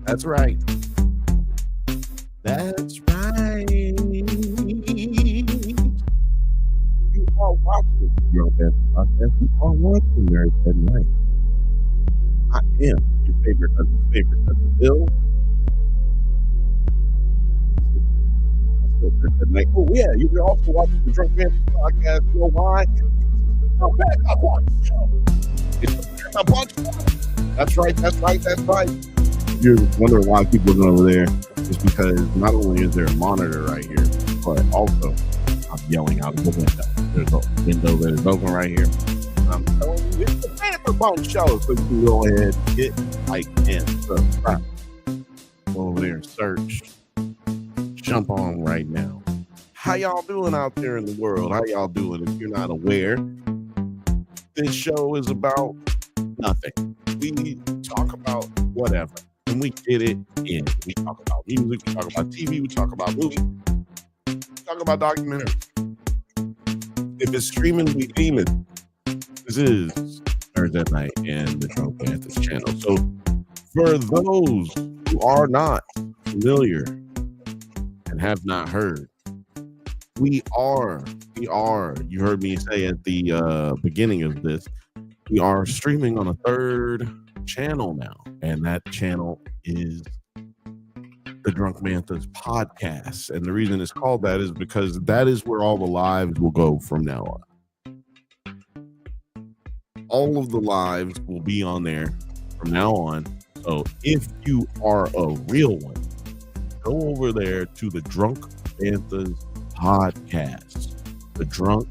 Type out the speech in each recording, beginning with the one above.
That's right. That's right. You are watching your best podcast. You are watching Nerds at Night. I am your favorite cousin, Bill. Nerds at Night. Oh yeah, you can also watch the Drunk Bantha podcast. You know why? No bad watch show. It's a bunch. That's right. You're wondering why people are going over there. It's because not only is there a monitor right here, but also I'm yelling out of the window. There's a window that is open right here. I'm telling you, it's the Bantha Bunch show. So you can go ahead and get like and subscribe. Go over there and search. Jump on right now. How y'all doing out there in the world? How y'all doing? If you're not aware, this show is about nothing. We talk about whatever. And we get it in. We talk about music, we talk about TV, we talk about movies, we talk about documentaries. If it's streaming, we theme it. This is Nerds at Night and the Drunk Bantha channel. So for those who are not familiar and have not heard, we are, you heard me say at the beginning of this, we are streaming on a third channel now, and that channel is the Drunk Bantha's podcast. And the reason it's called that is because that is where all the lives will go from now on. All of the lives will be on there from now on. So if you are a real one, go over there to the Drunk Bantha's podcast. The Drunk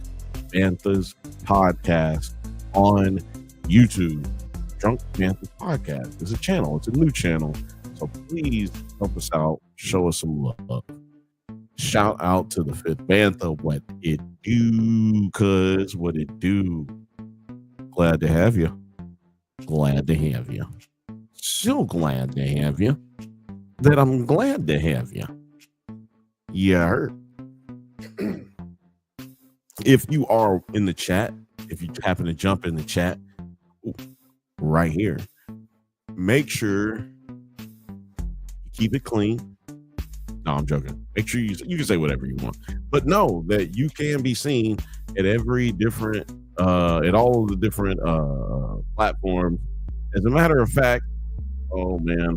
Bantha's podcast on YouTube. Drunk Bantha podcast is a channel. It's a new channel. So please help us out. Show us some love. Shout out to the Fifth Bantha. What it do, cuz what it do. Glad to have you. So glad to have you. That I'm glad to have you. Yeah, heard. If you are in the chat, if you happen to jump in the chat, right here, make sure you keep it clean. No, I'm joking. Make sure you can say whatever you want, but know that you can be seen at every different at all of the different platforms. As a matter of fact, oh man,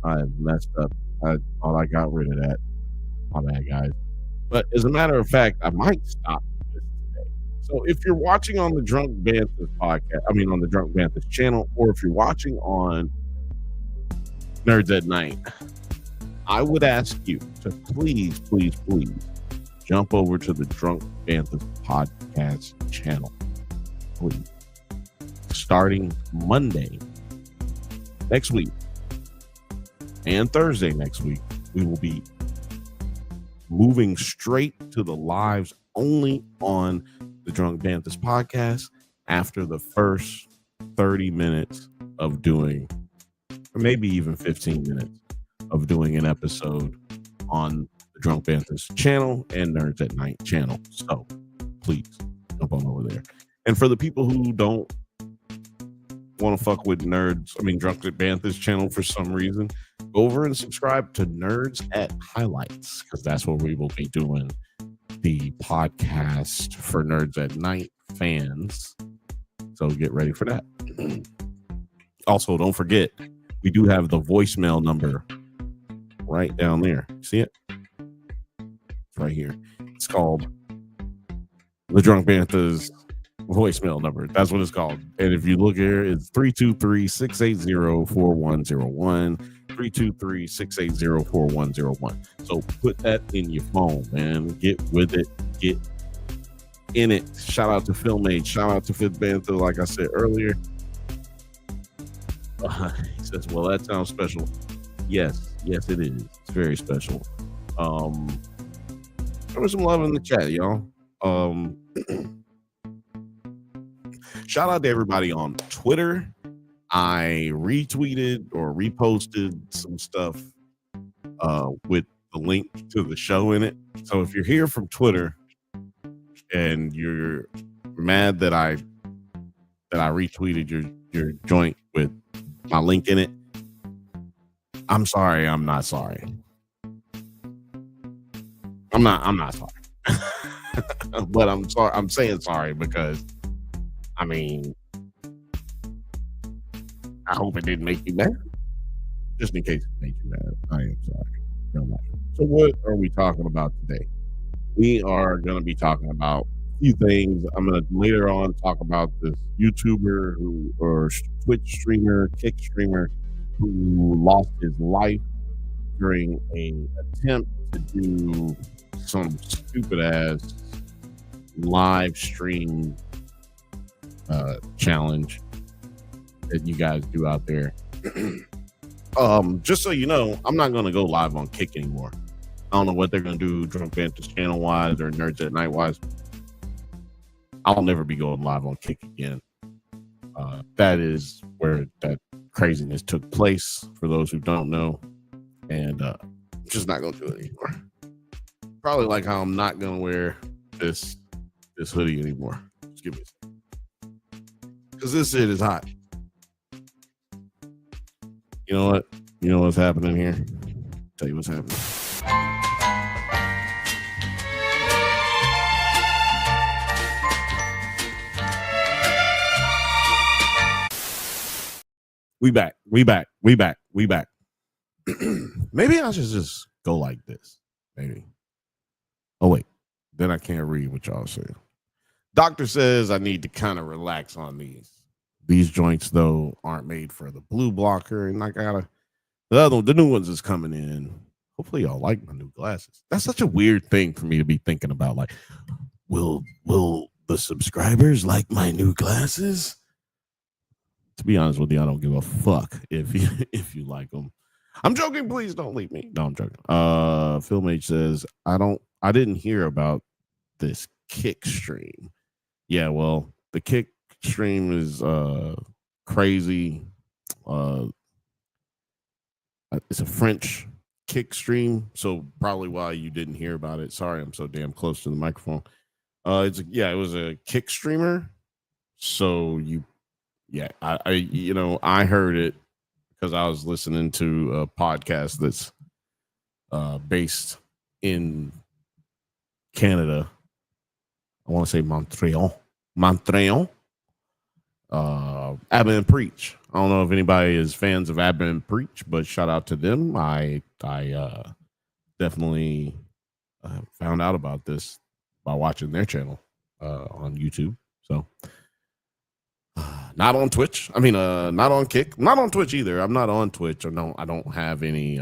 I messed up. I thought I got rid of that. My bad, guys. But as a matter of fact, I might stop this today. So if you're watching on the Drunk Bantha's podcast, on the Drunk Bantha's channel, or if you're watching on Nerds at Night, I would ask you to please jump over to the Drunk Bantha's podcast channel. Please. Starting Monday next week and Thursday next week, we will be moving straight to the lives only on the Drunk Bantha's podcast after the first 30 minutes of doing, or maybe even 15 minutes of doing an episode on the Drunk Bantha's channel and Nerds at Night channel. So please jump on over there. And for the people who don't want to fuck with Drunk Bantha's channel for some reason, go over and subscribe to Nerds at Highlights, because that's where we will be doing the podcast for Nerds at Night fans. So get ready for that. Also, don't forget, we do have the voicemail number right down there. See it? It's right here. It's called the Drunk Bantha's voicemail number. That's what it's called. And if you look here, it's 323-680-4101. 323-680-4101. So put that in your phone, man. Get with it. Get in it. Shout out to Filmade. Shout out to Fifth Bantha, like I said earlier. He says, well, that sounds special. Yes, it is. It's very special. Show me some love in the chat, y'all. Shout out to everybody on Twitter. I retweeted or reposted some stuff with the link to the show in it. So if you're here from Twitter and you're mad that I retweeted your joint with my link in it, I'm sorry. I'm not sorry. I'm not sorry. But I'm sorry. I'm saying sorry because I mean, I hope it didn't make you mad. Just in case it made you mad, I am sorry. Real life. So what are we talking about today? We are going to be talking about a few things. I'm going to later on talk about this YouTuber who or Twitch streamer, kick streamer who lost his life during a attempt to do some stupid ass live stream challenge that you guys do out there. Just so you know, I'm not going to go live on Kick anymore. I don't know what they're going to do, Drunk Bantha's channel wise or Nerds at Night wise. I'll never be going live on Kick again. That is where that craziness took place, for those who don't know. And just not going to do it anymore. Probably like how I'm not going to wear this hoodie anymore. Just give me a second. Because this shit is hot. You know what? You know what's happening here? I'll tell you what's happening. We back. Maybe I should just go like this. Maybe. Oh, wait. Then I can't read what y'all say. Doctor says I need to kind of relax on these. These joints, though, aren't made for the blue blocker. And I gotta, the new ones is coming in. Hopefully y'all like my new glasses. That's such a weird thing for me to be thinking about. Like, will the subscribers like my new glasses? To be honest with you, I don't give a fuck if you like them. I'm joking. Please don't leave me. No, I'm joking. Film H says I didn't hear about this Kick stream. Yeah, well, the Kick stream is crazy. It's a French Kick stream, so probably why you didn't hear about it. Sorry, I'm so damn close to the microphone. It was a Kick streamer. So I heard it because I was listening to a podcast that's based in Canada. I want to say Montreal. Abba and Preach. I don't know if anybody is fans of Abba and Preach, but shout out to them. I definitely found out about this by watching their channel on YouTube. So not on Twitch. I mean, not on Kick. Not on Twitch either. I'm not on Twitch. I don't have any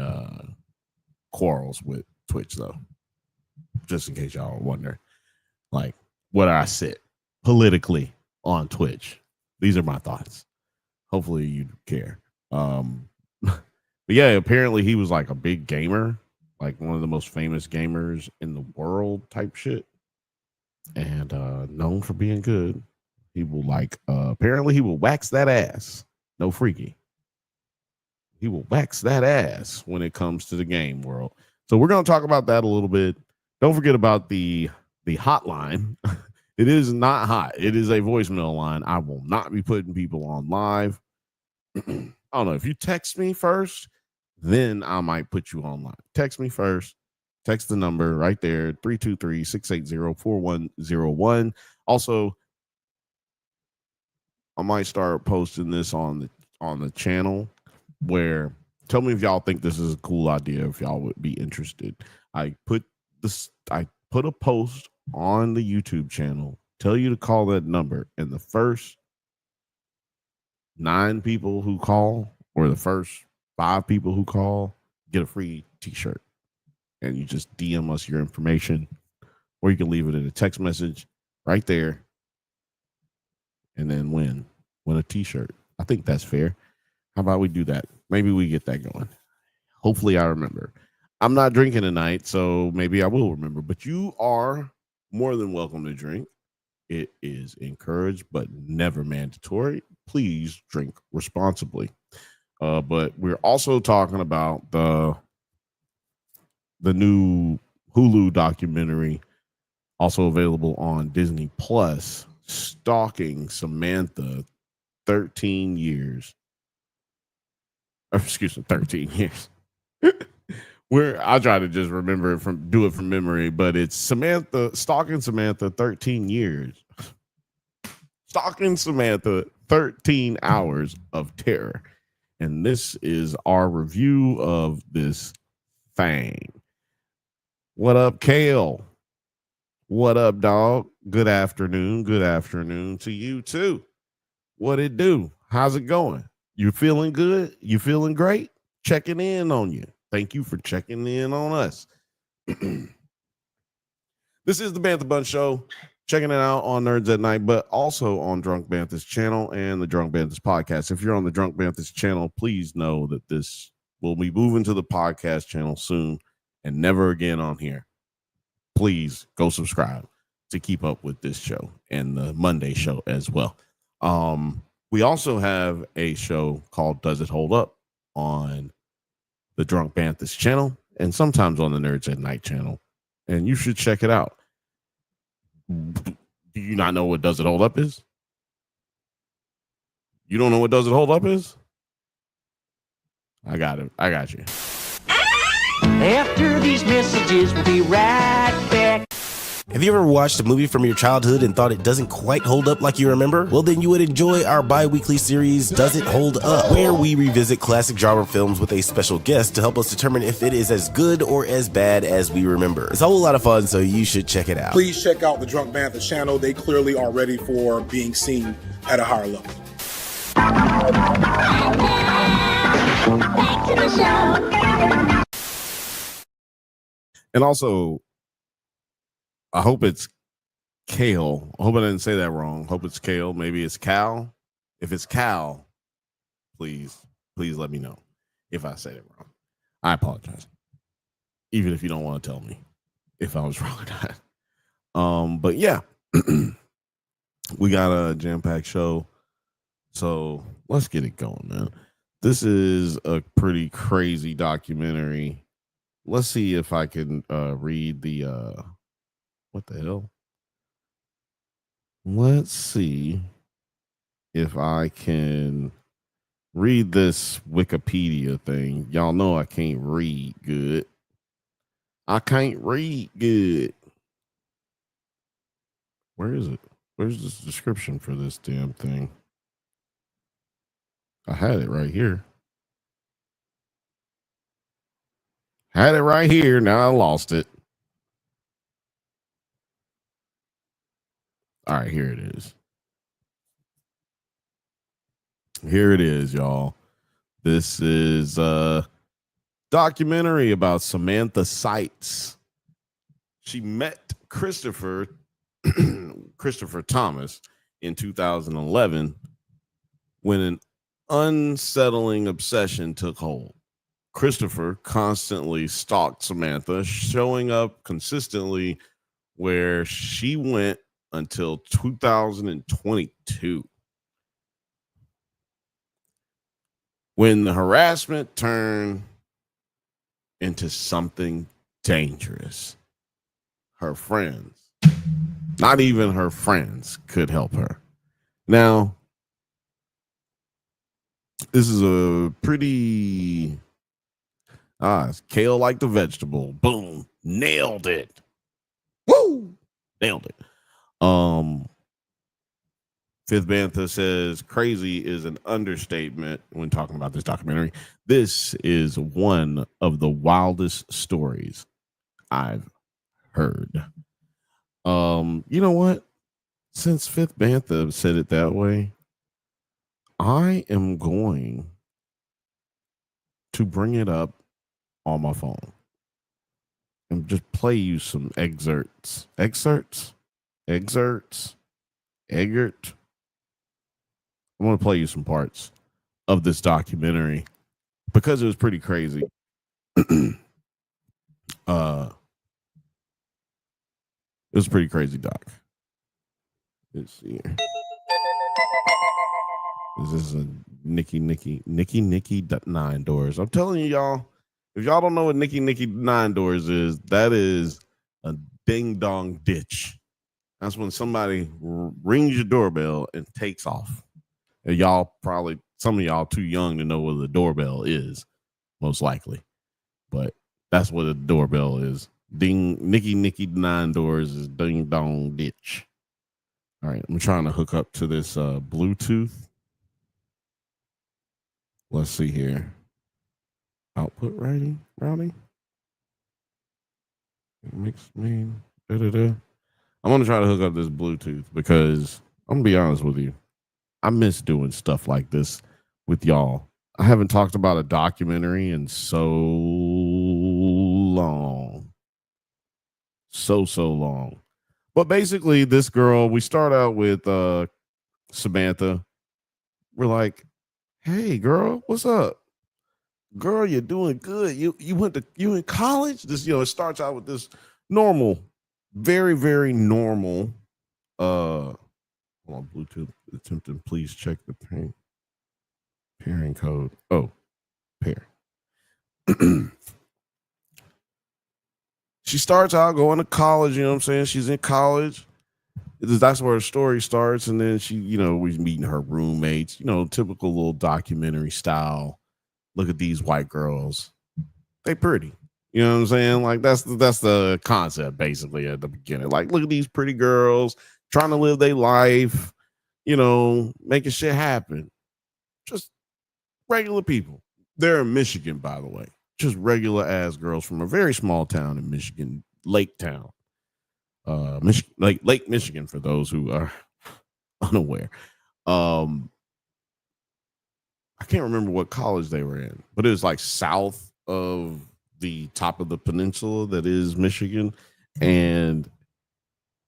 quarrels with Twitch though. Just in case y'all wonder, like, where I sit politically on Twitch. These are my thoughts. Hopefully you care. But yeah, apparently he was like a big gamer, like one of the most famous gamers in the world type shit. And known for being good. He will apparently he will wax that ass. No freaky. He will wax that ass when it comes to the game world. So we're going to talk about that a little bit. Don't forget about the hotline. It is not hot. It is a voicemail line. I will not be putting people on live. I don't know. If you text me first, then I might put you on live. Text me first. Text the number right there, 323-680-4101. Also, I might start posting this on the channel where tell me if y'all think this is a cool idea, if y'all would be interested. I put a post on the YouTube channel, tell you to call that number, and the first 9 people who call or the first 5 people who call get a free t-shirt. And you just DM us your information, or you can leave it in a text message right there and then win a t-shirt. I think that's fair. How about we do that? Maybe we get that going. Hopefully I remember. I'm not drinking tonight, so maybe I will remember, but you are more than welcome to drink. It is encouraged, but never mandatory. Please drink responsibly. But we're also talking about the new Hulu documentary, also available on Disney Plus, Stalking Samantha, 13 years. 13 years. Where I'll try to just remember it do it from memory, but it's Samantha stalking Samantha 13 years. Stalking Samantha 13 hours of terror. And this is our review of this thing. What up, Kale? What up, dog? Good afternoon. Good afternoon to you too. What it do? How's it going? You feeling good? You feeling great? Checking in on you. Thank you for checking in on us. This is the Bantha Bunch Show. Checking it out on Nerds at Night, but also on Drunk Bantha's channel and the Drunk Bantha's podcast. If you're on the Drunk Bantha's channel, please know that this will be moving to the podcast channel soon and never again on here. Please go subscribe to keep up with this show and the Monday show as well. We also have a show called Does It Hold Up on the Drunk Bantha's channel and sometimes on the Nerds at Night channel. And you should check it out. Do you not know what Does It Hold Up is? You don't know what Does It Hold Up is? I got it. I got you. After these messages, we'll be right back. Have you ever watched a movie from your childhood and thought it doesn't quite hold up like you remember? Well, then you would enjoy our bi-weekly series, Does It Hold Up? Where we revisit classic genre films with a special guest to help us determine if it is as good or as bad as we remember. It's a whole lot of fun, so you should check it out. Please check out the Drunk Bantha channel. They clearly are ready for being seen at a higher level. Back to the show. And also, I hope it's Kale. I hope I didn't say that wrong. Hope it's Kale. Maybe it's Cal. If it's Cal, please let me know if I said it wrong. I apologize. Even if you don't want to tell me if I was wrong or not. But yeah, we got a jam-packed show. So let's get it going, man. This is a pretty crazy documentary. Let's see if I can read the what the hell? Let's see if I can read this Wikipedia thing. Y'all know I can't read good. I can't read good. Where is it? Where's this description for this damn thing? I had it right here. Had it right here. Now I lost it. All right, here it is. Here it is, y'all. This is a documentary about Samantha Seitz. She met Christopher Thomas in 2011 when an unsettling obsession took hold. Christopher constantly stalked Samantha, showing up consistently where she went until 2022, when the harassment turned into something dangerous. Her friends, not even her friends, could help her. Now, this is a pretty Kale like the vegetable. Boom, nailed it. Woo, nailed it. Fifth Bantha says crazy is an understatement when talking about this documentary. This is one of the wildest stories I've heard. You know what? Since Fifth Bantha said it that way, I am going to bring it up on my phone and just play you some excerpts. I'm going to play you some parts of this documentary because it was pretty crazy. It was a pretty crazy doc. Let's see here. This is a Nikki 9 Doors. I'm telling you, y'all, if y'all don't know what Nikki 9 Doors is, that is a ding dong ditch. That's when somebody rings your doorbell and takes off. And y'all probably, some of y'all too young to know what the doorbell is, most likely. but that's what a doorbell is. Ding, Nicky 9 doors is ding dong ditch. All right, I'm trying to hook up to this Bluetooth. Let's see here. Output routing. Mix main. I'm gonna try to hook up this Bluetooth because I'm gonna be honest with you. I miss doing stuff like this with y'all. I haven't talked about a documentary in so long. So long. But basically, this girl, we start out with Samantha. We're like, hey girl, what's up? Girl, you're doing good. You in college? This, it starts out with this normal, very, very normal hold on, Bluetooth attempting, please check the pairing code. Oh, pair. She starts out going to college, you know what I'm saying? She's in college. That's where the story starts. And then she, we're meeting her roommates, typical little documentary style. Look at these white girls. They pretty. You know what I'm saying? Like that's the concept basically at the beginning. Like, look at these pretty girls trying to live their life, making shit happen. Just regular people. They're in Michigan, by the way. Just regular ass girls from a very small town in Michigan, Lake Town. Lake Michigan, for those who are unaware. I can't remember what college they were in, but it was like south of the top of the peninsula that is Michigan. And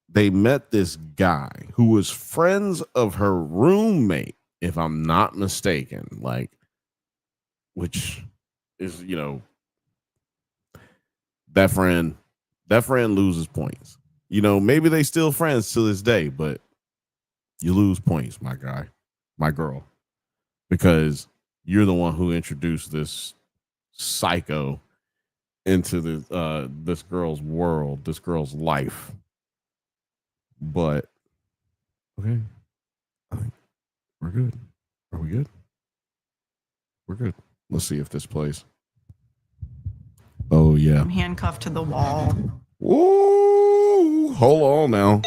they met this guy who was friends of her roommate, if I'm not mistaken, which is, that friend loses points. Maybe they still friends to this day, but you lose points, my guy, my girl, because you're the one who introduced this psycho into this girl's world, this girl's life. But okay, I think we're good. Are we good? We're good. Let's see if this plays. Oh yeah, I'm handcuffed to the wall. Whoa! Hold on now.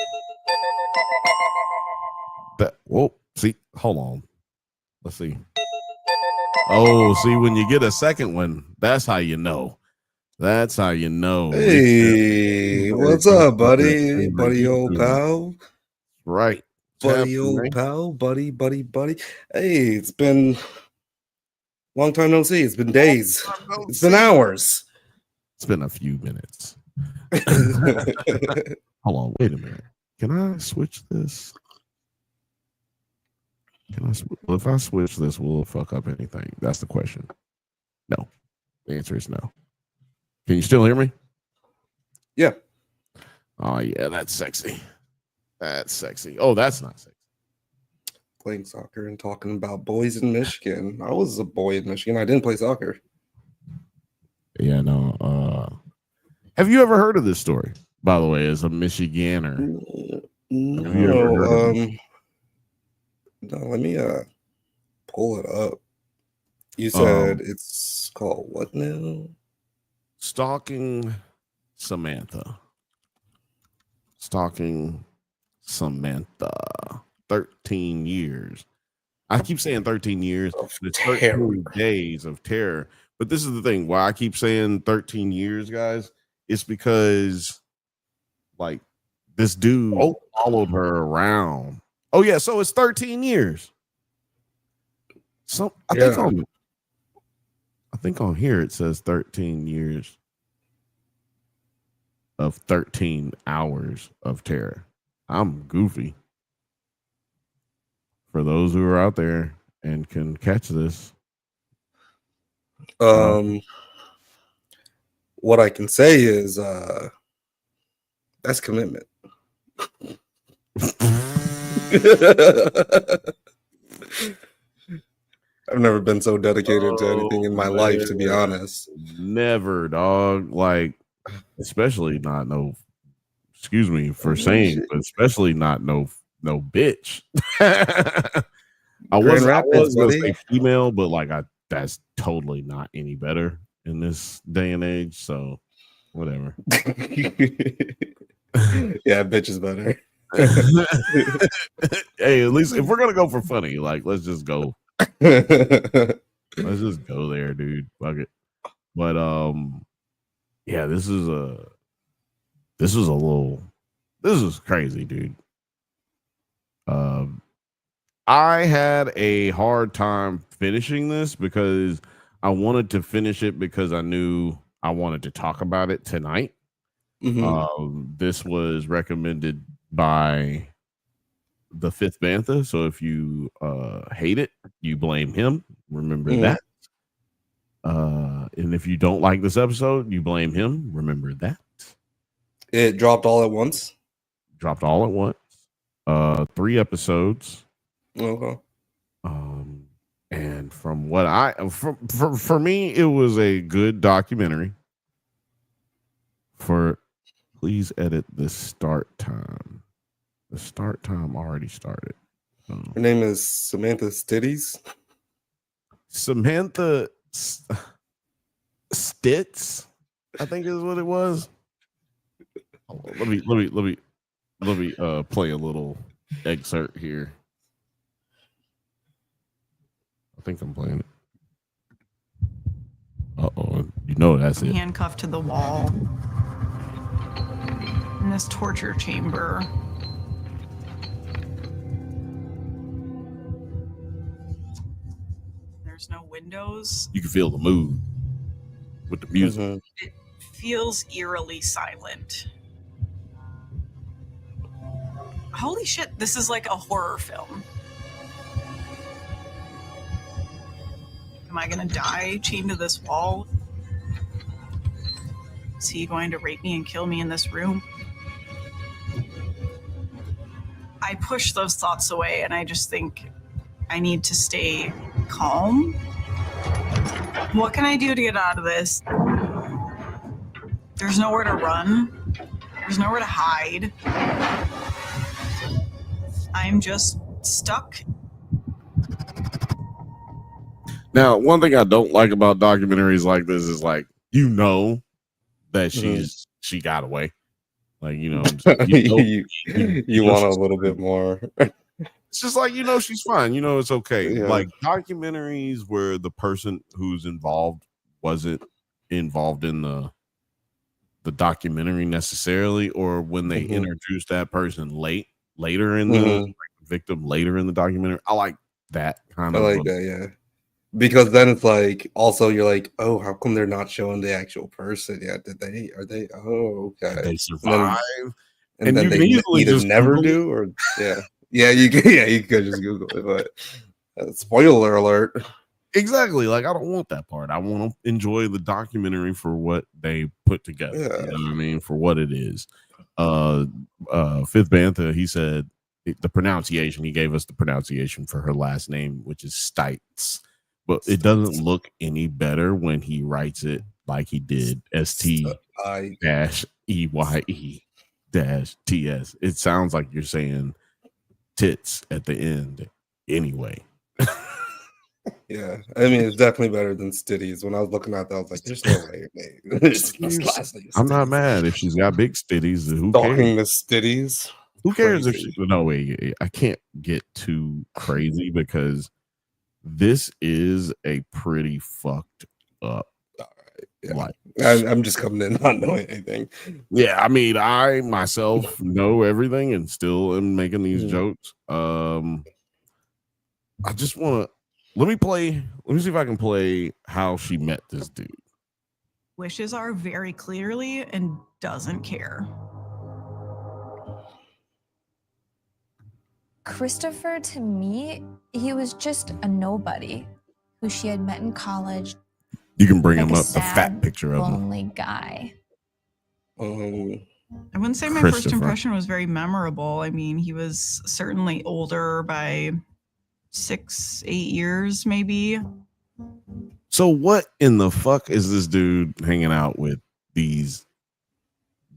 See, hold on. Let's see. Oh, see, when you get a second one, that's how you know. That's how you know. Hey, what's up, buddy? Buddy, old pal. Right. Buddy, old pal. Buddy. Hey, it's been a long time no see. It's been days. It's been hours. It's been a few minutes. Hold on. Wait a minute. Can I switch this? If I switch this, will it fuck up anything? That's the question. No. The answer is no. Can you still hear me? Yeah. Oh, yeah. That's sexy. That's sexy. Oh, that's not sexy. Playing soccer and talking about boys in Michigan. I was a boy in Michigan. I didn't play soccer. Yeah, no. Have you ever heard of this story, by the way, as a Michiganer? No, let me pull it up. You said it's called what now? Stalking Samantha. 13 years. I keep saying 13 years. It's 13 days of terror. But this is the thing. Why I keep saying 13 years, guys, it's because, this dude followed her around. Oh, yeah. So it's 13 years. I think on here it says 13 years of 13 hours of terror. I'm goofy. For those who are out there and can catch this. What I can say is that's commitment. I've never been so dedicated to anything in my life, to be honest. Never, dog. Especially not excuse me for saying, but especially not no bitch. I was gonna say female, but that's totally not any better. in this day and age. So whatever. Yeah, bitch is better. Hey, at least if we're gonna go for funny, like let's just go. Let's just go there, dude. Fuck it. But yeah, this is crazy, dude. I had a hard time finishing this because I wanted to finish it because I knew I wanted to talk about it tonight. This was recommended by the fifth Bantha. So if you hate it, you blame him. Remember that. And if you don't like this episode, you blame him. Remember that. It dropped all at once. Dropped all at once. 3 episodes. Okay. And from what for me, it was a good documentary. Please edit the start time. The start time already started. Her name is Samantha Stitties. Samantha Stitz, I think is what it was. Let me play a little excerpt here. I think I'm playing it. You know that's it. Handcuffed to the wall in this torture chamber. There's no windows. You can feel the mood with the music. It feels eerily silent. Holy shit, this is like a horror film. Am I gonna die chained to this wall? Is he going to rape me and kill me in this room? I push those thoughts away and I just think I need to stay calm. What can I do to get out of this? There's nowhere to run. There's nowhere to hide. I'm just stuck. Now, one thing I don't like about documentaries like this is like, you know that she got away. Like, you want a little bit more. It's just like, she's fine. It's okay. Yeah. Like documentaries where the person who's involved wasn't involved in the documentary necessarily, or when they introduce that person later in the victim later in the documentary. I like that kind of. I like that, yeah. Because then it's like, also you're like, oh, how come they're not showing the actual person yet? Are they? Oh, okay. They survive, and then they either never do, or you could just Google it, but spoiler alert. Exactly. Like I don't want that part. I want to enjoy the documentary for what they put together. Yeah. You know what I mean? For what it is. Fifth Bantha, he said the pronunciation. He gave us the pronunciation for her last name, which is Stites. But it doesn't look any better when he writes it like he did ST-EYE-TS. It sounds like you're saying tits at the end anyway. Yeah, I mean, it's definitely better than Stitties. When I was looking at that, I was like, there's no way. I'm not mad if she's got big stitties. Who Stalking cares? the Stitties. Who cares if she... No, wait. I can't get too crazy because this is a pretty fucked up. Yeah. Like, I'm just coming in not knowing anything. Yeah, I mean, I myself know everything and still am making these jokes. I just want to let me see if I can play how she met this dude. Wishes are very clearly and doesn't care. Christopher, to me, he was just a nobody who she had met in college. You can bring like him a up, the fat sad, picture of him. lonely guy. I wouldn't say my first impression was very memorable. I mean, he was certainly older by 6-8 years, maybe. So what in the fuck is this dude hanging out with these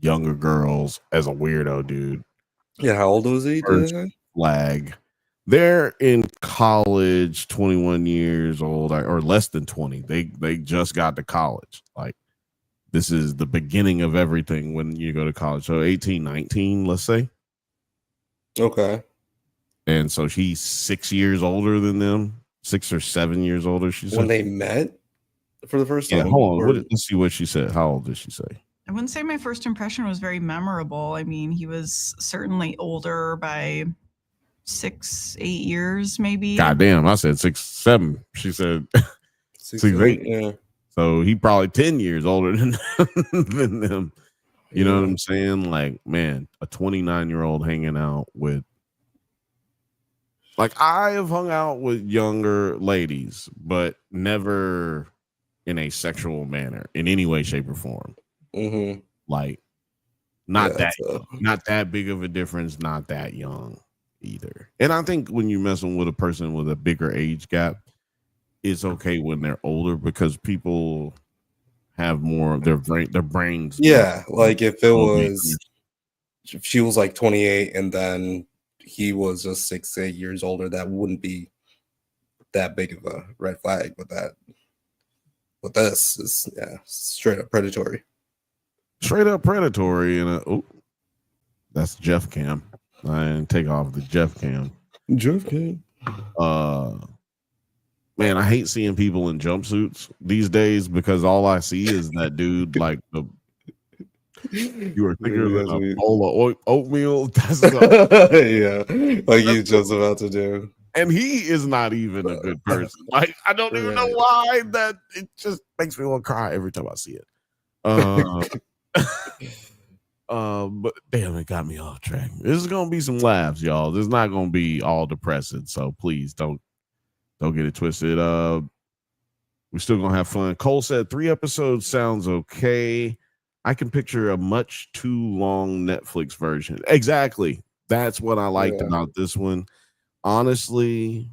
younger girls as a weirdo dude? Yeah, how old was he? Flag They're in college, 21 years old, or less than 20. They just got to college. Like, this is the beginning of everything when you go to college. So 18, 19, let's say. Okay. And so she's 6 years older than them, 6 or 7 years older, she said. When they met for the first time? Yeah, hold on. Let's see what she said. How old did she say? I wouldn't say my first impression was very memorable. I mean, he was certainly older by 6, 8 years, maybe. God damn, I said 6, 7. She said 6, 8. Yeah. So he probably 10 years older than them. You know what I'm saying? Like, man, a 29-year-old hanging out with. Like, I have hung out with younger ladies, but never in a sexual manner in any way, shape, or form. Mm-hmm. Like, not that big of a difference, not that young either. And I think when you're messing with a person with a bigger age gap, it's okay when they're older because people have more of their brains. Yeah, like if she was like 28 and then he was just 6, 8 years older, that wouldn't be that big of a red flag. But this is straight up predatory. Straight up predatory, and that's Jeff Cam. I didn't take off the Jeff Cam. Jeff Cam. Man, I hate seeing people in jumpsuits these days because all I see is that dude like you are thicker than a bowl of oatmeal. That's yeah, like you just about to do. And he is not even a good person. Like, I don't even know why. That it just makes me want to cry every time I see it. But damn, it got me off track. This is gonna be some laughs, y'all. This is not gonna be all depressing. So please don't get it twisted. We're still gonna have fun. Cole said 3 episodes sounds okay. I can picture a much too long Netflix version. Exactly. That's what I liked about this one. Honestly,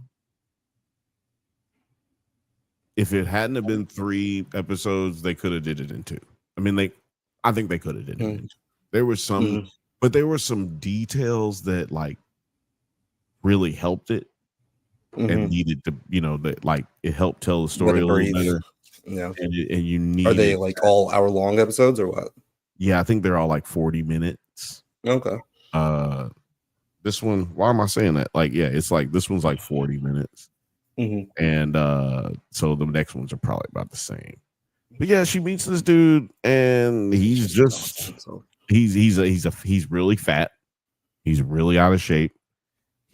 if it hadn't have been 3 episodes, they could have did it in 2. I mean, I think they could have did it in 2. There were some, but there were some details that like really helped it and needed to, that like it helped tell the story a little better. Yeah, and you need. Are they like all hour-long episodes or what? Yeah, I think they're all like 40 minutes. Okay. This one, why am I saying that? Like, yeah, it's like this one's like 40 minutes, and so the next ones are probably about the same. But yeah, she meets this dude, and he's just he's really fat. He's really out of shape.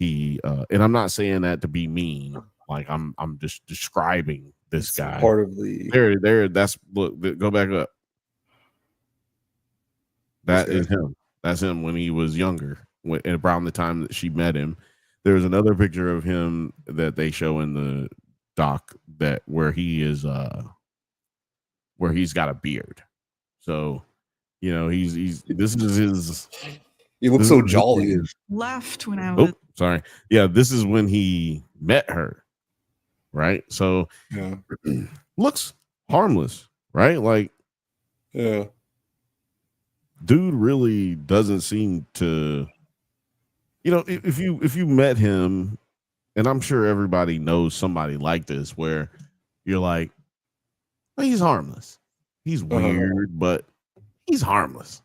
And I'm not saying that to be mean. Like I'm just describing this guy. Part of the there. That's look. Go back up. That is him. That's him when he was younger. Around the time that she met him, there's another picture of him that they show in the doc where he is where he's got a beard. So he's this is his. He looks so jolly. Left when I was. Oh, sorry. Yeah, this is when he met her, right? So looks harmless, right? Like, yeah, dude really doesn't seem to. If you met him, and I'm sure everybody knows somebody like this, where you're like, well, he's harmless. He's weird, but he's harmless.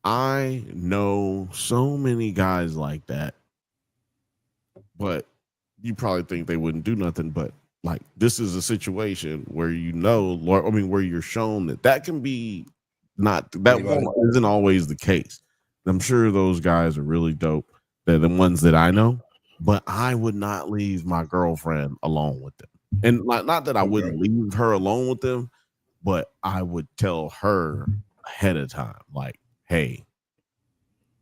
I know so many guys like that, but you probably think they wouldn't do nothing. But like, this is a situation where where you're shown that can be isn't always the case. I'm sure those guys are really dope. They're the ones that I know, but I would not leave my girlfriend alone with them. And not that I wouldn't leave her alone with them, but I would tell her ahead of time, like, hey,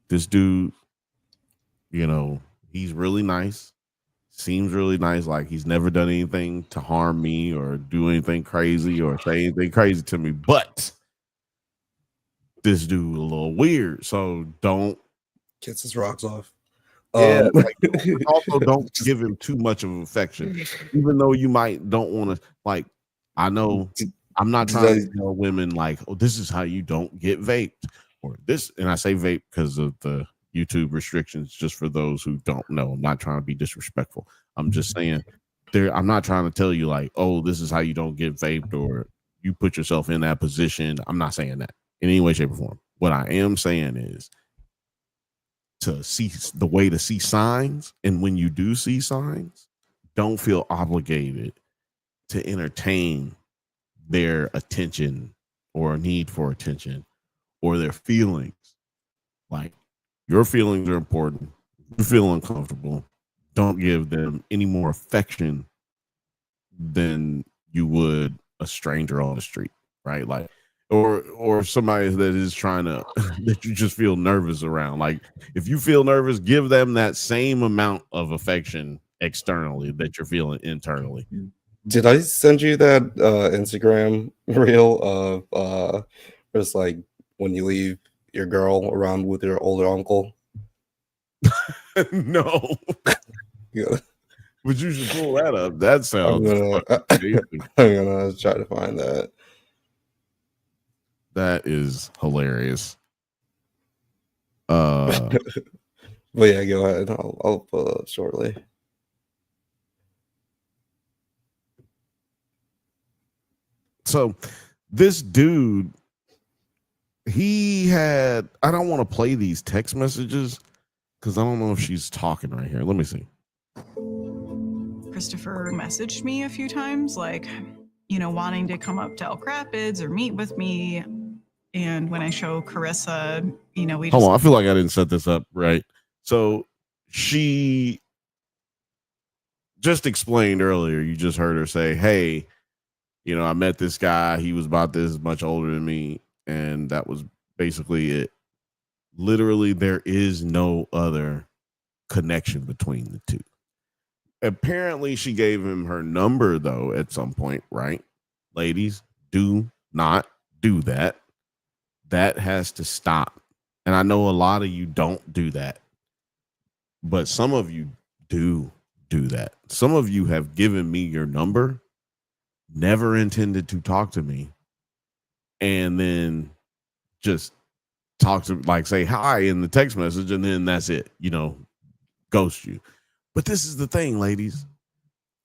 this dude, he's really nice, seems really nice. Like, he's never done anything to harm me or do anything crazy or say anything crazy to me, but this dude a little weird, so don't gets his rocks off. Yeah, also don't give him too much of affection, even though you don't want to. Like, I know I'm not trying to tell women like, oh, this is how you don't get vaped or this, and I say vape because of the YouTube restrictions, just for those who don't know. I'm not trying to be disrespectful. I'm just saying I'm not trying to tell you like, oh, this is how you don't get vaped or you put yourself in that position. I'm not saying that in any way, shape, or form. What I am saying is to see the way to see signs. And when you do see signs, don't feel obligated to entertain their attention or a need for attention or their feelings. Like, your feelings are important. You feel uncomfortable. Don't give them any more affection than you would a stranger on the street, right? Like, or somebody that is trying to that you just feel nervous around. Like, if you feel nervous, give them that same amount of affection externally that you're feeling internally. Did I send you that Instagram reel of just like when you leave your girl around with your older uncle? No. Yeah. But you should pull that up. That sounds I'm gonna try to find that. That is hilarious. But yeah, go ahead. I'll pull it up shortly. So this dude, he had, I don't want to play these text messages because I don't know if she's talking right here. Let me see. Christopher messaged me a few times, like, wanting to come up to Elk Rapids or meet with me. And when I show Carissa, we just... Hold on, I feel like I didn't set this up right. So she just explained earlier, you just heard her say, hey, I met this guy. He was about this much older than me. And that was basically it. Literally, there is no other connection between the two. Apparently, she gave him her number, though, at some point, right? Ladies, do not do that. That has to stop. And I know a lot of you don't do that. But some of you do that. Some of you have given me your number, never intended to talk to me, and then just talk to, like, say hi in the text message, and then that's it, ghost you. But this is the thing, ladies.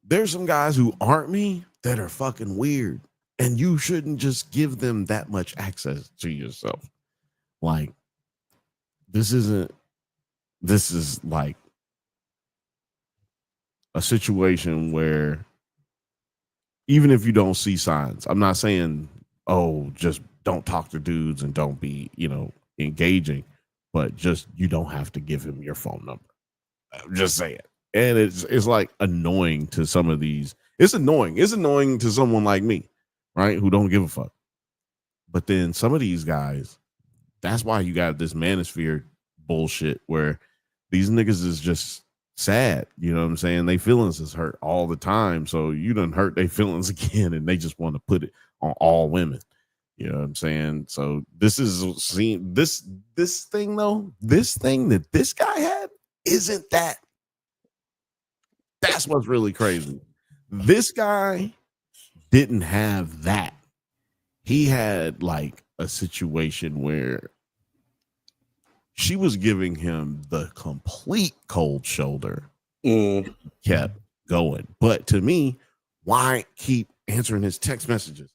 There's some guys who aren't me that are fucking weird, and you shouldn't just give them that much access to yourself. Like, this is like a situation where even if you don't see signs, I'm not saying, oh, just don't talk to dudes and don't be, engaging, but just, you don't have to give him your phone number. I'm just saying. And it's like annoying to some of these. It's annoying. It's annoying to someone like me, right? Who don't give a fuck. But then some of these guys, that's why you got this manosphere bullshit where these niggas is just sad. You know what I'm saying? They feelings is hurt all the time. So you done hurt their feelings again, and they just want to put it on all women. You know what I'm saying? So this is this thing though, this thing that this guy had isn't that. That's what's really crazy. This guy didn't have that. He had like a situation where she was giving him the complete cold shoulder. Kept going. But to me, why keep answering his text messages?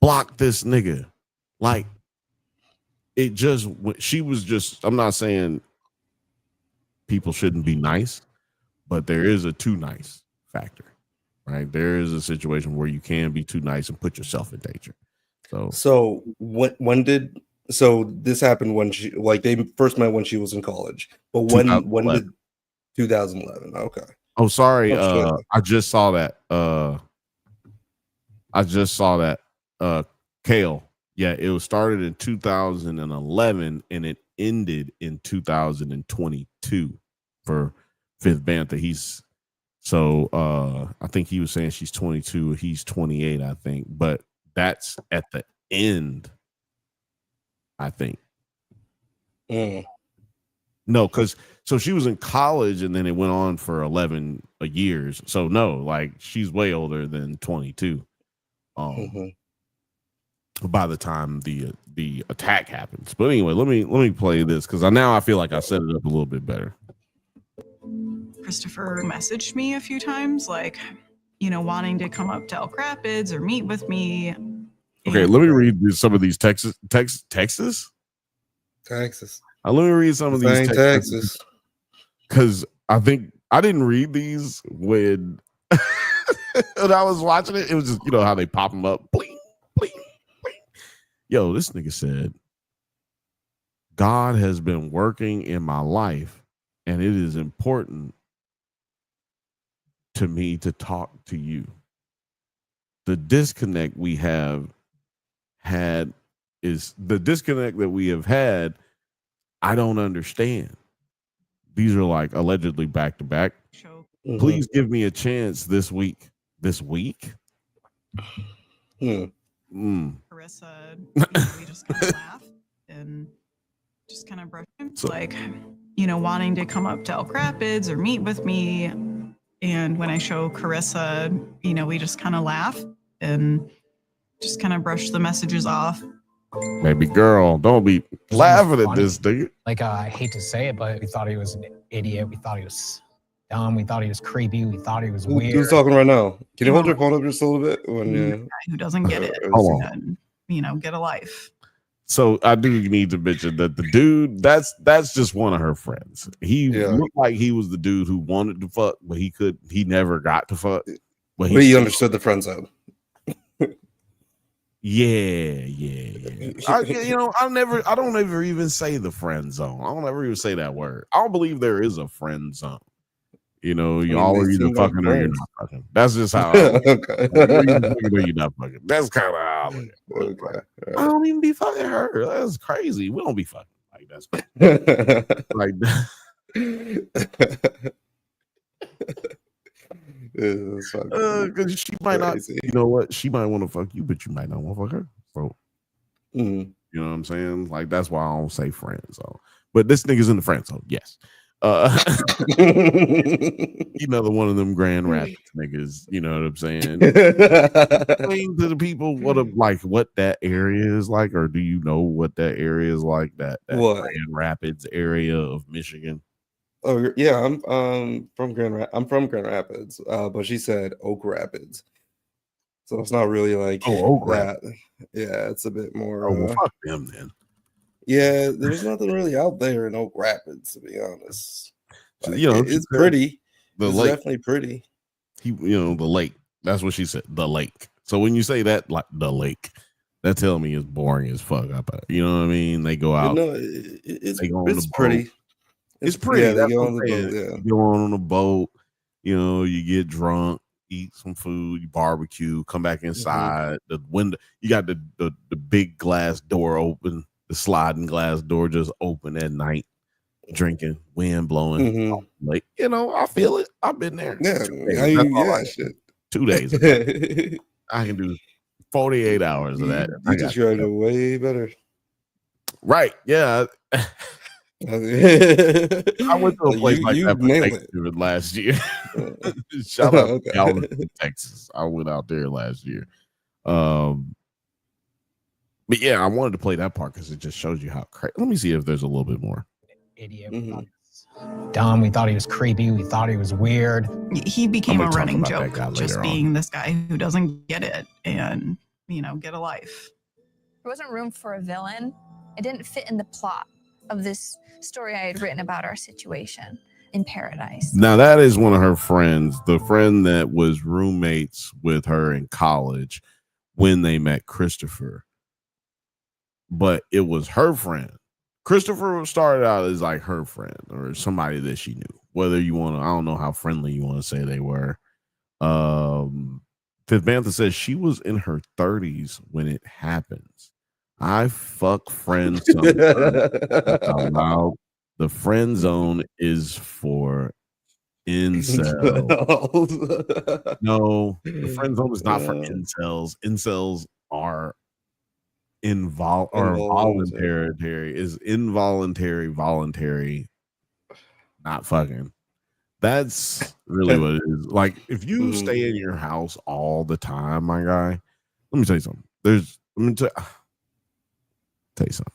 Block this nigga. Like, it just, she was just, I'm not saying people shouldn't be nice, but there is a too nice factor, right? There is a situation where you can be too nice and put yourself in danger. So when did this happened when she, like, they first met when she was in college, but when did 2011? Okay. Oh, sorry. I just saw that. Kale. Yeah, it was started in 2011 and it ended in 2022 for Fifth Bantha. I think he was saying she's 22, he's 28, I think, but that's at the end, I think. No, because so she was in college and then it went on for 11 years. So no, like, she's way older than 22. by the time the attack happens. But anyway, let me play this because now I feel like I set it up a little bit better. Christopher messaged me a few times, like, wanting to come up to Elk Rapids or meet with me. Okay, let me read some of these Texas. Let me read some of these Texas because I think I didn't read these when when I was watching it. It was just how they pop them up. Bling, bling, bling. Yo, this nigga said, God has been working in my life, and it is important to me to talk to you. The disconnect we have had is the disconnect that we have had. I don't understand. These are like allegedly back to back. Please give me a chance this week. This week? Carissa, we just kind of laugh and just kind of brush him. Like, wanting to come up to Elk Rapids or meet with me. And when I show Carissa, we just kind of laugh and just kind of brush the messages off. Baby girl, don't be laughing at this, dude. Like, I hate to say it, but we thought he was an idiot. We thought he was dumb. We thought he was creepy. We thought he was weird. Who's talking right now? Can you hold your phone up just a little bit? Who doesn't get it? And, get a life. So I do need to mention that the dude, that's just one of her friends. He looked like he was the dude who wanted to fuck, but he never got to fuck. But he understood the friend zone. Yeah. I don't ever even say the friend zone. I don't ever even say that word. I don't believe there is a friend zone. Y'all are either fucking or you're not fucking. That's just how I look. Okay. You're either fucking or you're not fucking. That's kind of how I look. Okay. I don't even be fucking her. That's crazy. We don't be fucking. Like, that's crazy. Like because she might not, she might want to fuck you, but you might not want to fuck her. So, you know what I'm saying? Like, that's why I don't say friend zone. But this nigga's in the friend zone, yes. Another one of them Grand Rapids niggas, you know what I'm saying? Explain to the people what that area is like, or do you know what that area is like? That Grand Rapids area of Michigan. Oh yeah, I'm from Grand Rapids, but she said Oak Rapids, so it's not really like Oak that. Yeah, it's a bit more. Well, fuck them then. Yeah, there's nothing really out there in Oak Rapids, to be honest. Like, it's pretty. It's definitely pretty. The lake. That's what she said. The lake. So when you say that, like the lake, that tell me it's boring as fuck. You know what I mean? They go out. It's pretty. It's pretty. Yeah, they go on the boat. Yeah. You go on a boat. You get drunk, eat some food, you barbecue, come back inside. The window, you got the big glass door open. The sliding glass door just open at night, drinking, wind blowing. Like, I feel it. I've been there. Yeah, 2 days. I can do 48 hours of that. You just tried it way better. Right. Yeah. I went to a place like that for Thanksgiving last year. Shout out to y'all in Texas. I went out there last year. But yeah, I wanted to play that part because it just shows you how crazy. Let me see if there's a little bit more. Idiot. Dumb. We thought he was creepy. We thought he was weird. He became a running joke, just being this guy who doesn't get it and, get a life. There wasn't room for a villain. It didn't fit in the plot of this story I had written about our situation in Paradise. Now, that is one of her friends, the friend that was roommates with her in college when they met Christopher. But it was her friend. Christopher started out as like her friend or somebody that she knew. Whether you want to, I don't know how friendly you want to say they were. Fifth Bantha says she was in her 30s when it happens. I fuck friends. The friend zone is for incels. No, the friend zone is not for incels. Incels are voluntary is involuntary, voluntary, not fucking. That's really what it is. Like, if you stay in your house all the time, my guy, let me tell you something. I'm gonna tell you something.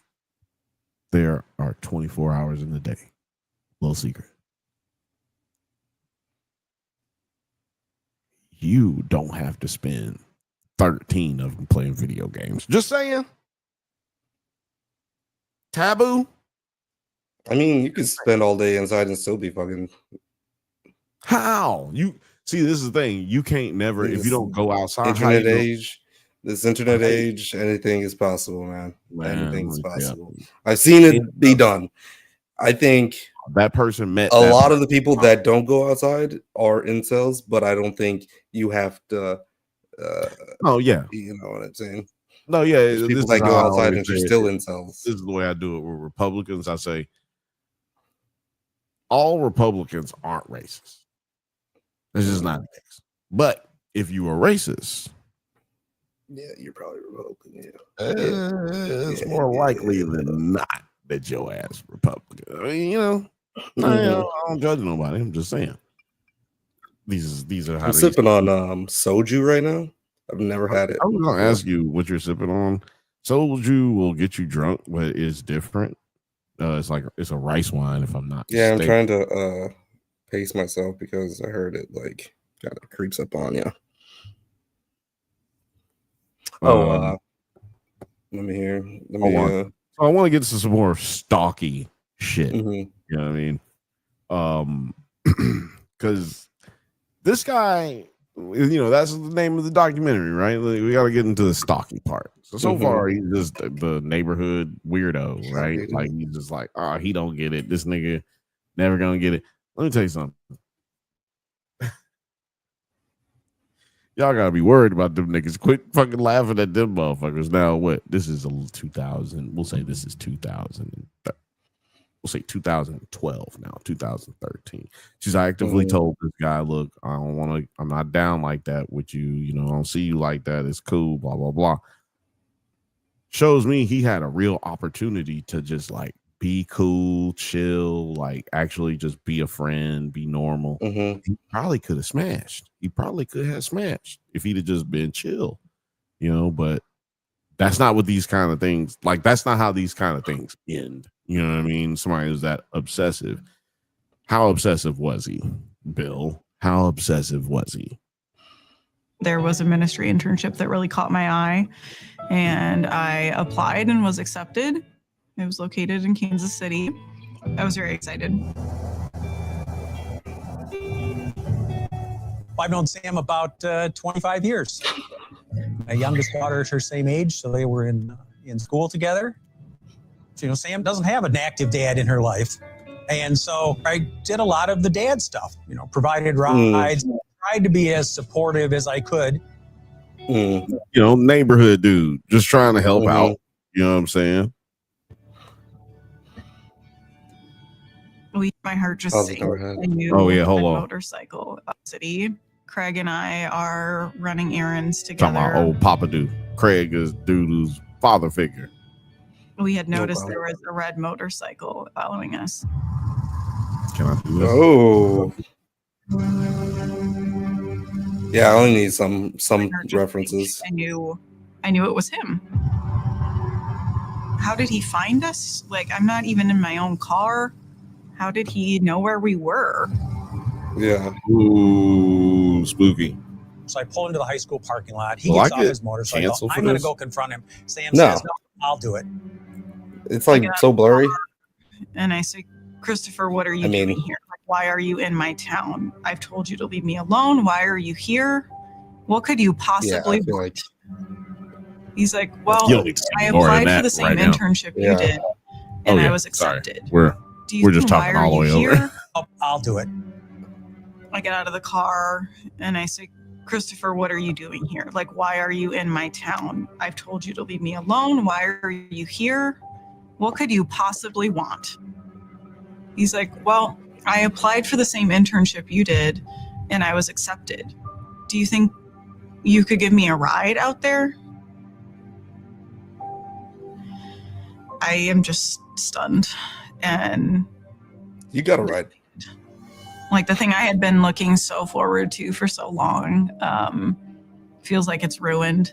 There are 24 hours in the day. Little secret. You don't have to spend 13 of them playing video games. Just saying. Taboo. I mean, you could spend all day inside and still be fucking. How? You see, this is the thing. You can't never, if you don't go outside. Internet age. This internet age, anything is possible, man. Anything is possible. I've seen it be done. I think that person met a lot of the people that don't go outside are incels, but I don't think you have to. Oh yeah, you know what I'm saying. No, yeah, there's people that go outside and they're still incels. This is the way I do it with Republicans. I say all Republicans aren't racist. This is not the case. But if you are racist, yeah, you're probably Republican. Yeah, it's more likely than not that your ass Republican. I mean, you know, I don't judge nobody. I'm just saying. These are how I'm sipping on soju right now. I've never had it. I was gonna ask you what you're sipping on. Soju will get you drunk, but it's different. It's a rice wine, if I'm not mistaken. I'm trying to pace myself because I heard it like kind of creeps up on you. Let me hear. So I want to get to some more stalky shit. You know what I mean? Because this guy, you know, that's the name of the documentary, right? Like, we got to get into the stalky part. So far, he's just the neighborhood weirdo, right? Like, he's just like, he don't get it. This nigga never gonna get it. Let me tell you something. Y'all gotta be worried about them niggas. Quit fucking laughing at them motherfuckers. Now, what? This is a 2000. We'll say this is 2000. We'll say 2012 now, 2013. She's actively told this guy, look, I don't want to, I'm not down like that with you. You know, I don't see you like that. It's cool, blah, blah, blah. Shows me he had a real opportunity to just like be cool, chill, like actually just be a friend, be normal. He probably could have smashed. He probably could have smashed if he'd have just been chill, you know, but that's not what these kind of things, like, that's not how these kind of things end. You know what I mean? Somebody who's that obsessive. How obsessive was he, Bill? How obsessive was he? There was a ministry internship that really caught my eye, and I applied and was accepted. It was located in Kansas City. I was very excited. I've known Sam about 25 years. My youngest daughter is her same age, so they were in school together. So, you know, Sam doesn't have an active dad in her life. And so I did a lot of the dad stuff, you know, provided rides, tried to be as supportive as I could. You know, neighborhood dude, just trying to help out. You know what I'm saying? My heart just sank. Oh yeah, hold on. Motorcycle city. Craig and I are running errands together. Talking about old Papa Dude. Craig is dude's father figure. We had noticed there was a red motorcycle following us. Can I do this? Oh. Yeah, I only need some references. I knew it was him. How did he find us? Like, I'm not even in my own car. How did he know where we were? Yeah. Ooh, spooky. So I pull into the high school parking lot. He gets off his motorcycle. I'm going to go confront him. Sam says, no, I'll do it. It's like so blurry. And I say, Christopher, what are you doing here? Like, why are you in my town? I've told you to leave me alone. Why are you here? What could you possibly want? He's like, well, I applied for the same internship you did, and I was accepted. We're just talking all the way over. I'll do it. I get out of the car and I say, Christopher, what are you doing here? Like, why are you in my town? I've told you to leave me alone. Why are you here? What could you possibly want? He's like, well, I applied for the same internship you did, and I was accepted. Do you think you could give me a ride out there? I am just stunned. And you got a ride. Like, the thing I had been looking so forward to for so long feels like it's ruined.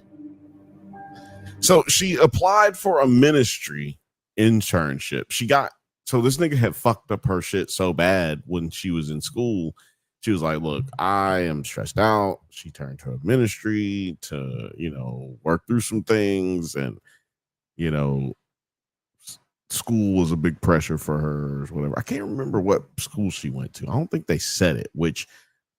So she applied for a ministry internship. So this nigga had fucked up her shit so bad when she was in school. She was like, look, I am stressed out. She turned to a ministry to, work through some things. And, school was a big pressure for her, whatever. I can't remember what school she went to. I don't think they said it, which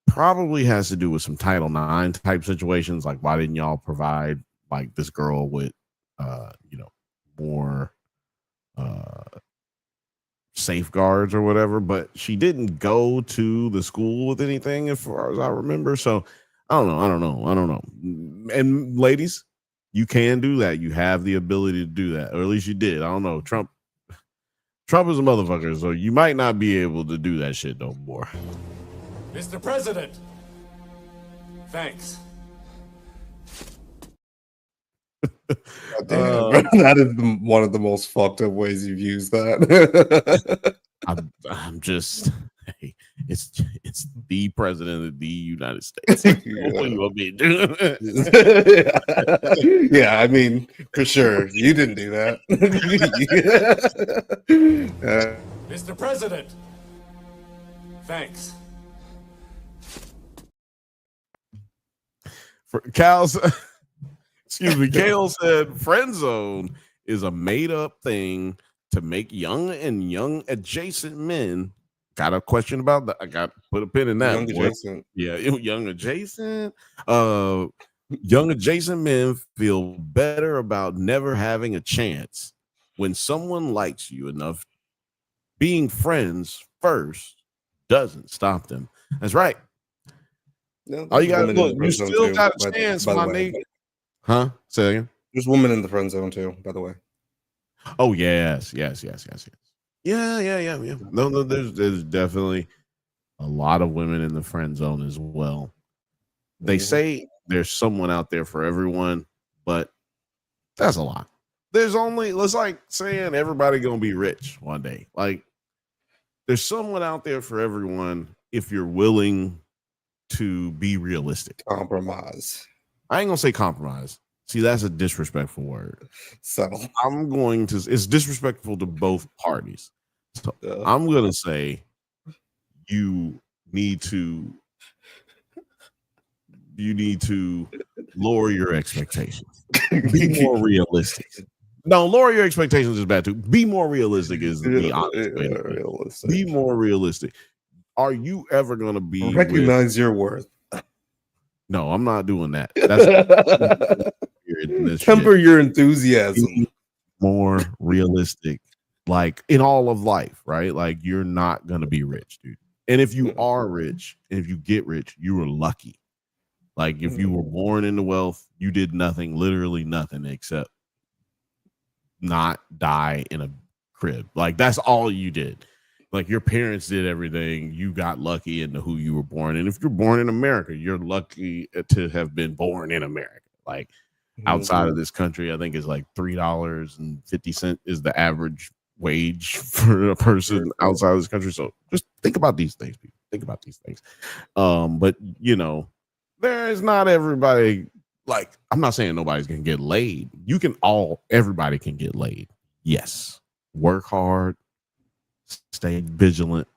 probably has to do with some Title IX type situations. Like, why didn't y'all provide like this girl with, more safeguards or whatever? But she didn't go to the school with anything, as far as I remember. So I don't know. And ladies, you can do that. You have the ability to do that, or at least you did. I don't know. Trump is a motherfucker, so you might not be able to do that shit no more. Mr. President, thanks. Damn, that is one of the most fucked up ways you've used that. I'm just, hey, it's the president of the United States. What do you want me to do? Yeah, I mean, for sure, you didn't do that. Mr. President, thanks. For excuse me, Kale said friend zone is a made up thing to make young adjacent men. Got a question about that? I got to put a pin in that. Young adjacent. Yeah, young adjacent. Young adjacent men feel better about never having a chance when someone likes you enough. Being friends first doesn't stop them. That's right. No, all you got to look, you still got a chance, my nigga. Huh? Say again. There's women in the friend zone too, by the way. Oh yes. Yeah. No, there's definitely a lot of women in the friend zone as well. They say there's someone out there for everyone, but that's a lot. It's like saying everybody gonna be rich one day. Like, there's someone out there for everyone if you're willing to be realistic. Compromise. I ain't gonna say compromise. See, that's a disrespectful word. Subtle. It's disrespectful to both parties. So I'm gonna say you need to lower your expectations. Be more realistic. No, lower your expectations is bad too. Be more realistic is the honest way. Realistic. Be more realistic. Are you ever gonna be recognize your worth? No, I'm not doing that. That's temper your enthusiasm. Be more realistic, like in all of life, right? Like, you're not gonna be rich, dude. And if you are rich, and if you get rich, you were lucky. Like, if you were born into wealth, you did nothing, literally nothing, except not die in a crib. Like, that's all you did. Like, your parents did everything. You got lucky into who you were born. And if you're born in America, you're lucky to have been born in America. Like, outside of this country, I think it's like $3.50 is the average wage for a person outside of this country. So just think about these things, people. Think about these things. But there is not everybody. Like, I'm not saying nobody's gonna get laid. Everybody can get laid. Yes. Work hard, stay vigilant,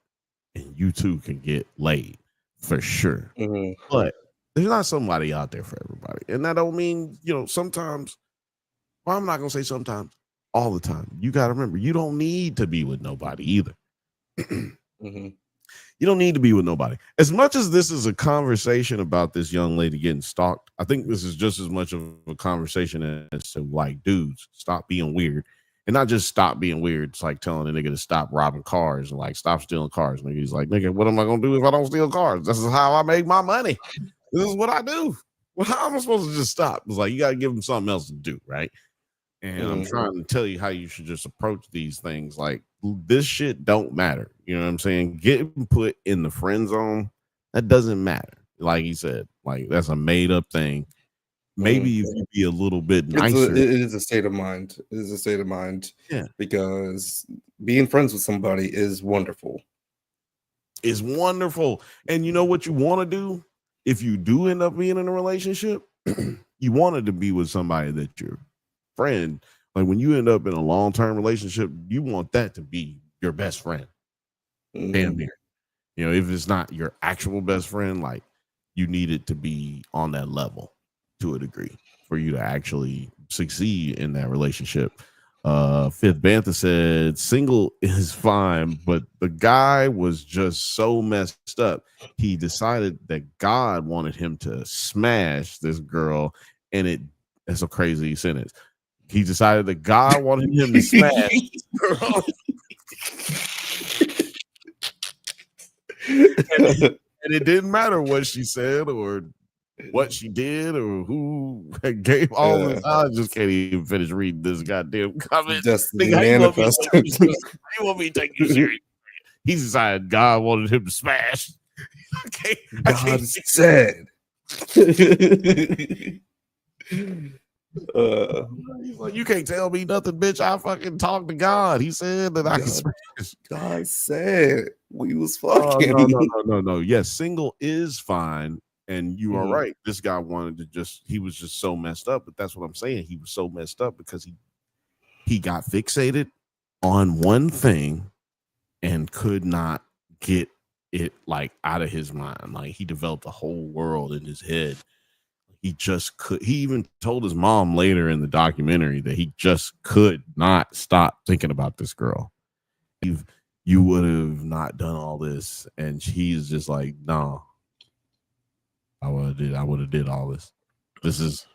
and you too can get laid for sure. But there's not somebody out there for everybody. And that don't mean, sometimes, well, I'm not gonna say sometimes, all the time. You gotta remember, you don't need to be with nobody either. You don't need to be with nobody. As much as this is a conversation about this young lady getting stalked, I think this is just as much of a conversation as to, like, dudes, stop being weird. And not just stop being weird. It's like telling a nigga to stop robbing cars and, like, stop stealing cars. Nigga, he's like, nigga, what am I gonna do if I don't steal cars? This is how I make my money. This is what I do. Well, how am I supposed to just stop? It's like, you got to give them something else to do, right? And I'm trying to tell you how you should just approach these things. Like, this shit don't matter. You know what I'm saying? Getting put in the friend zone, that doesn't matter. Like he said, like, that's a made up thing. Maybe if you be a little bit nicer. It is a state of mind. It is a state of mind. Yeah. Because being friends with somebody is wonderful. It's wonderful. And you know what you want to do? If you do end up being in a relationship, you wanted to be with somebody that you're friend. Like when you end up in a long-term relationship, you want that to be your best friend. Damn near. You know, if it's not your actual best friend, like you need it to be on that level to a degree for you to actually succeed in that relationship. Fifth Bantha said single is fine, but the guy was just so messed up. He decided that God wanted him to smash this girl, and that's a crazy sentence. He decided that God wanted him to smash this girl. and it didn't matter what she said or what she did or who gave all this. I just can't even finish reading this goddamn comment. Just Nigga, manifest. you want me to take you serious? He decided God wanted him to smash. God said. Well, you can't tell me nothing, bitch. I fucking talked to God. He said that I can smash. God said we was fucking. No. Yes, single is fine. And you are right. This guy wanted to he was just so messed up. But that's what I'm saying. He was so messed up because he got fixated on one thing and could not get it like out of his mind. Like he developed a whole world in his head. He just could. He even told his mom later in the documentary that he just could not stop thinking about this girl. You would have not done all this. And he's just like, no. I would have did all this. This is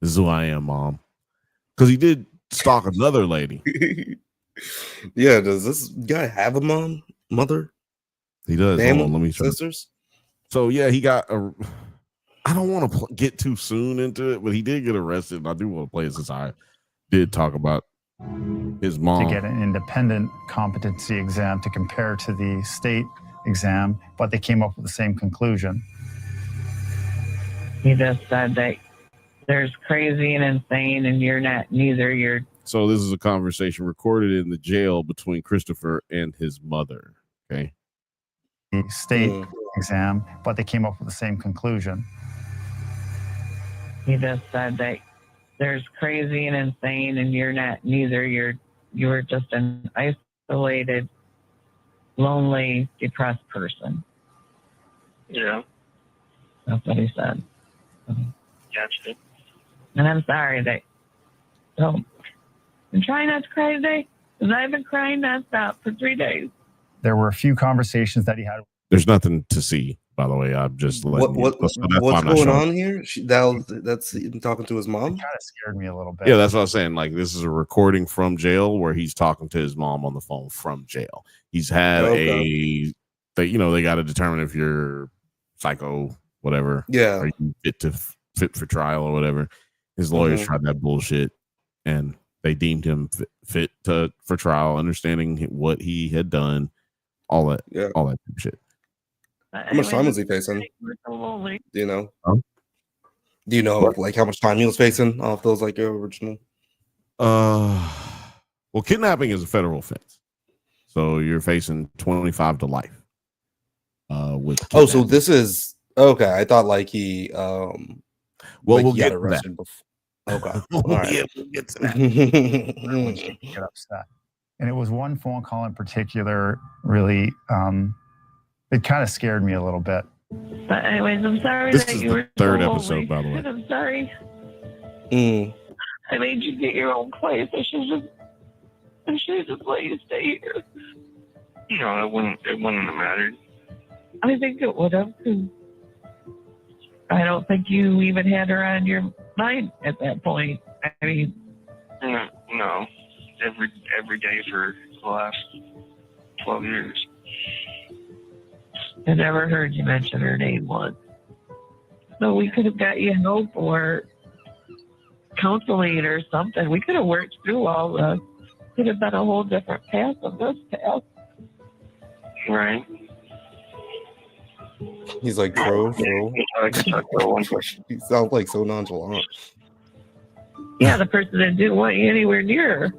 who I am, Mom. Because he did stalk another lady. Yeah, does this guy have a mother? He does. Family? Hold on, let me try. Sisters? So yeah, he got I don't want to get too soon into it, but he did get arrested. And I do want to play it since I did talk about his mom. To get an independent competency exam to compare to the state exam, but they came up with the same conclusion. He just said that there's crazy and insane, and you're not, neither you're. So this is a conversation recorded in the jail between Christopher and his mother. Okay. The state exam, but they came up with the same conclusion. He just said that there's crazy and insane, and you're not, neither you're just an isolated, lonely, depressed person. Yeah. That's what he said. Gotcha. And I'm sorry that. So, I'm trying not to cry today because I've been crying nonstop for 3 days. There were a few conversations that he had. There's nothing to see, by the way. I'm just letting what's going on here? That's him talking to his mom. It kind of scared me a little bit. Yeah, that's what I was saying. Like this is a recording from jail where he's talking to his mom on the phone from jail. He's had they got to determine if you're psycho, whatever. Yeah, are you fit for trial or whatever. His lawyers tried that bullshit, and they deemed him fit for trial, understanding what he had done, all that shit. How much time was he facing? Do you know? Do you know like how much time he was facing off those like original? Well, kidnapping is a federal offense, so you're facing 25 to life. With so this is okay. I thought like he we'll get arrested before. Okay, all right. Yeah, we'll get to that. Get upset, and it was one phone call in particular. Really, it kind of scared me a little bit. But anyways, I'm sorry This that is you the were third so episode, lonely. by the way. I'm sorry. I made you get your own place. I should just let you stay here. No, it wouldn't have mattered. I think it would have, because I don't think you even had her on your mind at that point. I mean, no, every day for the last 12 years. I never heard you mention her name once. So we could have got you help or counseling or something. We could have worked through all this. Could have been a whole different path of this path. Right. He's like, bro. He sounds like so nonchalant. Yeah, the person that didn't want you anywhere near her.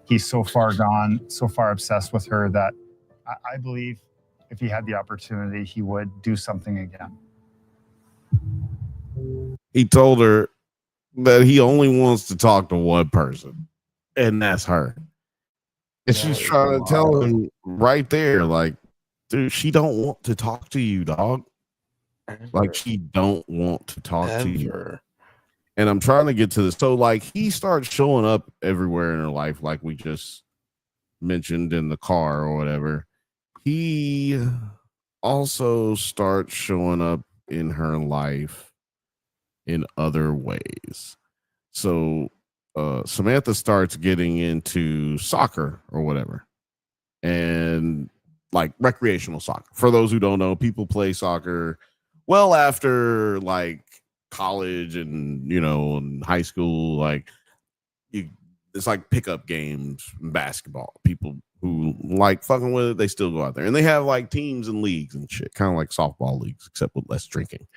He's so far gone, so far obsessed with her that I believe if he had the opportunity, he would do something again. He told her that he only wants to talk to one person, and that's her. And she's trying to tell him right there, like, dude, she don't want to talk to you, dog. Like, she don't want to talk to you. And I'm trying to get to this. So, like, he starts showing up everywhere in her life, like we just mentioned in the car or whatever. He also starts showing up in her life in other ways. So Samantha starts getting into soccer or whatever, and like recreational soccer. For those who don't know, people play soccer well after like college and and high school. Like it's like pickup games, basketball. People who like fucking with it, they still go out there, and they have like teams and leagues and shit, kind of like softball leagues, except with less drinking.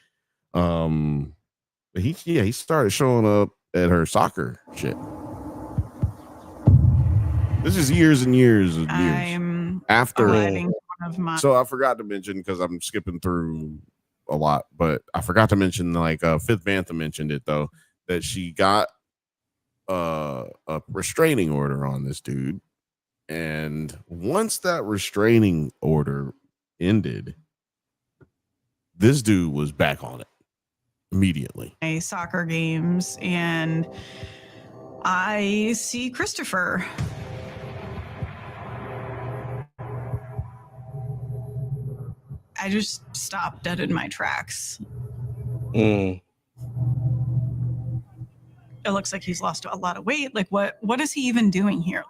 But he started showing up at her soccer shit. This is years and years and years after. So I forgot to mention, because I'm skipping through a lot, but I forgot to mention, like Fifth Bantha mentioned it though, that she got a restraining order on this dude, and once that restraining order ended, this dude was back on it immediately. Soccer games, and I see Christopher. I just stopped dead in my tracks. It looks like he's lost a lot of weight. Like, what is he even doing here?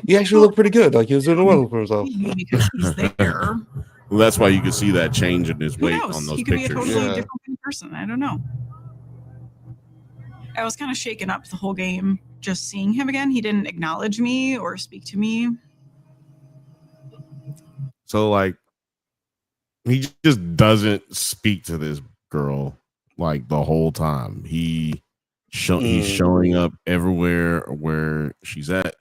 He actually looked pretty good. Like he was doing well for himself. Because he's there. Well, that's why you can see that change in his Who weight knows? on those He could pictures. be a totally different person. I don't know. I was kind of shaken up the whole game just seeing him again. He didn't acknowledge me or speak to me. So like, he just doesn't speak to this girl like the whole time. He's showing up everywhere where she's at,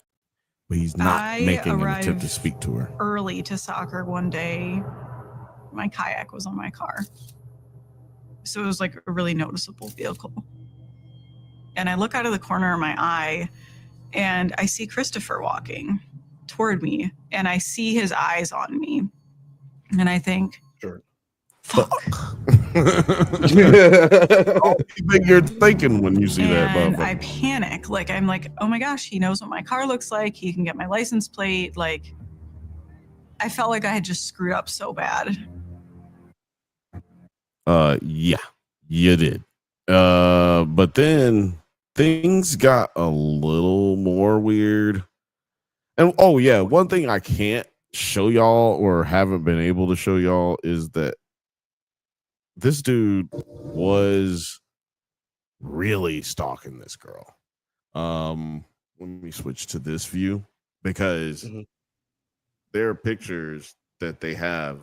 but he's not making an attempt to speak to her. Early to soccer one day, my kayak was on my car. So it was like a really noticeable vehicle. And I look out of the corner of my eye and I see Christopher walking toward me, and I see his eyes on me. And I think, fuck. What do you think you're thinking when you see that? And I panic. Like, I'm like, oh my gosh, he knows what my car looks like. He can get my license plate. Like, I felt like I had just screwed up so bad. Yeah, you did. But then things got a little more weird. And oh yeah, one thing I can't show y'all or haven't been able to show y'all is that this dude was really stalking this girl. Let me switch to this view, because there are pictures that they have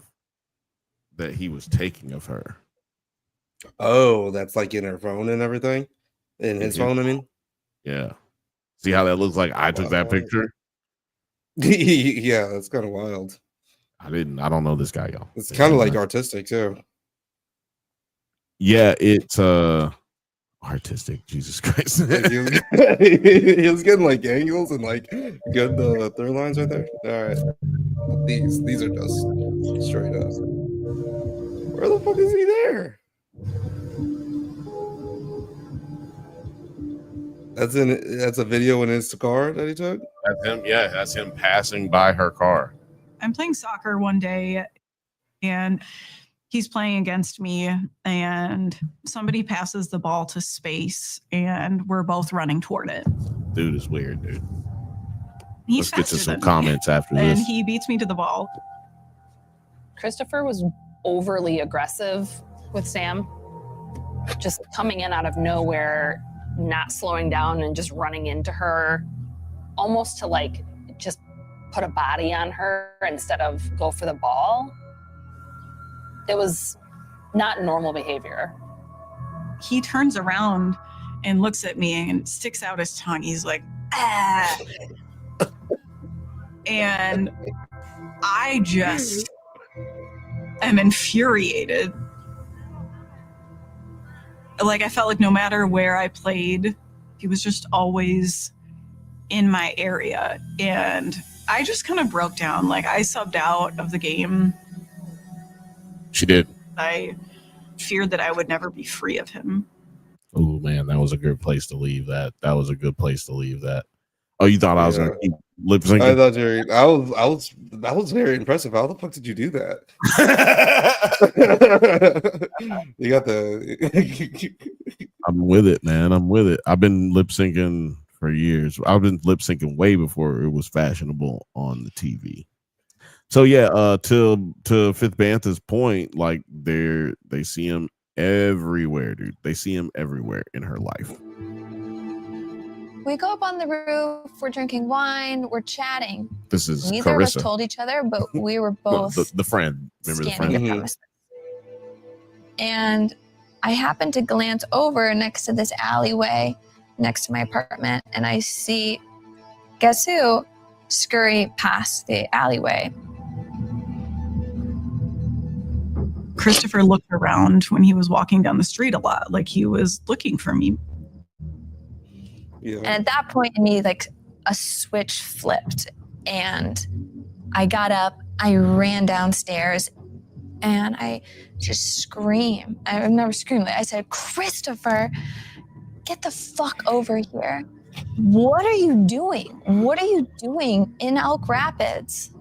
that he was taking of her. Oh, that's like in her phone and everything? In his phone, I mean? Yeah. See how that looks like I took that picture? Yeah, that's kind of wild. I don't know this guy, y'all. It's kind of like artistic too. Yeah, it's artistic. Jesus Christ. Like he was getting like angles and like good through lines right there. All right. These are just straight up. Where the fuck is he there? That's a video in his car that he took? That's him. Yeah, that's him passing by her car. I'm playing soccer one day and he's playing against me, and somebody passes the ball to space and we're both running toward it. Dude is weird, dude. He's Let's get to faster some than me. comments after And this. he beats me to the ball. Christopher was overly aggressive with Sam, just coming in out of nowhere, not slowing down and just running into her, almost to like just put a body on her instead of go for the ball. It was not normal behavior. He turns around and looks at me and sticks out his tongue. He's like, ah. And I just am infuriated. like I felt like no matter where I played, he was just always in my area. And I just kind of broke down. Like I subbed out of the game. She did. I feared that I would never be free of him. Oh man, that was a good place to leave that. That was a good place to leave that. Oh, you thought I was gonna keep lip syncing? I thought that was very impressive. How the fuck did you do that? You got the I'm with it, man. I'm with it. I've been lip syncing for years. I've been lip syncing way before it was fashionable on the TV. So yeah, to Fifth Bantha's point, like they see him everywhere, dude. They see him everywhere in her life. We go up on the roof, we're drinking wine, we're chatting. This is Neither of us Carissa. told each other, but we were both the friend. Remember the scanning friend? the premises. And I happened to glance over next to this alleyway next to my apartment, and I see, guess who, scurry past the alleyway. Christopher looked around when he was walking down the street a lot, like he was looking for me. Yeah. And at that point in me, like a switch flipped, and I got up, I ran downstairs, and I just screamed. I've never screamed. I said, "Christopher, get the fuck over here. What are you doing? What are you doing in Elk Rapids?"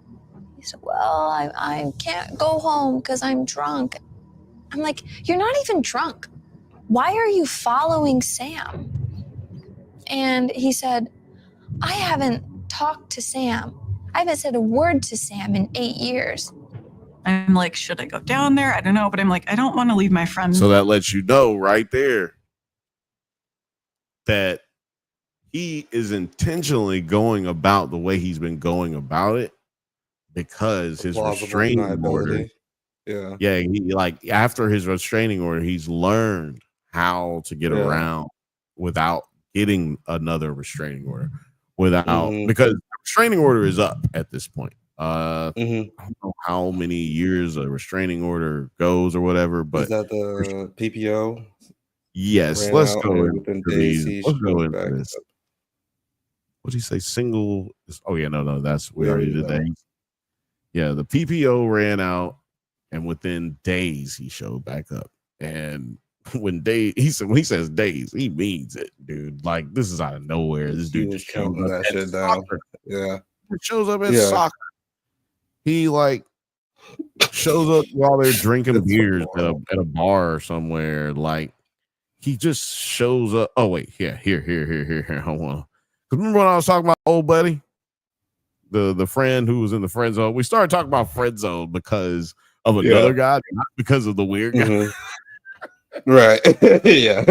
He said, "Well, I can't go home because I'm drunk." I'm like, "You're not even drunk. Why are you following Sam?" And he said, "I haven't talked to Sam. I haven't said a word to Sam in 8 years." I'm like, should I go down there? I don't know, but I'm like, I don't want to leave my friend. So that lets you know right there that he is intentionally going about the way he's been going about it because his Plausible restraining order. deniability. Yeah, he like after his restraining order, he's learned how to get around without getting another restraining order. Because the restraining order is up at this point. I don't know how many years a restraining order goes or whatever, but is that the PPO? Yes, let's go within into days these. he Let's go showed into back this. up. What did he say? Single? Oh yeah, no, that's we Yeah, already we did did that. that. Yeah, the PPO ran out, and within days he showed back up. And when he says days, he means it, dude. Like this is out of nowhere. This He dude was just shows counting up that at shit down. soccer. Yeah. He shows up at Yeah. soccer. He like shows up while they're drinking beers at a bar somewhere. Like he just shows up. Oh wait, yeah, here. Hold on. Cause remember when I was talking about old buddy, the friend who was in the friend zone. We started talking about friend zone because of another guy, not because of the weird guy. Right. Yeah.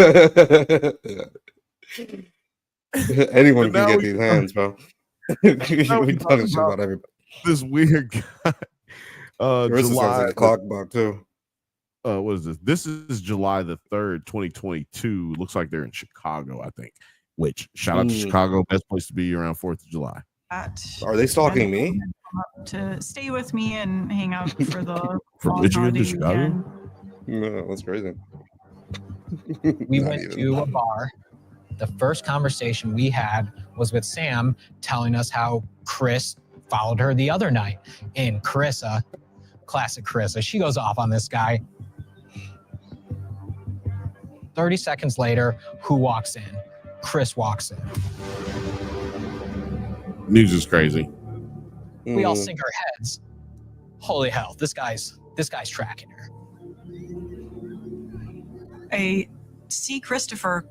Anyone can get these hands, bro. We punish about everybody. This weird guy. Carissa sounds July like a clock bug too. What is this? This is July the 3rd, 2022. Looks like they're in Chicago, I think. Which shout out to Chicago, best place to be around 4th of July. Are they stalking me? To stay with me and hang out for the From long Michigan to holiday Chicago? weekend. No, that's crazy. We Not went even. to a bar. The first conversation we had was with Sam telling us how Chris followed her the other night. And Carissa, classic Carissa, she goes off on this guy. 30 seconds later, who walks in? Chris walks in. News is crazy. We all sink our heads. Holy hell, this guy's tracking her. I see Christopher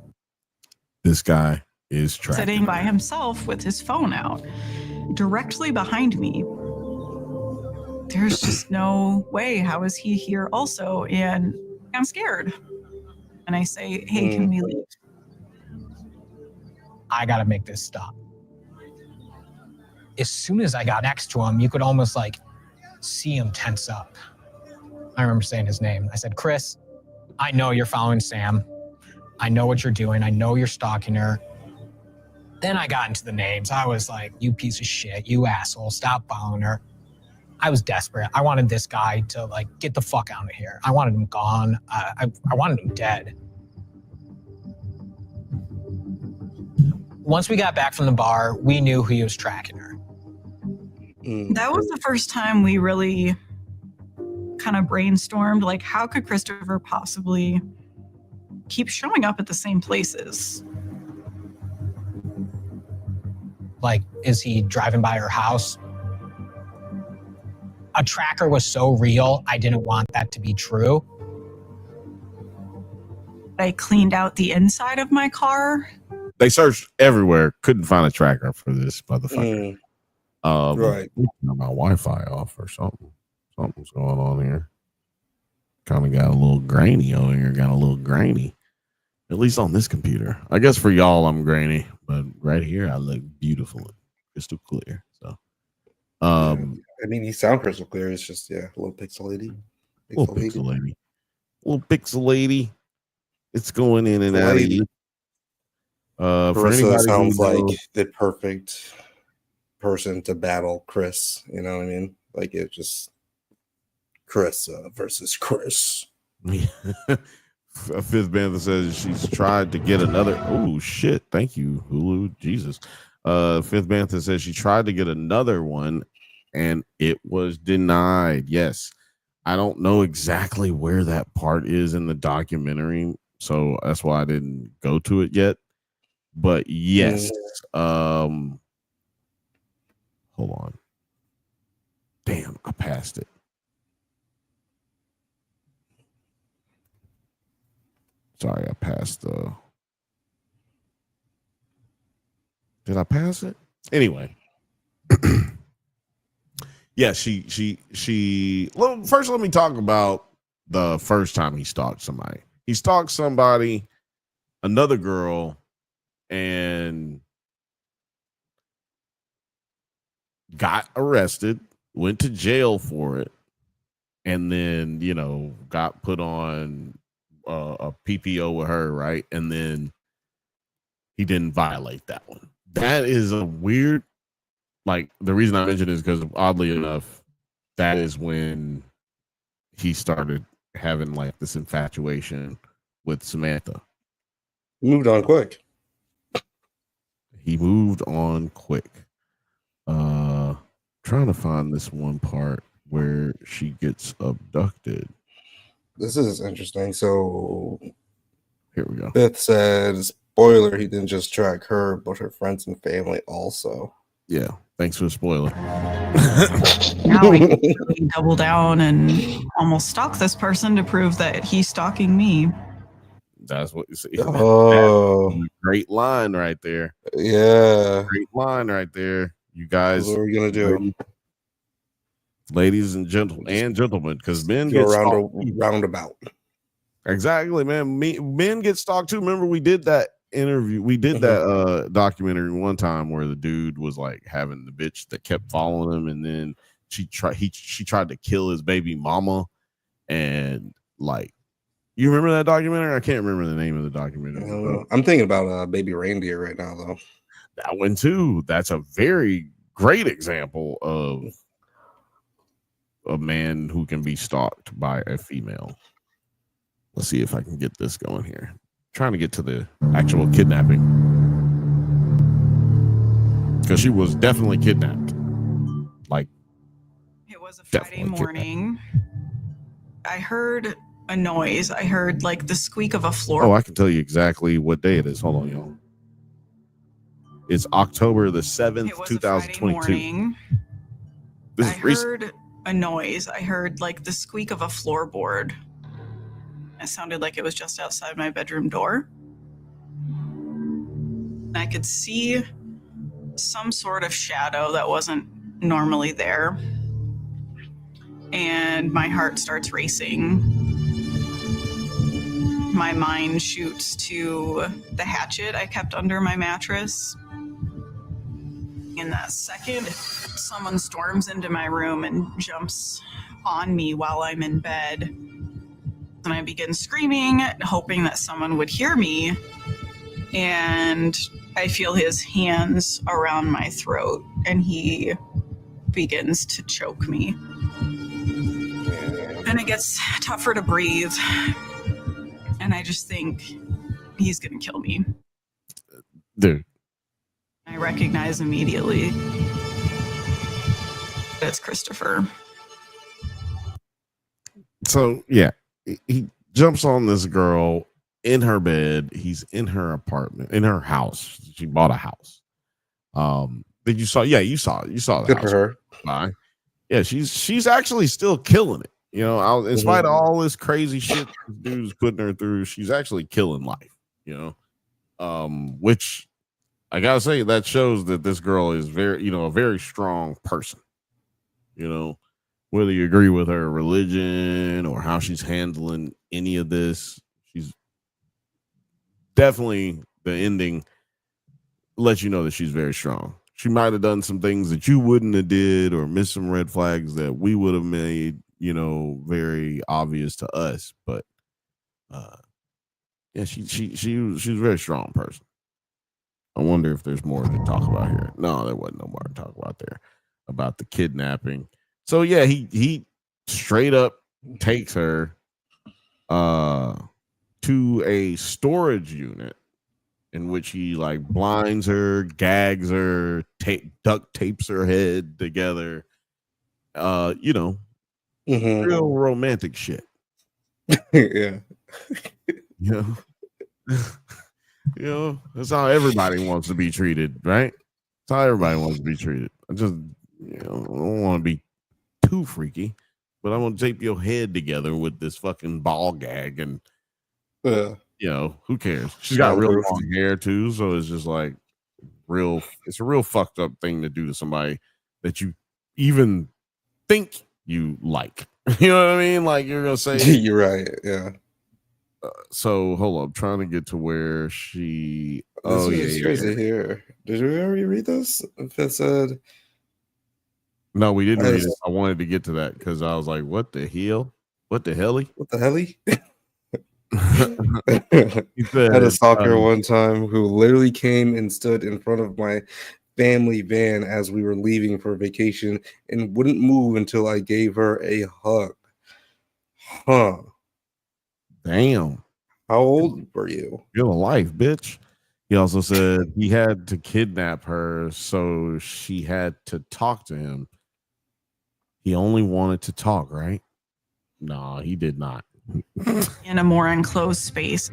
This guy is tracking. sitting by himself with his phone out directly behind me. There's just no way. How is he here also? And I'm scared. And I say, hey, can we leave? I gotta make this stop. As soon as I got next to him, you could almost like see him tense up. I remember saying his name. I said, Chris, I know you're following Sam. I know what you're doing. I know you're stalking her. Then I got into the names. I was like, you piece of shit, you asshole, stop following her. I was desperate. I wanted this guy to like get the fuck out of here. I wanted him gone. I wanted him dead. once we got back from the bar, we knew he was tracking her. That was the first time we really kind of brainstormed, like, how could Christopher possibly keep showing up at the same places? Like, is he driving by her house? A tracker was so real, I didn't want that to be true. I cleaned out the inside of my car. They searched everywhere, couldn't find a tracker for this motherfucker. Right. My Wi-Fi off or something. Something's going on here. Kind of got a little grainy over here. Got a little grainy. At least on this computer. I guess for y'all, I'm grainy, but right here, I look beautiful and crystal clear. So, I mean, you sound crystal clear. It's just a little pixelated. Little pixelated. It's going in and out of you. For Carissa anybody sounds who knows, like the perfect person to battle Chris. You know what I mean? Like, it just Carissa versus Chris. Fifth Bantha says she's tried to get another. Oh shit! Thank you, Hulu. Jesus. Fifth Bantha says she tried to get another one, and it was denied. Yes, I don't know exactly where that part is in the documentary, so that's why I didn't go to it yet. But yes, hold on. Damn, I passed it. Sorry, I passed the. Did I pass it? Anyway. Yeah, she. Well, first, let me talk about the first time he stalked somebody. He stalked somebody, another girl, and got arrested, went to jail for it, and then, got put on a PPO with her, right? And then he didn't violate that one. That is a weird, like, the reason I mentioned it is because, oddly enough, that is when he started having like this infatuation with Samantha. Moved on quick. He moved on quick. Trying to find this one part where she gets abducted. This is interesting. So here we go. Beth said, spoiler, he didn't just track her, but her friends and family also. Yeah. Thanks for the spoiler. Now I can really double down and almost stalk this person to prove that he's stalking me. That's what you see. Oh, great line right there. Yeah. Great line right there. You guys, what are we gonna do? Ladies and gentlemen, because men Go get around stalked. a roundabout. Exactly, man. Men get stalked too. Remember, we did that interview. We did that documentary one time where the dude was like having the bitch that kept following him, and then she tried to kill his baby mama, and like, you remember that documentary? I can't remember the name of the documentary. I'm thinking about Baby Reindeer right now, though. That one too. That's a very great example of a man who can be stalked by a female. Let's see if I can get this going here. Trying to get to the actual kidnapping, because she was definitely kidnapped. Like, it was a Friday morning. I heard a noise. I heard like the squeak of a floor. Oh, I can tell you exactly what day it is. Hold on, y'all. It's October the 7th, 2022. This is recent. Heard a noise. I heard like the squeak of a floorboard. It sounded like it was just outside my bedroom door. I could see some sort of shadow that wasn't normally there. And my heart starts racing. My mind shoots to the hatchet I kept under my mattress. In that second, someone storms into my room and jumps on me while I'm in bed. And I begin screaming, hoping that someone would hear me. And I feel his hands around my throat, and he begins to choke me. And it gets tougher to breathe. And I just think he's going to kill me. Dude, recognize immediately that it's Christopher. So yeah, he jumps on this girl in her bed. He's in her apartment, in her house. She bought a house. Did you saw? Yeah, you saw the Good house. for her. Fine. Yeah, she's actually still killing it. You know, in spite of all this crazy shit this dude's putting her through, she's actually killing life. You know, which I gotta say that shows that this girl is a very strong person. You know, whether you agree with her religion or how she's handling any of this, she's definitely the ending lets you know that she's very strong. She might have done some things that you wouldn't have did or missed some red flags that we would have made, you know, very obvious to us. But yeah, she's a very strong person. I wonder if there's more to talk about here. No, there wasn't no more to talk about there about the kidnapping. So yeah, he straight up takes her to a storage unit in which he like blinds her, gags her, duct tapes her head together. You know, real romantic shit. Yeah. You know, you know, that's how everybody wants to be treated, right? That's how everybody wants to be treated. I just, you know, I don't want to be too freaky, but I'm gonna tape your head together with this fucking ball gag, and you know, who cares? She's got real long hair too, so it's just like it's a real fucked up thing to do to somebody that you even think you like. You know what I mean? Like you're gonna say you're right, yeah. So hold on, I'm trying to get to where she. This is crazy here. Did we already read this? If it said, no, we didn't read it. I wanted to get to that because I was like, "What the hell? What the helly? What the helly?" Said, I had a stalker one time who literally came and stood in front of my family van as we were leaving for vacation and wouldn't move until I gave her a hug. Huh. Damn. How old were you? You're alive, bitch. He also said he had to kidnap her, so she had to talk to him. He only wanted to talk, right? No, he did not. In a more enclosed space.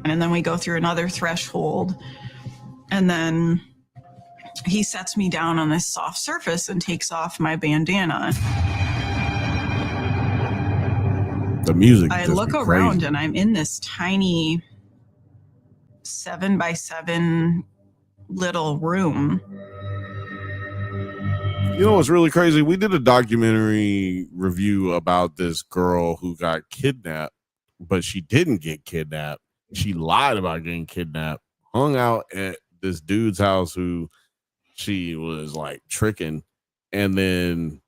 And then we go through another threshold. And then he sets me down on this soft surface and takes off my bandana. The music. I look around and I'm in this tiny 7x7 little room. You know what's really crazy? We did a documentary review about this girl who got kidnapped, but she didn't get kidnapped. She lied about getting kidnapped, hung out at this dude's house who she was like tricking, and then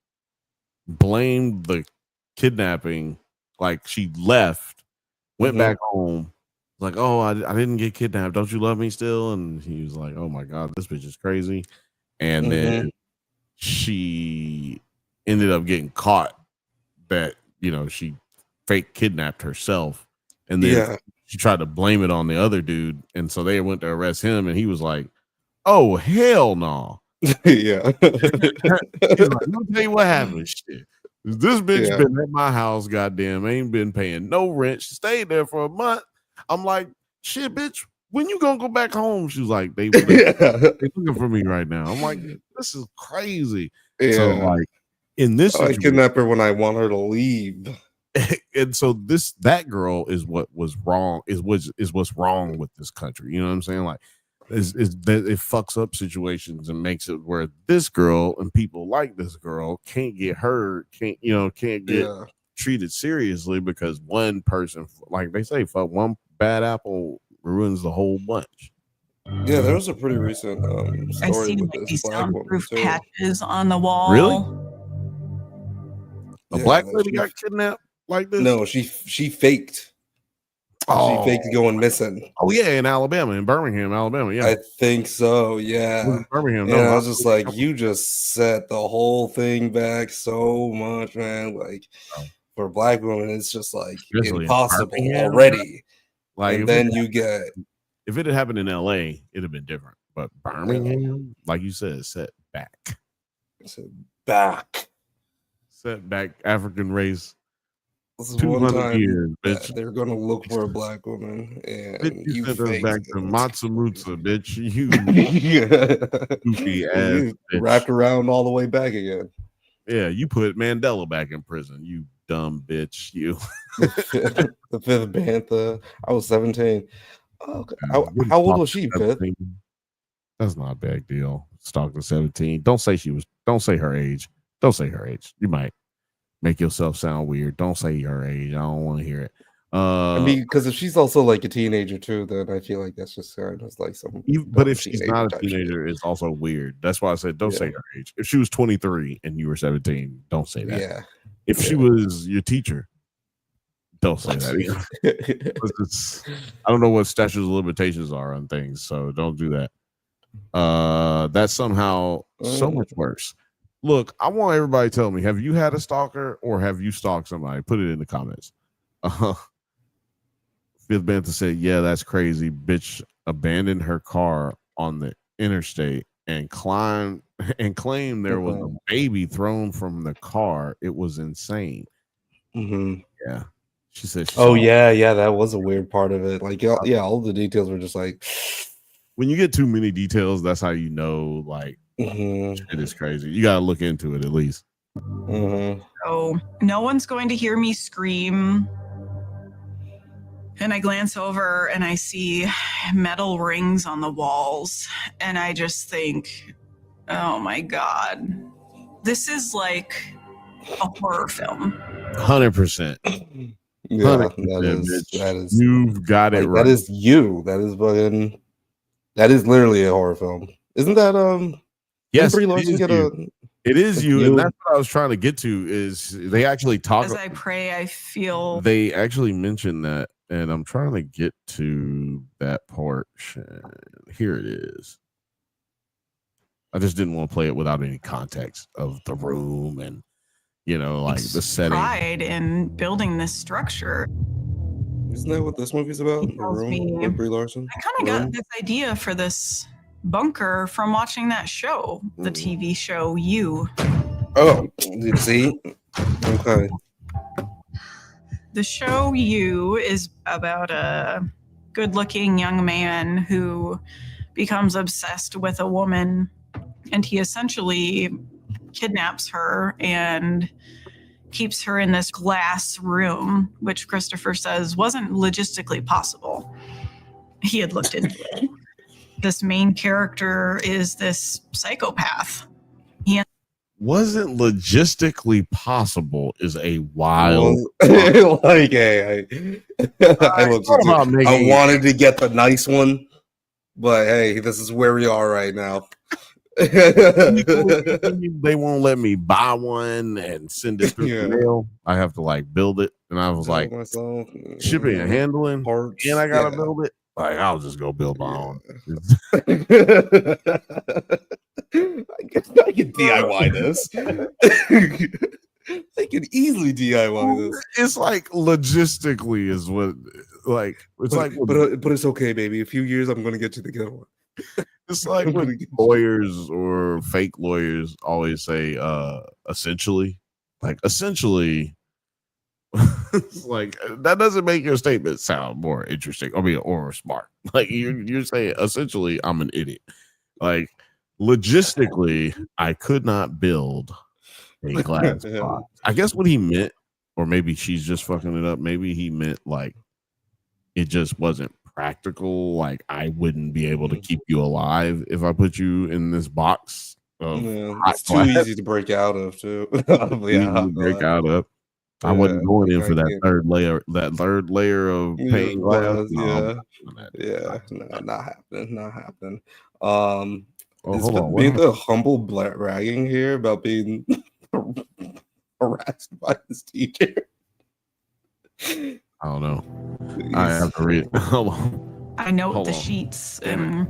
blamed the kidnapping. Like she left, went back home, like, "Oh, I didn't get kidnapped. Don't you love me still?" And he was like, "Oh my God, this bitch is crazy." And then she ended up getting caught that, you know, she fake kidnapped herself. And then she tried to blame it on the other dude. And so they went to arrest him. And he was like, "Oh, hell no." Yeah. He's like, "Let me tell you what happened. Shit. This bitch been at my house, goddamn, ain't been paying no rent. She stayed there for a month." I'm like, "Shit, bitch, when you gonna go back home?" She was like, they looking for me right now. I'm like, this is crazy. Yeah. So like in this I kidnap her when I want her to leave. And so that girl is what was wrong, is what's wrong with this country. You know what I'm saying? Like is that it fucks up situations and makes it where this girl and people like this girl can't get hurt, can't get treated seriously because one person, like they say, fuck one bad apple ruins the whole bunch. Yeah, there was a pretty recent I've story seen with like this these black woman soundproof too. patches on the wall. Really? A black that lady got kidnapped like this? No, she faked. Oh. She faked going missing. Oh yeah, in Alabama, in Birmingham, Alabama. Yeah, I think so. Yeah, Birmingham. And I was just like, you just set the whole thing back so much, man. Like for black women, it's just like Especially impossible Birmingham, already. Like and then you get if it had happened in LA, it'd have been different. But Birmingham, like you said, set back. Set back African race. This is 200 one time years, bitch. they're gonna look for a black woman, and Bitch, you sent us faked back it. to Matza Mutza, bitch. You goofy And ass you bitch. wrapped around all the way back again. Yeah, you put Mandela back in prison. You dumb bitch. You. The fifth Bantha. I was 17. Okay. How old was she, Fifth? That's not a big deal. Stalking 17. Don't say her age. Don't say her age. You might make yourself sound weird. Don't say her age. I don't want to hear it. I mean, because if she's also like a teenager too, then I feel like that's just kind of like some. But if she's not a type teenager, it's also weird. That's why I said don't say her age. If she was 23 and you were 17, don't say that. Yeah. If she was your teacher, don't say that either. I don't know what statutes of limitations are on things, so don't do that. That's somehow so much worse. Look, I want everybody to tell me, have you had a stalker or have you stalked somebody? Put it in the comments. Fifth Bantha said, yeah, that's crazy. Bitch abandoned her car on the interstate and claimed there was a baby thrown from the car. It was insane. Yeah. She said yeah, that was a weird part of it. Like, yeah, all the details were just like, when you get too many details, that's how you know, like, shit is crazy. You gotta look into it at least. So no one's going to hear me scream. And I glance over and I see metal rings on the walls. And I just think, oh my God, this is like a horror film. 100%. Yeah, that is you've got it like, right. That is you. That is fucking. That is literally a horror film. Isn't that Yes, Brie Larson get it is you, and that's what I was trying to get to. Is they actually talk? As I pray, I feel they actually mentioned that, and I'm trying to get to that portion. Here it is. I just didn't want to play it without any context of the room and like the setting. Pride in building this structure. Isn't that what this movie's about? The Room with Brie Larson. I kind of got this idea for this bunker from watching that show, the TV show You. Oh, see? Okay. The show You is about a good-looking young man who becomes obsessed with a woman, and he essentially kidnaps her and keeps her in this glass room, which Christopher says wasn't logistically possible. He had looked into it. This main character is this psychopath. He wasn't logistically possible is a wild like I wanted to get the nice one, but hey, this is where we are right now. They won't let me buy one and send it through the mail. I have to like build it, and I was like, shipping and handling parts, and I gotta build it. Like, I'll just go build my own. I can DIY this. I can easily DIY this. It's like logistically is what, like, it's but it's okay, baby. A few years, I'm gonna get you the good one. It's like when lawyers or fake lawyers always say, essentially, like, essentially. Like, that doesn't make your statement sound more interesting. I mean, or smart. Like, you're saying essentially I'm an idiot. Like, logistically, I could not build a glass box. I guess what he meant, or maybe she's just fucking it up. Maybe he meant like it just wasn't practical. Like, I wouldn't be able to keep you alive if I put you in this box. It's too easy to break out of too. Break out of. I wasn't going in for that third layer of pain glass. Not happening. Hold on. Being the humble bragging here about being harassed by his teacher. I don't know. I have to read it. Hold on. I know the sheets and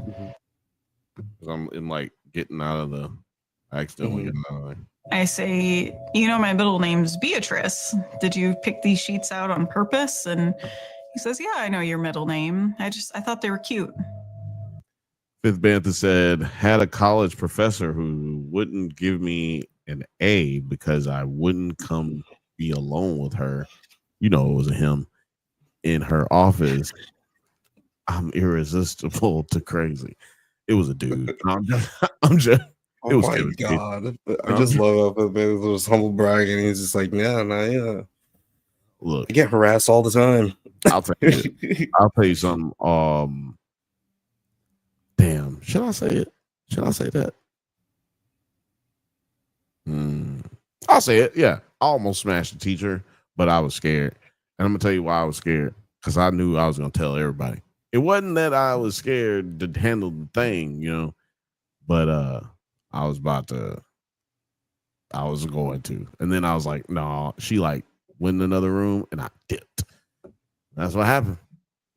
I'm in like getting out of the accidentally getting out of there. I say, my middle name's Beatrice. Did you pick these sheets out on purpose? And he says, yeah, I know your middle name. I thought they were cute. Fifth Bantha said, had a college professor who wouldn't give me an A because I wouldn't come be alone with her. You know, it was a him in her office. I'm irresistible to crazy. It was a dude. I'm just Oh it was my Kevin god. I just love how it was humble bragging. He's just like, yeah, look, I get harassed all the time. I'll tell you something. Damn, should I say it? Should I say that? I'll say it. Yeah, I almost smashed the teacher, but I was scared. And I'm gonna tell you why I was scared. Because I knew I was gonna tell everybody. It wasn't that I was scared to handle the thing, but I was going to. And then I was like, no, she like went in another room and I dipped. That's what happened.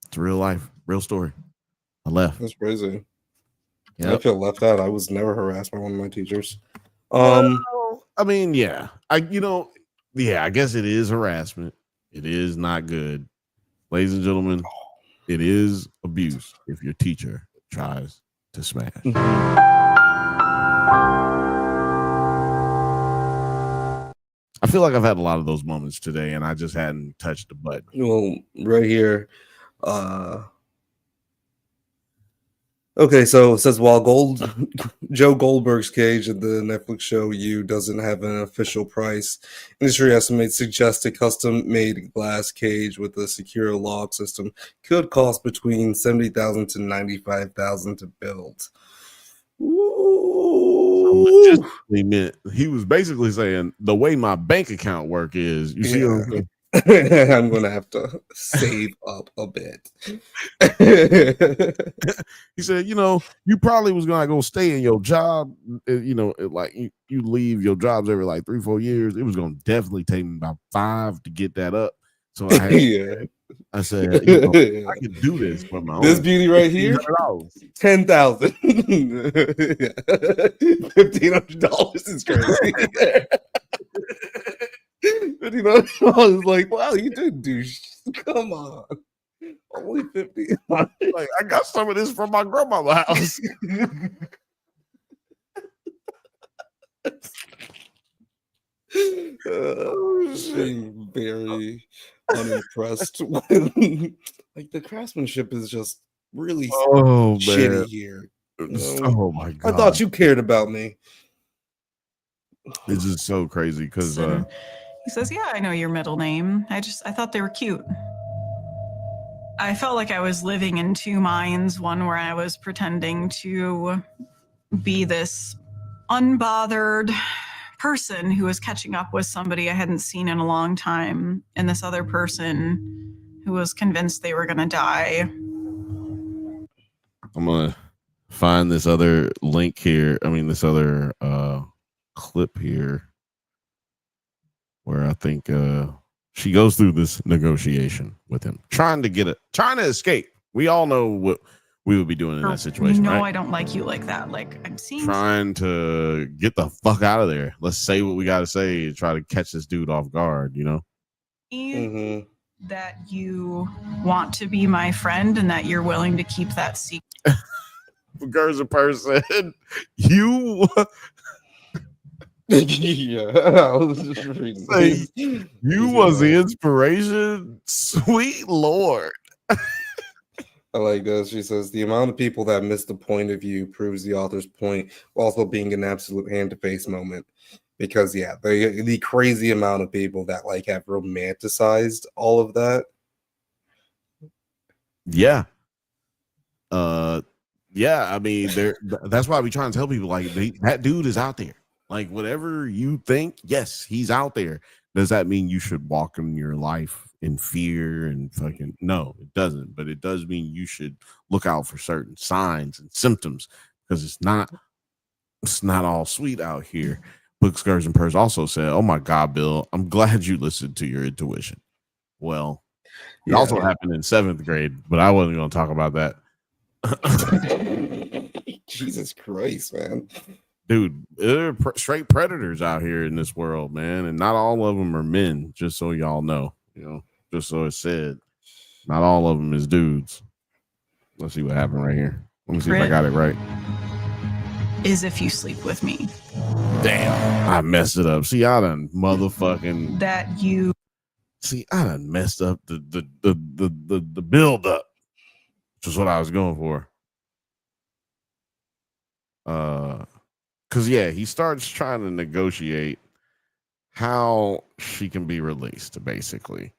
It's real life, real story. I left. That's crazy. Yep. I feel left out. I was never harassed by one of my teachers. Well, I mean, yeah. I guess it is harassment. It is not good. Ladies and gentlemen, it is abuse if your teacher tries to smash. I feel like I've had a lot of those moments today and I just hadn't touched the button. Well, right here. Okay, so it says while Joe Goldberg's cage at the Netflix show You doesn't have an official price, industry estimates suggest a custom-made glass cage with a secure lock system could cost between $70,000 to $95,000 to build. Just he was basically saying the way my bank account work is. You see what I'm saying? I'm gonna have to save up a bit. He said, you probably was gonna go stay in your job. Like you leave your jobs every like 3-4 years. It was gonna definitely take me about 5 to get that up. So I said, I could do this for my own. This beauty right here, $10,000. $1,500 is crazy. $1,500 like, wow, you did douche. Come on. Only 50. Like, I got some of this from my grandma's house. I'm very unimpressed with like the craftsmanship is just really shitty here. Oh my god. I thought you cared about me. It's just so crazy because he says, yeah, I know your middle name. I thought they were cute. I felt like I was living in two minds, one where I was pretending to be this unbothered person who was catching up with somebody I hadn't seen in a long time, and this other person who was convinced they were going to die. I'm going to find this other link here. I mean, this other clip here where I think she goes through this negotiation with him, trying to escape. We all know what we would be doing in that situation. No, right? I don't like you like that. Like, I'm seeing trying to get the fuck out of there. Let's say what we got to say to try to catch this dude off guard, that you want to be my friend and that you're willing to keep that secret. Gerza person, you I was just reading. You was the inspiration, sweet Lord. I like this. She says the amount of people that miss the point of view proves the author's point, while also being an absolute hand-to-face moment. Because the crazy amount of people that like have romanticized all of that. Yeah. Yeah. I mean, that's why we try and tell people like that dude is out there. Like whatever you think, yes, he's out there. Does that mean you should walk in your life in fear and fucking? No, it doesn't. But it does mean you should look out for certain signs and symptoms because it's not all sweet out here. Book Skirts and Purrs also said, "Oh my God, Bill, I'm glad you listened to your intuition." Well, it also happened in 7th grade, but I wasn't going to talk about that. Jesus Christ, man. Dude, there are straight predators out here in this world, man, and not all of them are men. Just so y'all know, just so it's said, not all of them is dudes. Let's see what happened right here. Let me see if I got it right. Is if you sleep with me. Damn, I messed it up. See, I done motherfucking That you. See, I done messed up the build up, which is what I was going for. Because yeah, he starts trying to negotiate how she can be released, basically.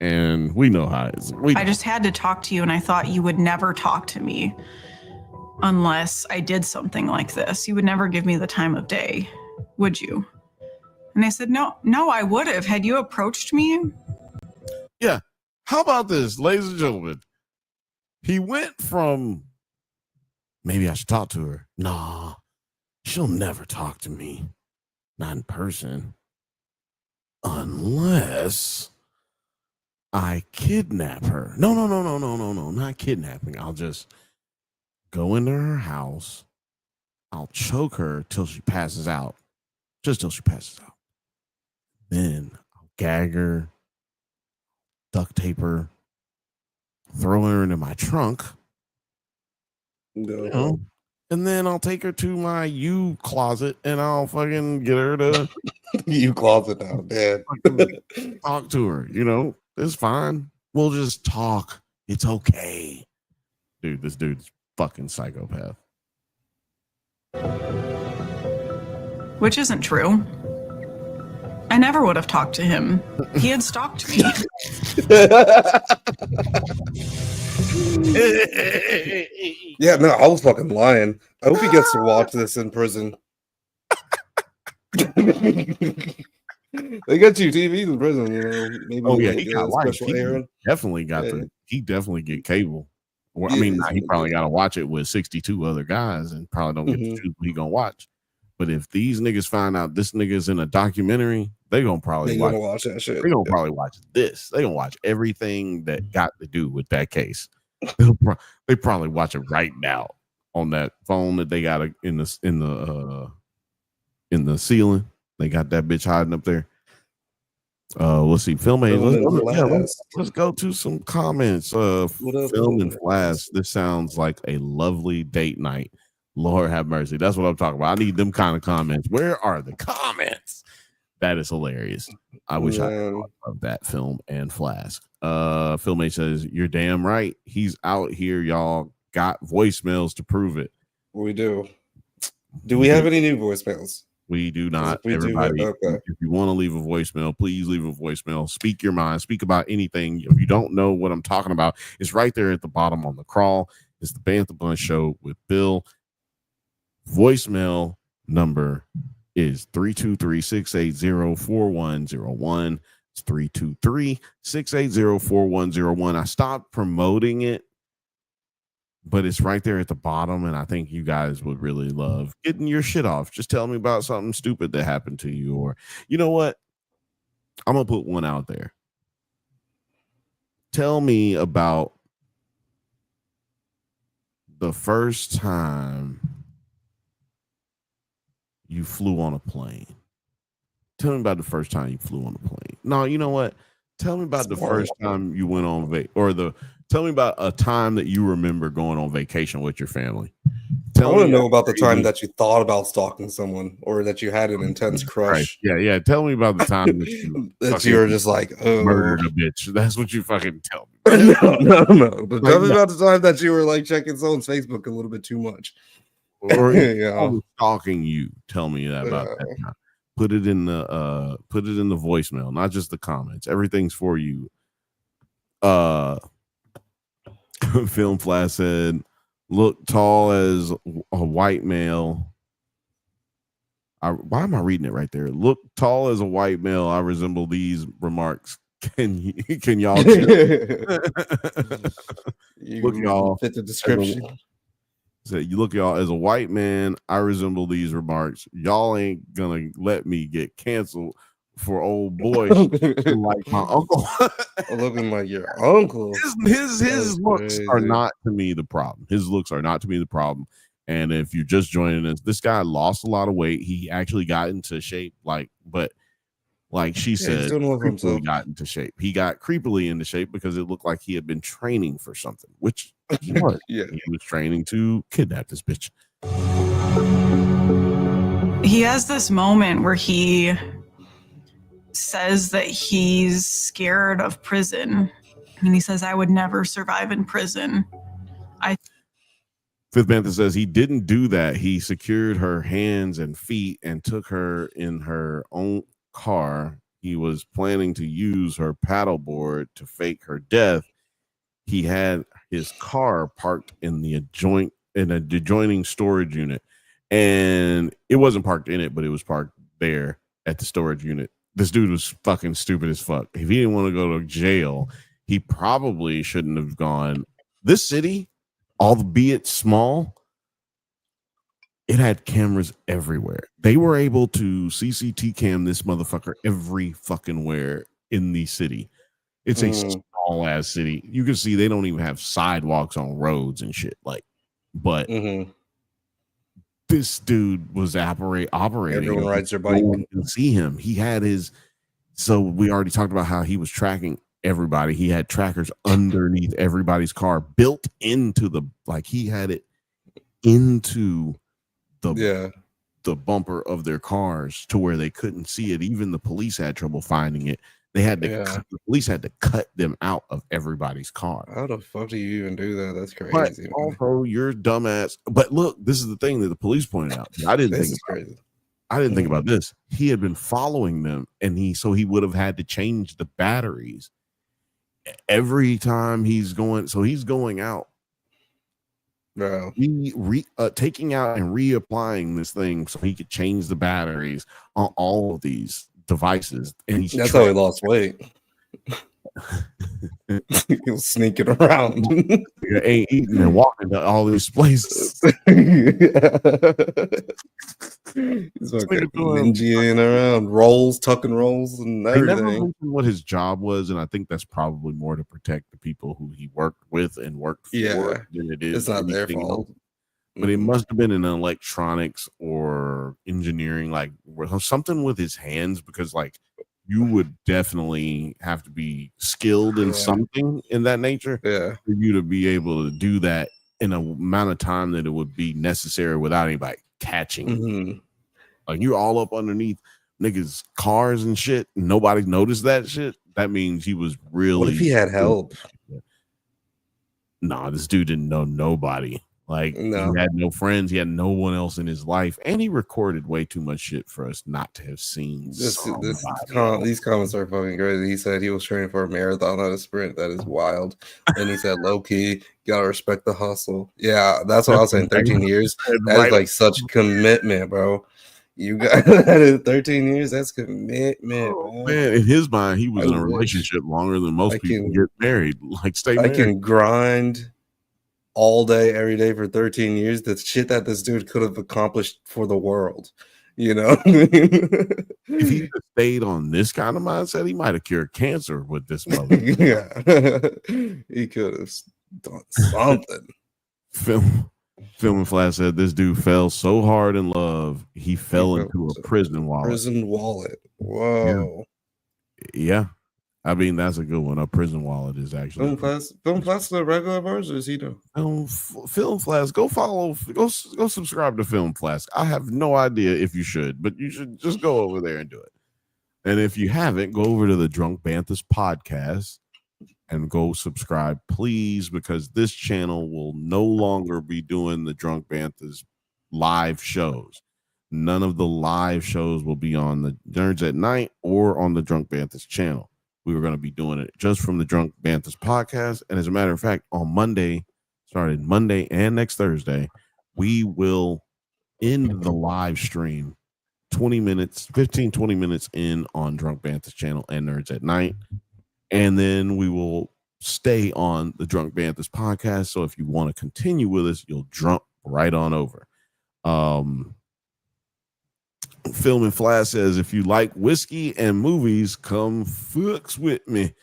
And we know how it is. I just had to talk to you, and I thought you would never talk to me unless I did something like this. You would never give me the time of day, would you? And I said, no, I would have. Had you approached me? Yeah. How about this, ladies and gentlemen? He went from, maybe I should talk to her. Nah, she'll never talk to me. Not in person. Unless I kidnap her. No, not kidnapping. I'll just go into her house. I'll choke her till she passes out. Just till she passes out. Then I'll gag her, duct tape her, throw her into my trunk. No. And then I'll take her to my U closet and I'll fucking get her to U closet now, Dad. Talk to her. It's fine. We'll just talk. It's okay. Dude, this dude's fucking psychopath. Which isn't true. I never would have talked to him. He had stalked me. Yeah, no, I was fucking lying. I hope he gets to watch this in prison. They got two TVs in prison, Maybe he got life. Definitely got he definitely get cable. Well, he probably got to watch it with 62 other guys and probably don't get to choose what he gonna watch. But if these niggas find out this nigga's in a documentary, they gonna probably watch that shit. They gonna probably watch this. They gonna watch everything that got to do with that case. They probably watch it right now on that phone that they got in the ceiling. They got that bitch hiding up there. Let's see. Let's go to some comments. Film and Flash. This sounds like a lovely date night. Lord have mercy. That's what I'm talking about. I need them kind of comments. Where are the comments? That is hilarious. I wish I thought of that. Film and Flask. Film H says, you're damn right. He's out here. Y'all got voicemails to prove it. We do. Do we have any new voicemails? We do not. Everybody, if you want to leave a voicemail, please leave a voicemail. Speak your mind. Speak about anything. If you don't know what I'm talking about, it's right there at the bottom on the crawl. It's the Bantha Bunch Show with Bill. Voicemail number is 323-680-4101. It's 323-680-4101. I stopped promoting it, but it's right there at the bottom, and I think you guys would really love getting your shit off. Just tell me about something stupid that happened to you, or you know what? I'm gonna put one out there. Tell me about the first time you flew on a plane. Tell me about the first time you flew on a plane. No, you know what? Tell me about the first time you went on tell me about a time that you remember going on vacation with your family. I want to know about the time that you thought about stalking someone or that you had an intense crush. Right. Yeah. Tell me about the time that you you were just like, oh, murdered a bitch. That's what you fucking tell me. No. But tell me about the time that you were like checking someone's Facebook a little bit too much. Or stalking you. Tell me that about that time. Put it in the voicemail, not just the comments. Everything's for you. Film Flash said, look tall as a white male. Why am I reading it right there? Look tall as a white male. I resemble these remarks. Can y'all look y'all fit the description? You look y'all as a white man. I resemble these remarks. Y'all ain't gonna let me get canceled for old boys like my uncle. Looking like your uncle. His looks are not to me the problem. His looks are not to me the problem. And if you're just joining us, this guy lost a lot of weight. He actually got into shape, but she said, creepily got into shape. He got creepily into shape because it looked like he had been training for something, which He was. Yeah. He was training to kidnap this bitch. He has this moment where he says that he's scared of prison. And he says, I would never survive in prison. Fifth Bantha says he didn't do that. He secured her hands and feet and took her in her own car. He was planning to use her paddleboard to fake her death. He had his car parked in the adjoining storage unit, and it wasn't parked in it, but it was parked there at the storage unit. This dude was fucking stupid as fuck. If he didn't want to go to jail, he probably shouldn't have gone. This city, albeit small, it had cameras everywhere. They were able to CCT cam this motherfucker every fucking where in the city. It's a small ass city. You can see they don't even have sidewalks on roads and shit. But this dude was operating. Everyone rides their bike. No one can see him. He had his. So we already talked about how he was tracking everybody. He had trackers underneath everybody's car, built into he had it into the bumper of their cars to where they couldn't see it. Even the police had trouble finding it. They had to the police had to cut them out of everybody's car. How the fuck do you even do that? That's crazy. But also, you're dumbass. But look, this is the thing that the police pointed out. I didn't think crazy. I didn't think about this. He had been following them, and he would have had to change the batteries every time he's going. So he's going out, bro. Taking out and reapplying this thing so he could change the batteries on all of these devices. And that's how he lost weight. He was sneaking around. Ain't eating and walking to all these places. He's fucking ninjaing around, tucking rolls, and They never everything. mentioned what his job was, and I think that's probably more to protect the people who he worked with and worked for than it is. It's not their anything fault. else. But it must have been in electronics or engineering, something with his hands, because you would definitely have to be skilled in something in that nature for you to be able to do that in an amount of time that it would be necessary without anybody catching. Like you're all up underneath niggas' cars and shit. And nobody noticed that shit. That means he was really. What if he had help? Nah, this dude didn't know nobody. He had no friends. He had no one else in his life, and he recorded way too much shit for us not to have seen. These comments are fucking crazy. He said he was training for a marathon, not a sprint. That is wild. And he said, low key, gotta respect the hustle. Yeah, that's what I was saying. 13 years. That is such commitment, bro. You got 13 years. That's commitment, man. In his mind, he was in a relationship longer than most people get married. Stay married. I can grind all day, every day for 13 years. The shit that this dude could have accomplished for the world, If he stayed on this kind of mindset, he might have cured cancer with this mother. He could have done something. Film and Flash said this dude fell so hard in love he fell into a prison wallet. Whoa. Yeah. I mean, that's a good one. A prison wallet is actually Film Flash the regular version. Is he doing? Film Flash? Go subscribe to Film Flash. I have no idea if you should, but you should just go over there and do it. And if you haven't, go over to the Drunk Banthas podcast and go subscribe, please, because this channel will no longer be doing the Drunk Banthas live shows. None of the live shows will be on the Nerds at Night or on the Drunk Banthas channel. We were going to be doing it just from the Drunk Banthas podcast. And as a matter of fact, on Monday, starting Monday and next Thursday, we will end the live stream 20 minutes in on Drunk Banthas channel and Nerds at Night. And then we will stay on the Drunk Banthas podcast. So if you want to continue with us, you'll jump right on over. Film and Flash says, if you like whiskey and movies, come fucks with me.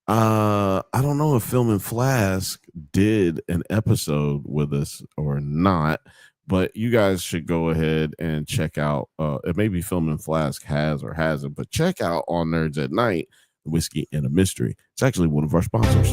I don't know if Film and Flask did an episode with us or not, but you guys should go ahead and check out. It may be Film and Flask has or hasn't, but check out on Nerds at Night, Whiskey and a Mystery. It's actually one of our sponsors.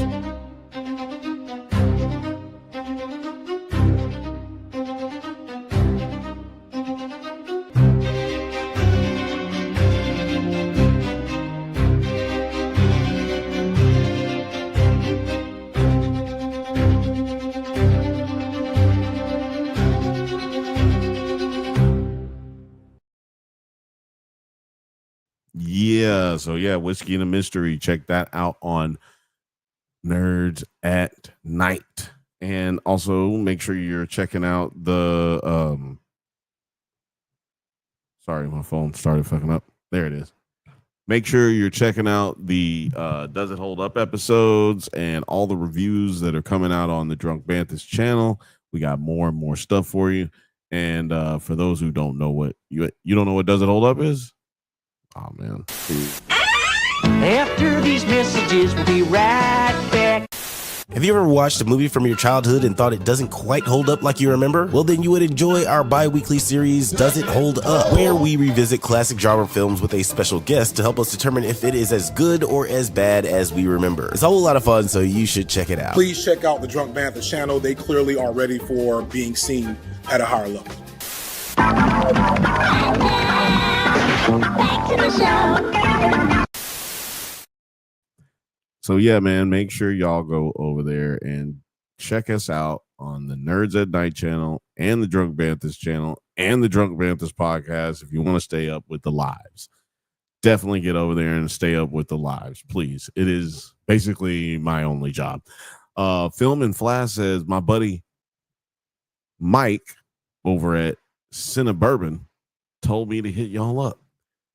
Yeah, so yeah, Whiskey and a Mystery. Check that out on Nerds at Night. And also make sure you're checking out the sorry, my phone started fucking up. There it is. Make sure you're checking out the Does It Hold Up episodes and all the reviews that are coming out on the Drunk Bantha's channel. We got more and more stuff for you. And for those who don't know what you don't know what Does It Hold Up is? Oh man. After these messages, we'll be right back. Have you ever watched a movie from your childhood and thought it doesn't quite hold up like you remember? Well, then you would enjoy our bi-weekly series, Does It Hold Up? Where we revisit classic genre films with a special guest to help us determine if it is as good or as bad as we remember. It's a whole lot of fun, so you should check it out. Please check out the Drunk Bantha channel. They clearly are ready for being seen at a higher level. Back to the show. So yeah, man, make sure y'all go over there and check us out on the Nerds at Night channel and the Drunk Banthas channel and the Drunk Banthas podcast if you want to stay up with the lives. Definitely get over there and stay up with the lives, please. It is basically my only job. Film and Flash says my buddy Mike over at Cinnabourbon told me to hit y'all up.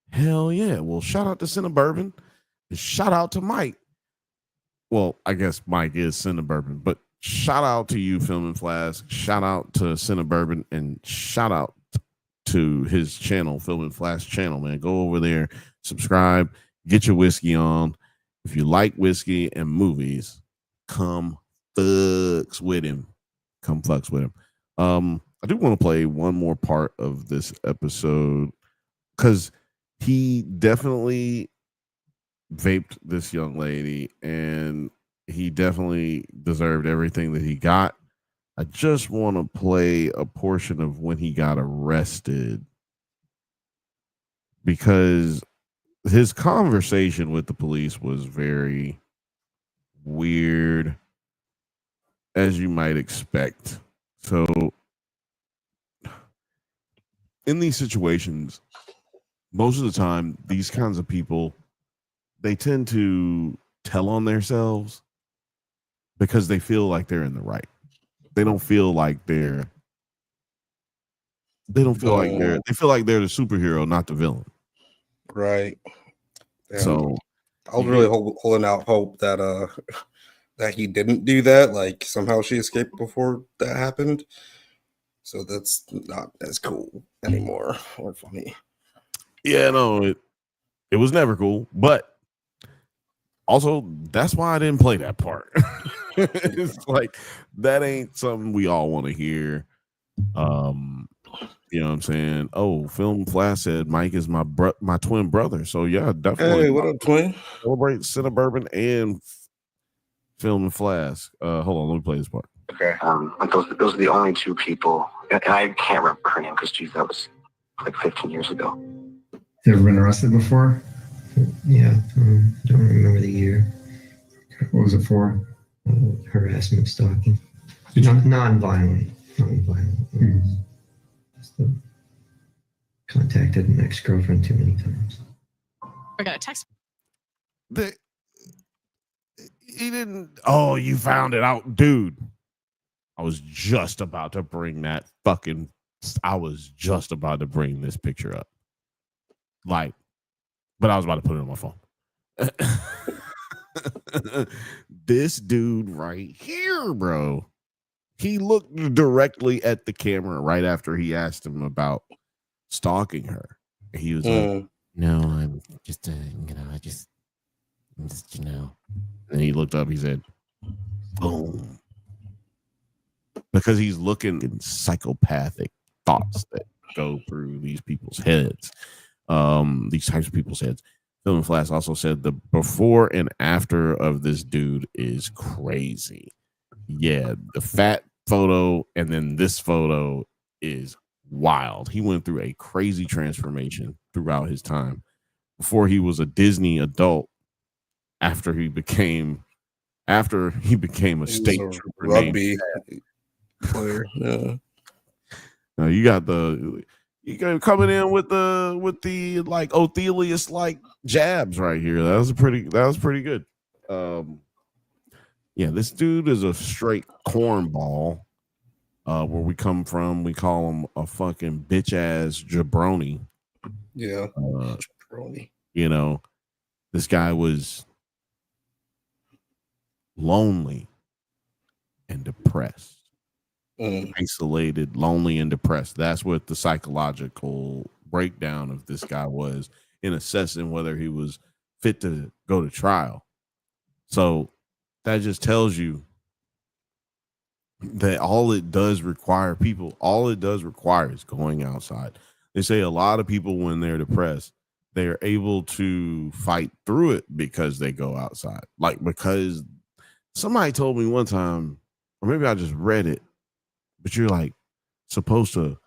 Hell yeah. Well, shout out to Cinnabourbon and shout out to Mike. Well, I guess Mike is Cinnabourbon, but shout out to you, Film and Flask. Shout out to Cinnabourbon and shout out to his channel, Film and Flask channel, man. Go over there, subscribe, get your whiskey on. If you like whiskey and movies, come fucks with him. Come fucks with him. I do want to play one more part of this episode because he definitely vaped this young lady and he definitely deserved everything that he got. I just want to play a portion of when he got arrested because his conversation with the police was very weird, as you might expect. So in these situations, most of the time, these kinds of people, they tend to tell on themselves because they feel like they're in the right. They don't feel like they feel like they're the superhero, not the villain. Right. Damn. So I was really holding out hope that that he didn't do that. Like somehow she escaped before that happened. So that's not as cool anymore or funny. Yeah, no, it was never cool, but also, that's why I didn't play that part. It's like that ain't something we all want to hear. You know what I'm saying? Oh, Film Flash said Mike is my twin brother. So yeah, definitely. Hey, what up, twin? Celebrate Cinnabourbon and Film and Flash. Hold on, let me play this part. Okay. Like those are the only two people, and I can't remember her name because geez, that was like 15 years ago. You ever been arrested before? Yeah, don't remember the year. What was it for? Harassment, stalking. Non-violent. Just contacted an ex-girlfriend too many times. I got a text. He didn't. Oh, you found it out, dude. I was just about to bring this picture up. Like, but I was about to put it on my phone. This dude right here, bro. He looked directly at the camera right after he asked him about stalking her. He was like, "No, I'm just, And he looked up. He said, "Boom," because he's looking at psychopathic thoughts that go through these people's heads. These types of people's heads. Film and Flash also said the before and after of this dude is crazy. Yeah, the fat photo and then this photo is wild. He went through a crazy transformation throughout his time. Before he was a Disney adult, after he became a state trooper rugby player. Yeah. Now you got the You go coming in with the like Othelius like jabs right here. That was pretty good. Yeah, this dude is a straight cornball. Where we come from, we call him a fucking bitch ass jabroni. Yeah, jabroni. You know, this guy was lonely and depressed. Isolated, lonely, and depressed. That's what the psychological breakdown of this guy was in assessing whether he was fit to go to trial. So that just tells you that all it does require is going outside. They say a lot of people, when they're depressed, they're able to fight through it because they go outside. Like, because somebody told me one time, or maybe I just read it, but you're like supposed to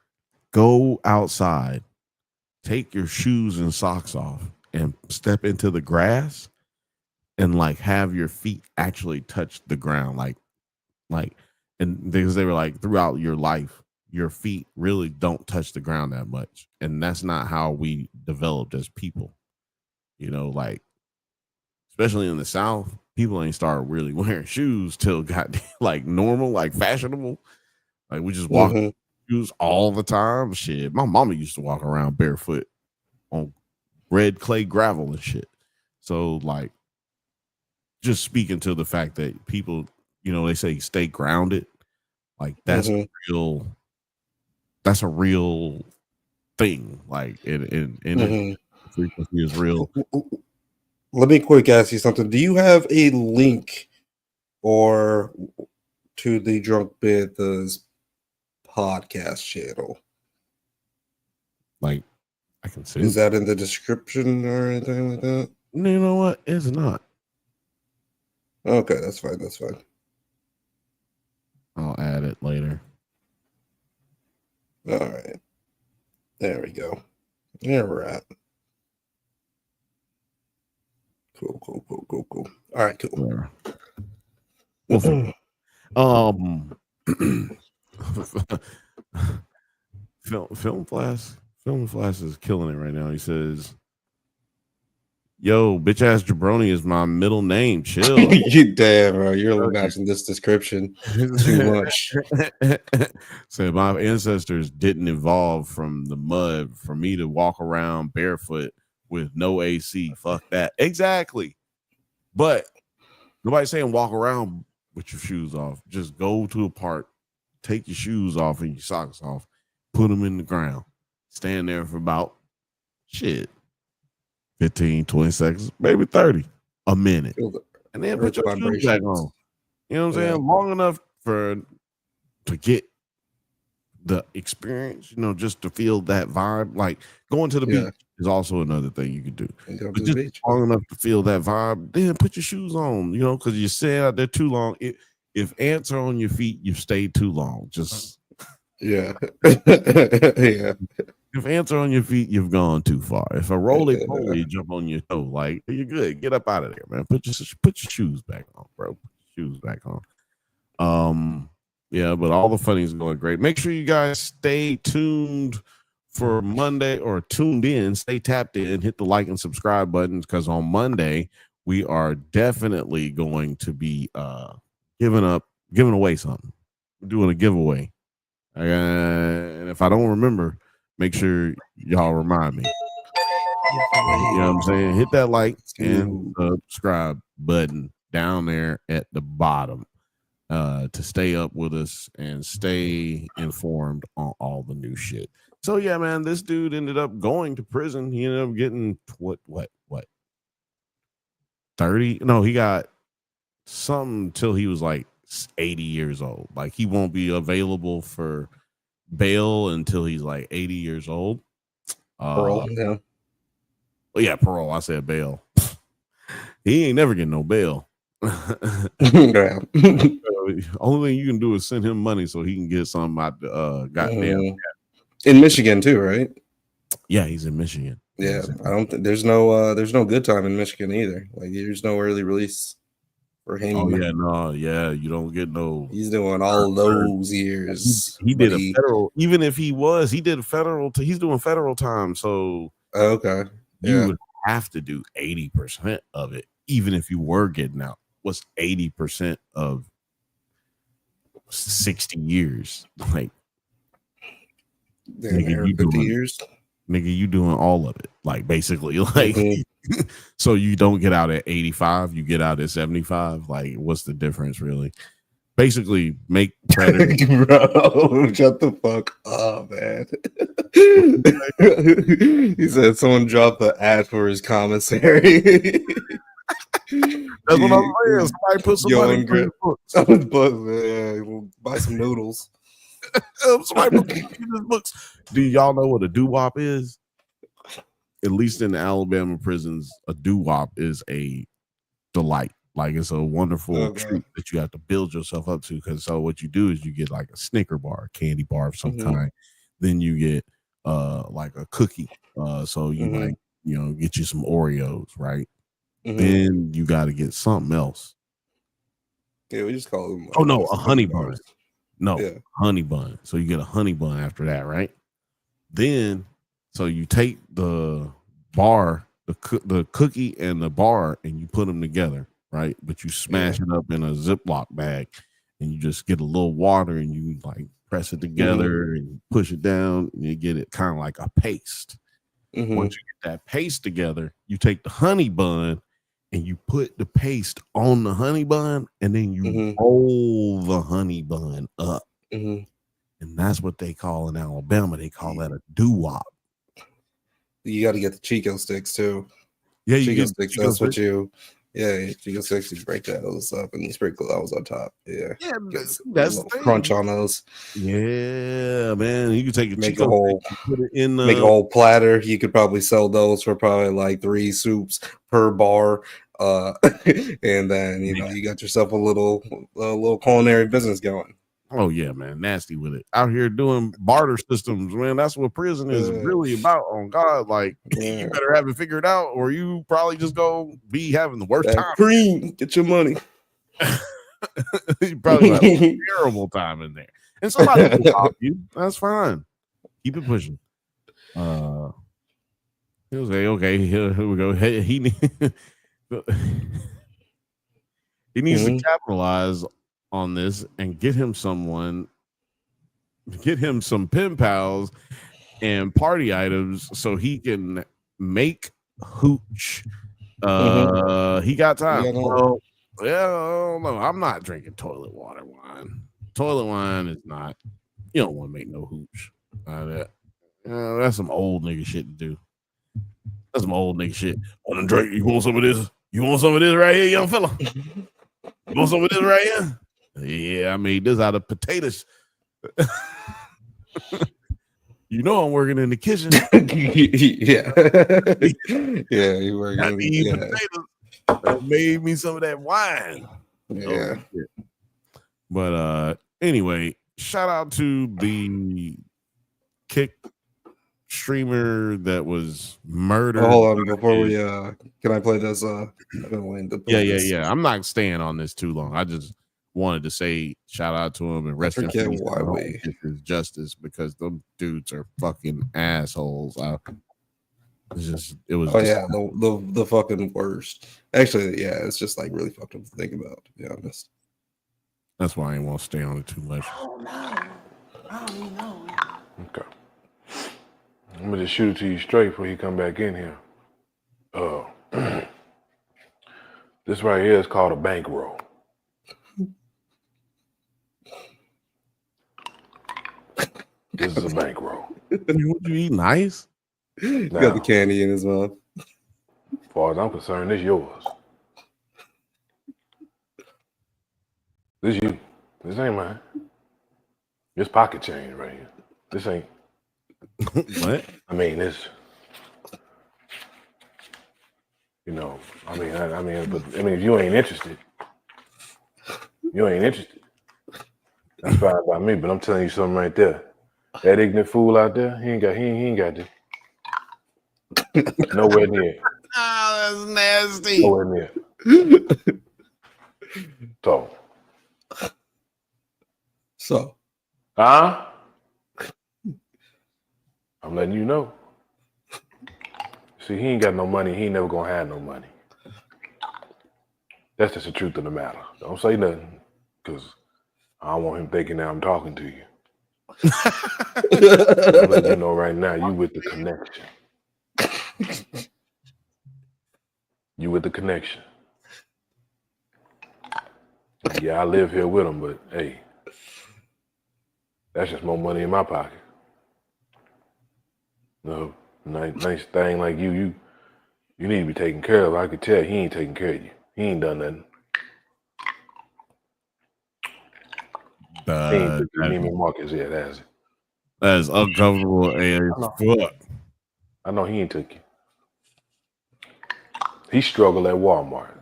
go outside, take your shoes and socks off, and step into the grass and like have your feet actually touch the ground. And because they were like, throughout your life, your feet really don't touch the ground that much. And that's not how we developed as people. You know, like, especially in the South, people ain't started really wearing shoes till got like normal, like fashionable. Like, we just walk shoes all the time. Shit, my mama used to walk around barefoot on red clay gravel and shit. So, like, just speaking to the fact that people, you know, they say stay grounded. Like, that's a real thing. Like, and frequency is real. Let me quick ask you something. Do you have a link or to the Drunk Bantha's podcast channel? Like, I can see. Is that in the description or anything like that? You know what? It's not. Okay, that's fine. That's fine. I'll add it later. All right. There we go. There we're at. Cool. All right, cool. Film Flash is killing it right now. He says, "Yo, bitch ass jabroni is my middle name. Chill." You damn, bro. You're matching this description too much. Said my ancestors didn't evolve from the mud for me to walk around barefoot with no AC. Fuck that. Exactly. But nobody's saying walk around with your shoes off. Just go to a park, take your shoes off and your socks off, put them in the ground, stand there for about 15, 20 seconds, maybe 30, a minute, and then put your shoes back on. You know what I'm saying? Long enough to get the experience, you know, just to feel that vibe. Like, going to the beach is also another thing you could do. But just long enough to feel that vibe, then put your shoes on, you know, because you stay out there too long. If ants are on your feet, you've stayed too long. Just yeah. If ants are on your feet, you've gone too far. If a roly-poly jump on your toe, like, you're good. Get up out of there, man. Put your shoes back on, bro. Put your shoes back on. Yeah, but all the funny is going great. Make sure you guys stay tuned for Monday, or tuned in, stay tapped in, hit the like and subscribe buttons, because on Monday we are definitely going to be giving away something. We're doing a giveaway. And if I don't remember, make sure y'all remind me. You know what I'm saying? Hit that like and subscribe button down there at the bottom to stay up with us and stay informed on all the new shit. So yeah, man, this dude ended up going to prison. He ended up getting what 30? No, he got something till he was like 80 years old. Like, he won't be available for bail until he's like 80 years old. Parole, yeah. Well, yeah, parole. I said bail. He ain't never getting no bail. Only thing you can do is send him money so he can get something out the goddamn in Michigan too, right? Yeah, he's in Michigan. Yeah, I don't think there's no good time in Michigan either. Like, there's no early release. for him. Oh yeah, no, yeah, you don't get no. He's doing all those years. He did a federal. Even if he did federal. He's doing federal time. So okay, you would have to do 80% of it, even if you were getting out. What's 80% of 60 years? Like, nigga, you 50 years. Nigga, you doing all of it. Like, basically, like, so you don't get out at 85, you get out at 75. Like, what's the difference, really? Basically, make Predator. Bro, shut the fuck up, man. He said someone dropped the ad for his commissary. That's what I'm saying. Somebody put some money in his books. We'll buy some noodles. Somebody put in his books. Do y'all know what a doo-wop is? At least in the Alabama prisons, a doo-wop is a delight. Like, it's a wonderful treat that you have to build yourself up to. Because so what you do is you get like a Snicker bar, a candy bar of some kind. Then you get like a cookie. So you like, get you some Oreos, right? Then you got to get something else. Yeah, we just call them. Oh no, a honey bun. No, honey bun. So you get a honey bun after that, right? Then, so you take the bar, the cookie and the bar, and you put them together, right? But you smash it up in a Ziploc bag, and you just get a little water, and you like press it together and push it down, and you get it kind of like a paste. Once you get that paste together, you take the honey bun and you put the paste on the honey bun, and then you roll the honey bun up. And that's what they call in Alabama. They call that a doo-wop. You got to get the Chico sticks too. Yeah, Chico sticks. That's what you. Yeah, Chico sticks. You break those up and you sprinkle those on top. Yeah, that's crunch on those. Yeah, man. You can take a make Chico a whole stick, put it in make a whole platter. You could probably sell those for probably like 3 soups per bar. And then you got yourself a little culinary business going. Oh yeah, man, nasty with it. Out here doing barter systems, man. That's what prison is really about. On God, like you better have it figured out, or you probably just go be having the worst time. Cream, get your money. You probably have a terrible time in there, and somebody will pop you. That's fine. Keep it pushing. He'll say, "Okay, here we go." He needs to capitalize on this and get him some pen pals and party items so he can make hooch. He got time. I don't know. I'm not drinking toilet water wine. Toilet wine is not. You don't want to make no hooch. That's some old nigga shit to do. That's some old nigga shit. Want to drink? You want some of this? You want some of this right here, young fella? You want some of this right here? Yeah, I made this out of potatoes. You know I'm working in the kitchen. Yeah, you working. I need potatoes. That made me some of that wine. Yeah. But anyway, shout out to the Kick streamer that was murdered. Hold on, before we can I play this? Yeah. I'm not staying on this too long. I just wanted to say shout out to him and rest in peace. His justice, because them dudes are fucking assholes. It was the fucking worst. Actually, yeah, it's just like really fucked up to think about, to be honest. That's why I ain't want to stay on it too much. I don't even know. Okay. I'm gonna just shoot it to you straight before he come back in here. This right here is called a bankroll. This is a bankroll. Would you eat nice? He got the candy in his mouth. As far as I'm concerned, this yours. This you. This ain't mine. This pocket change right here. This ain't. What? I mean, this. I mean, if you ain't interested, that's fine by me. But I'm telling you something right there. That ignorant fool out there, he ain't got this. Nowhere near. Oh, that's nasty. Nowhere near. So, huh? I'm letting you know. See, he ain't got no money. He ain't never gonna have no money. That's just the truth of the matter. Don't say nothing, because I don't want him thinking that I'm talking to you. I'm letting you know right now, you with the connection. You with the connection. Yeah, I live here with him, but hey, that's just more money in my pocket. No, nice thing like you need to be taken care of. I could tell he ain't taking care of you. He ain't done nothing. He ain't took your Neiman Marcus yet, has it? That is uncomfortable as fuck. I know he ain't took you. He struggled at Walmart.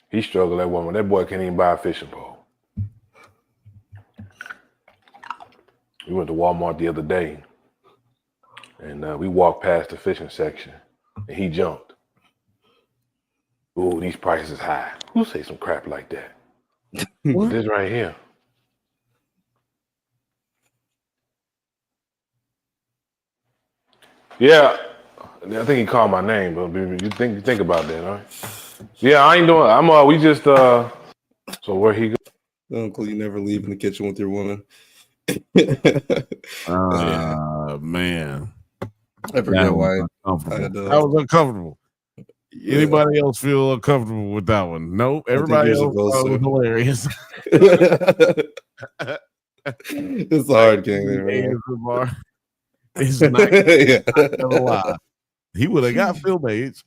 He struggled at Walmart. That boy can't even buy a fishing pole. We went to Walmart the other day, and we walked past the fishing section, and he jumped. Ooh, these prices high. Who say some crap like that? This right here. Yeah, I think he called my name, but you think about that, all right? Yeah, I ain't doing. We just. So where he go? Uncle, you never leave in the kitchen with your woman. Man, I forget why. That was uncomfortable. Anybody else feel uncomfortable with that one? Nope. Everybody else thought it was hilarious. It's a hard game there, man. It's nice. Yeah. Not gonna lie. He would have got film aids.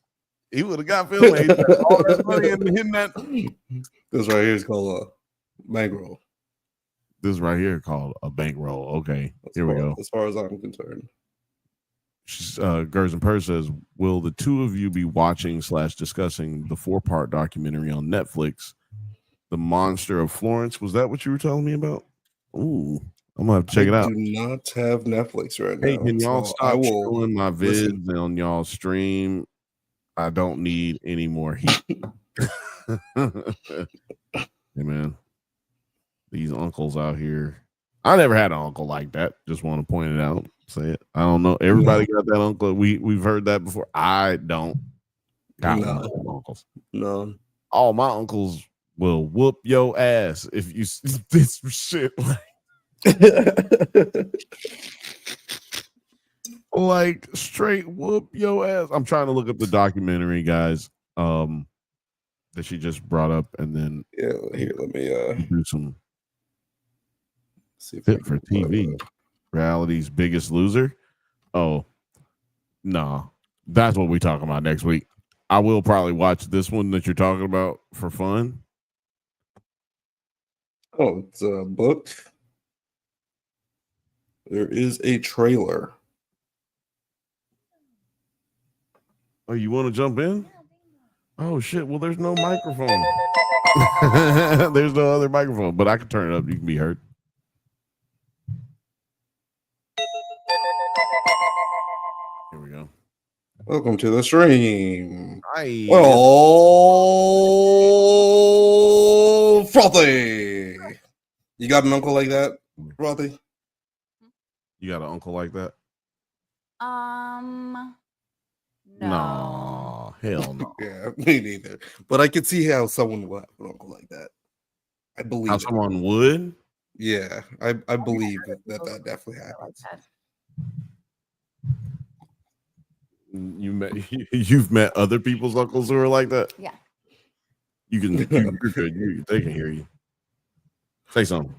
He would have got film aids. All that money and hitting that. This right here is called a bankroll. This right here called a bankroll. Okay, here we go. As far as I'm concerned. Gers and Purr says, will the two of you be watching / discussing the 4-part documentary on Netflix, The Monster of Florence? Was that what you were telling me about? Ooh, I'm gonna have to check it out. I do not have Netflix right now. Hey, can y'all stop showing my vids on y'all stream? I don't need any more heat. Hey man, these uncles out here. I never had an uncle like that. Just want to point it out. Say it. I don't know. Everybody got that uncle. We've heard that before. I don't got one of them uncles. No. All my uncles will whoop your ass if you did some shit like straight whoop your ass. I'm trying to look up the documentary, guys. That she just brought up, and then here, let me do some fit for TV. Reality's Biggest Loser. Oh, no. That's what we're talking about next week. I will probably watch this one that you're talking about for fun. Oh, it's a book. There is a trailer. Oh, you want to jump in? Oh, shit. Well, there's no microphone. There's no other microphone, but I can turn it up. You can be heard. Here we go. Welcome to the stream. Hi. Oh, Frothy. You got an uncle like that, Frothy? You got an uncle like that? No. Hell no. Yeah, me neither. But I could see how someone would have an uncle like that. I believe how someone would? Yeah, I believe that definitely happens. You've met other people's uncles who are like that? Yeah. You're good. They can hear you. Say something.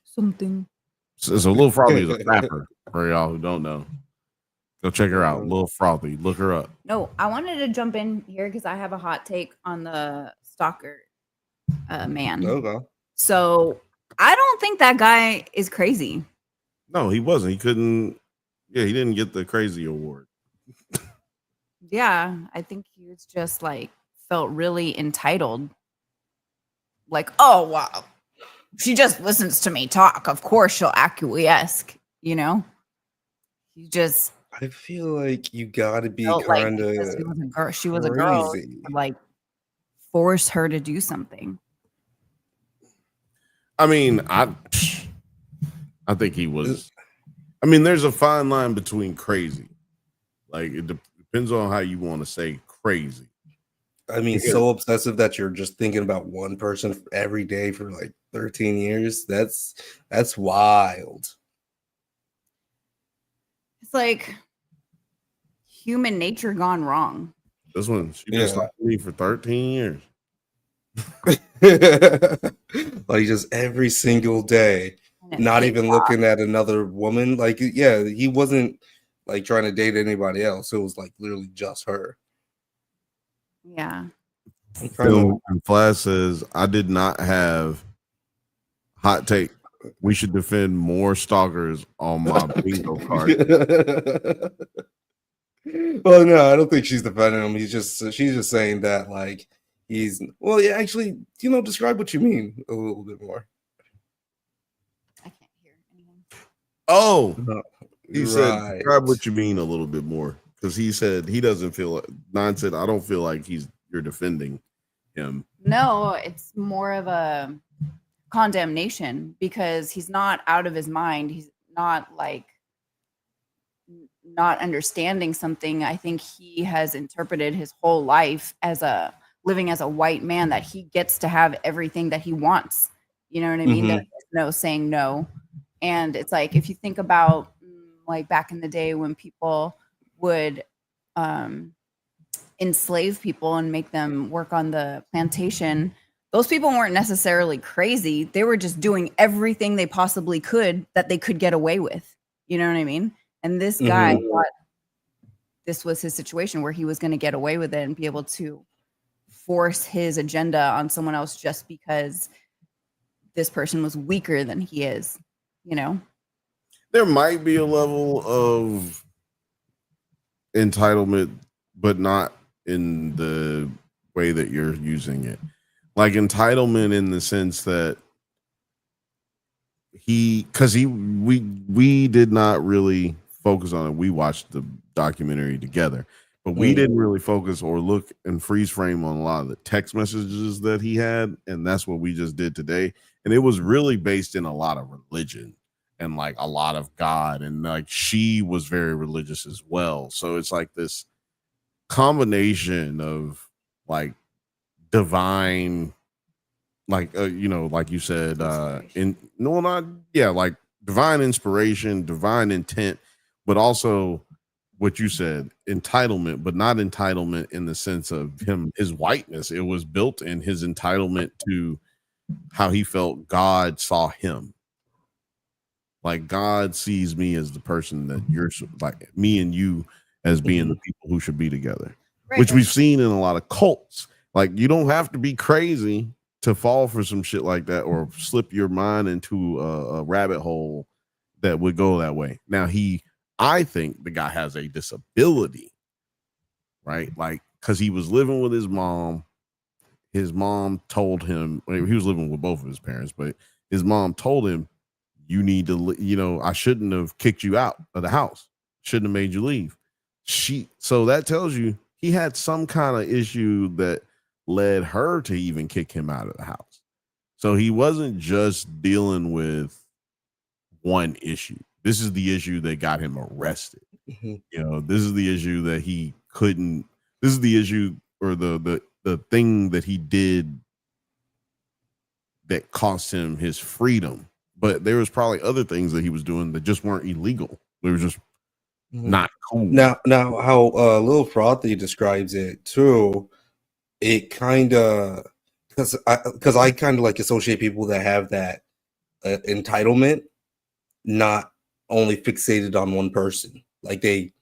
Something. So Lil Frothy is a rapper for y'all who don't know. Go check her out. Lil Frothy. Look her up. No, I wanted to jump in here because I have a hot take on the stalker man. Okay. So I don't think that guy is crazy. No, he wasn't. He couldn't. Yeah, he didn't get the crazy award. Yeah, I think he was just like felt really entitled. Like, oh wow, she just listens to me talk. Of course she'll acquiesce. You know, he just. I feel like you got to be Felt like kind because of she was a girl, crazy. like force her to do something. I mean, I think he was. I mean, there's a fine line between crazy. Like it depends on how you want to say crazy. I mean, Because- so obsessive that you're just thinking about one person every day for like 13 years. That's wild. It's like human nature gone wrong. This one, she just Yeah. like me for 13 years. Like just every single day, not even looking at another woman. Like, yeah, he wasn't like trying to date anybody else. It was like literally just her. Yeah. Phil and Flash says, I did not have hot take. We should defend more stalkers on my bingo card. Well, no, I don't think she's defending him. She's just saying that like he's well, yeah, actually, describe what you mean a little bit more. Oh, No, he said, right. describe what you mean a little bit more. Because he said he doesn't feel like, Nine said, I don't feel like you're defending him. No, it's more of a condemnation because he's not out of his mind. He's not like not understanding something. I think he has interpreted his whole life as living as a white man that he gets to have everything that he wants. You know what I mean? Mhm. There's no saying no. And it's like if you think about like back in the day when people would enslave people and make them work on the plantation, those people weren't necessarily crazy. They were just doing everything they possibly could that they could get away with. You know what I mean? And this guy thought this was his situation where he was going to get away with it and be able to force his agenda on someone else just because this person was weaker than he is, you know? There might be a level of entitlement, but not in the way that you're using it. Like entitlement in the sense that we did not really focus on it. We watched the documentary together, but we didn't really focus or look and freeze frame on a lot of the text messages that he had, and that's what we just did today. And it was really based in a lot of religion and like a lot of God, and like she was very religious as well. So it's like this combination of like divine, like like you said, like divine inspiration, divine intent, but also what you said, entitlement, but not entitlement in the sense of his whiteness. It was built in his entitlement to how he felt God saw him. Like God sees me as the person that you're like me and you as being the people who should be together, which we've seen in a lot of cults. Like you don't have to be crazy to fall for some shit like that or slip your mind into a rabbit hole that would go that way. Now I think the guy has a disability, right? Like, cause he was living with his mom. His mom told him, he was living with both of his parents, but his mom told him, you need to, I shouldn't have kicked you out of the house. Shouldn't have made you leave. So that tells you he had some kind of issue that led her to even kick him out of the house. So he wasn't just dealing with one issue. This is the issue that got him arrested. This is the issue that he couldn't, this is the issue or the thing that he did that cost him his freedom. But there was probably other things that he was doing that just weren't illegal. They were just not cool. Now how Lil Frothy describes it too, it kind of because I kind of like associate people that have that entitlement, not only fixated on one person. Like they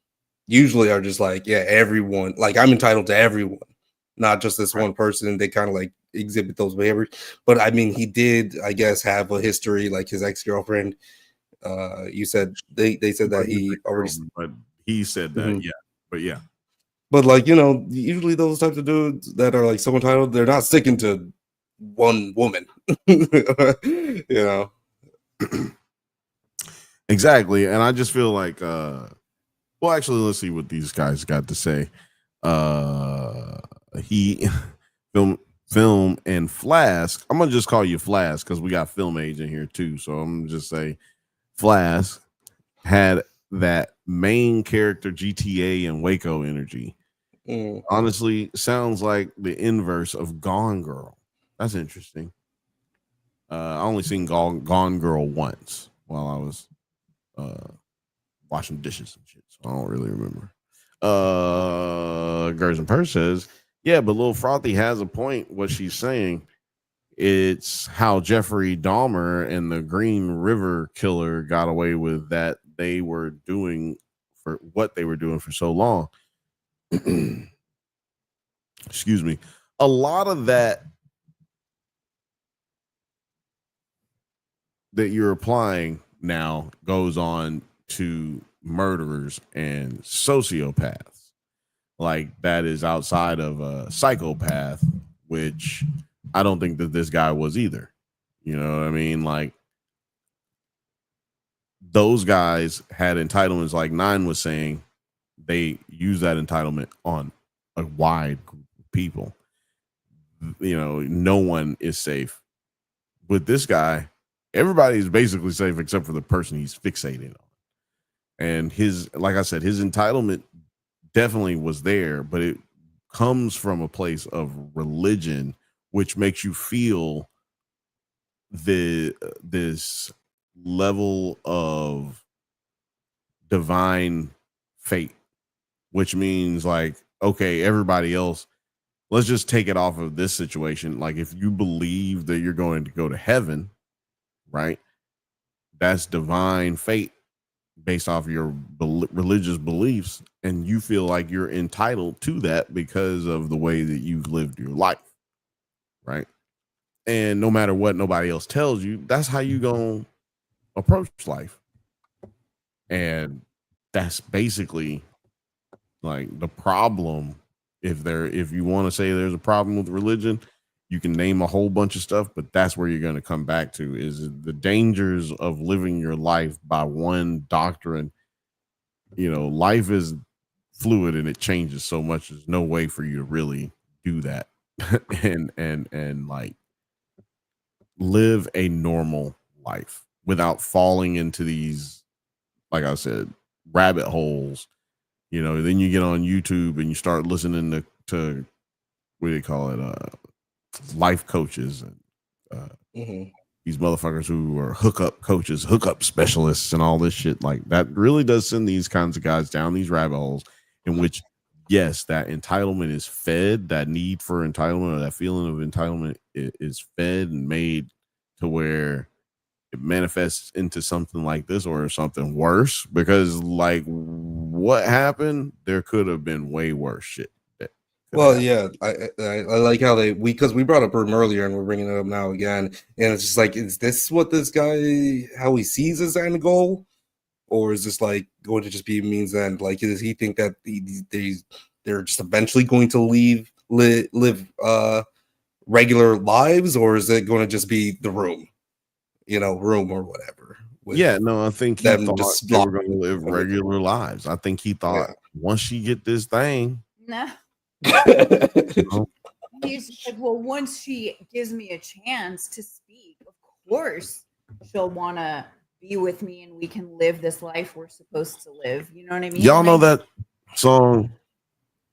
usually are just like, yeah, everyone, like I'm entitled to everyone, not just this one person. They kind of like exhibit those behaviors. But I mean, he did, I guess, have a history, like his ex-girlfriend. You said they said that he already, but he said that, yeah. But like, usually those types of dudes that are like so entitled, they're not sticking to one woman. Exactly. And I just feel like Well, actually, let's see what these guys got to say. He film and Flask. I'm gonna just call you Flask because we got Film Age in here too. So I'm gonna just say Flask had that main character GTA and Waco energy. Honestly, sounds like the inverse of Gone Girl. That's interesting. I only seen Gone Girl once while I was washing dishes and shit, so I don't really remember. Gerson Purse says, yeah, but Lil Frothy has a point. What she's saying, it's how Jeffrey Dahmer and the Green River Killer got away with that. They were doing for what they were doing for so long. Excuse me. A lot of that you're applying now goes on to murderers and sociopaths. Like that is outside of a psychopath, which I don't think that this guy was either. You know what I mean? Like those guys had entitlements, like Nine was saying, they use that entitlement on a wide group of people. You know, no one is safe. With this guy, everybody is basically safe except for the person he's fixated on. And his, like I said, his entitlement definitely was there, but it comes from a place of religion, which makes you feel this level of divine fate, which means like, okay, everybody else, let's just take it off of this situation. Like if you believe that you're going to go to heaven, right? That's divine fate based off your religious beliefs, and you feel like you're entitled to that because of the way that you've lived your life, right? And no matter what nobody else tells you, that's how you gonna approach life. And that's basically like the problem. If you want to say there's a problem with religion, you can name a whole bunch of stuff, but that's where you're going to come back to is the dangers of living your life by one doctrine. You know, life is fluid and it changes so much. There's no way for you to really do that and like live a normal life without falling into these, like I said, rabbit holes. You know, then you get on YouTube and you start listening to what do they call it? Life coaches and these motherfuckers who are hookup coaches, hookup specialists, and all this shit. Like that really does send these kinds of guys down these rabbit holes in which, yes, that entitlement is fed, that need for entitlement or that feeling of entitlement is fed and made to where it manifests into something like this or something worse. Because like what happened, there could have been way worse shit. Well, yeah, I like how because we brought up Brim earlier and we're bringing it up now again, and it's just like, is this what this guy, how he sees his end goal, or is this like going to just be a means end? Like, does he think that they're just eventually going to live regular lives, or is it going to just be the room, room or whatever? Yeah, no, I think he thought they were going to live regular lives. I think he thought once you get this thing, No. He's like, well, once she gives me a chance to speak, of course she'll want to be with me and we can live this life we're supposed to live. You know what I mean? Y'all know that song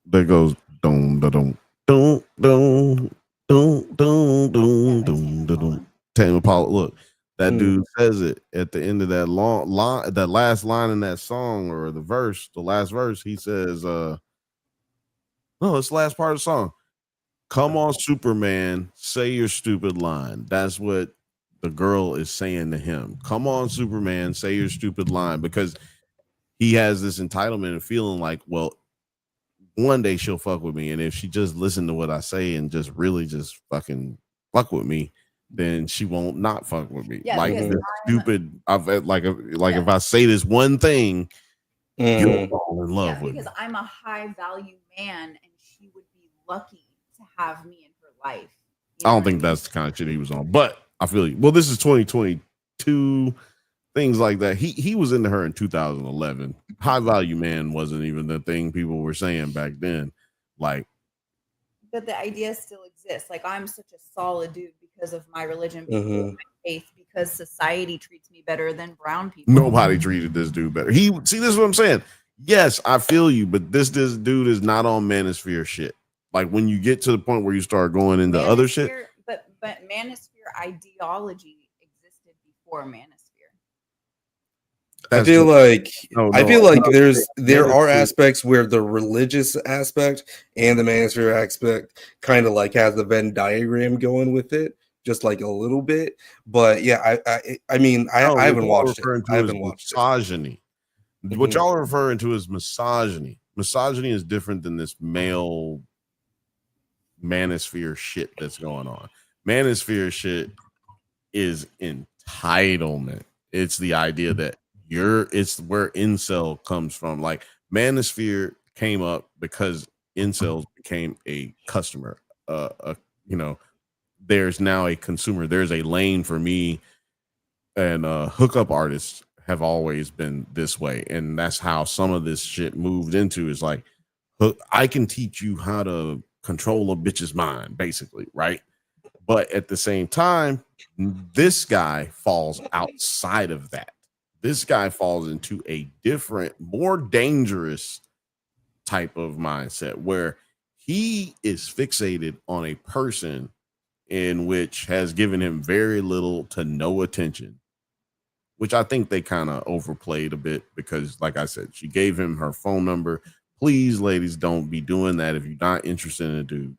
that goes dum da dum dum dum dum dum dum dum dum. Tame Impala. Look, that dude says it at the end of that long line, that last line in that song, or the last verse. He says, no, it's the last part of the song. Come on, Superman, say your stupid line. That's what the girl is saying to him. Come on, Superman, say your stupid line, because he has this entitlement and feeling like, well, one day she'll fuck with me, and if she just listened to what I say and just really just fucking fuck with me, then she won't not fuck with me. Yeah, like this stupid. If I say this one thing, you'll fall in love with me. Because I'm a high value man and she would be lucky to have me in her life. I don't think that's the kind of shit he was on, but I feel you. Well, this is 2022, things like that. He was into her in 2011. high value man wasn't even the thing people were saying back then. Like, but the idea still exists. Like, I'm such a solid dude because of my religion, because of my faith, because society treats me better than brown people. nobody treated this dude better. This is what I'm saying. Yes, I feel you, but this dude is not on manosphere shit. Like, when you get to the point where you start going into other shit. But manosphere ideology existed before manosphere. I feel like there are aspects where the religious aspect and the manosphere aspect kind of like has the Venn diagram going with it, just like a little bit. But yeah, I mean, I haven't watched it. I haven't watched misogyny. What y'all are referring to is misogyny. Misogyny is different than this male manosphere shit that's going on. Manosphere shit is entitlement. It's the idea that it's where incel comes from. Like, manosphere came up because incels became a customer. There's now a consumer. There's a lane for me, and hookup artists have always been this way, and that's how some of this shit moved into. Is like, I can teach you how to control a bitch's mind, basically, right? But at the same time, this guy falls outside of that. This guy falls into a different, more dangerous type of mindset where he is fixated on a person in which has given him very little to no attention, which I think they kind of overplayed a bit because, like I said, she gave him her phone number. Please, ladies, don't be doing that if you're not interested in a dude.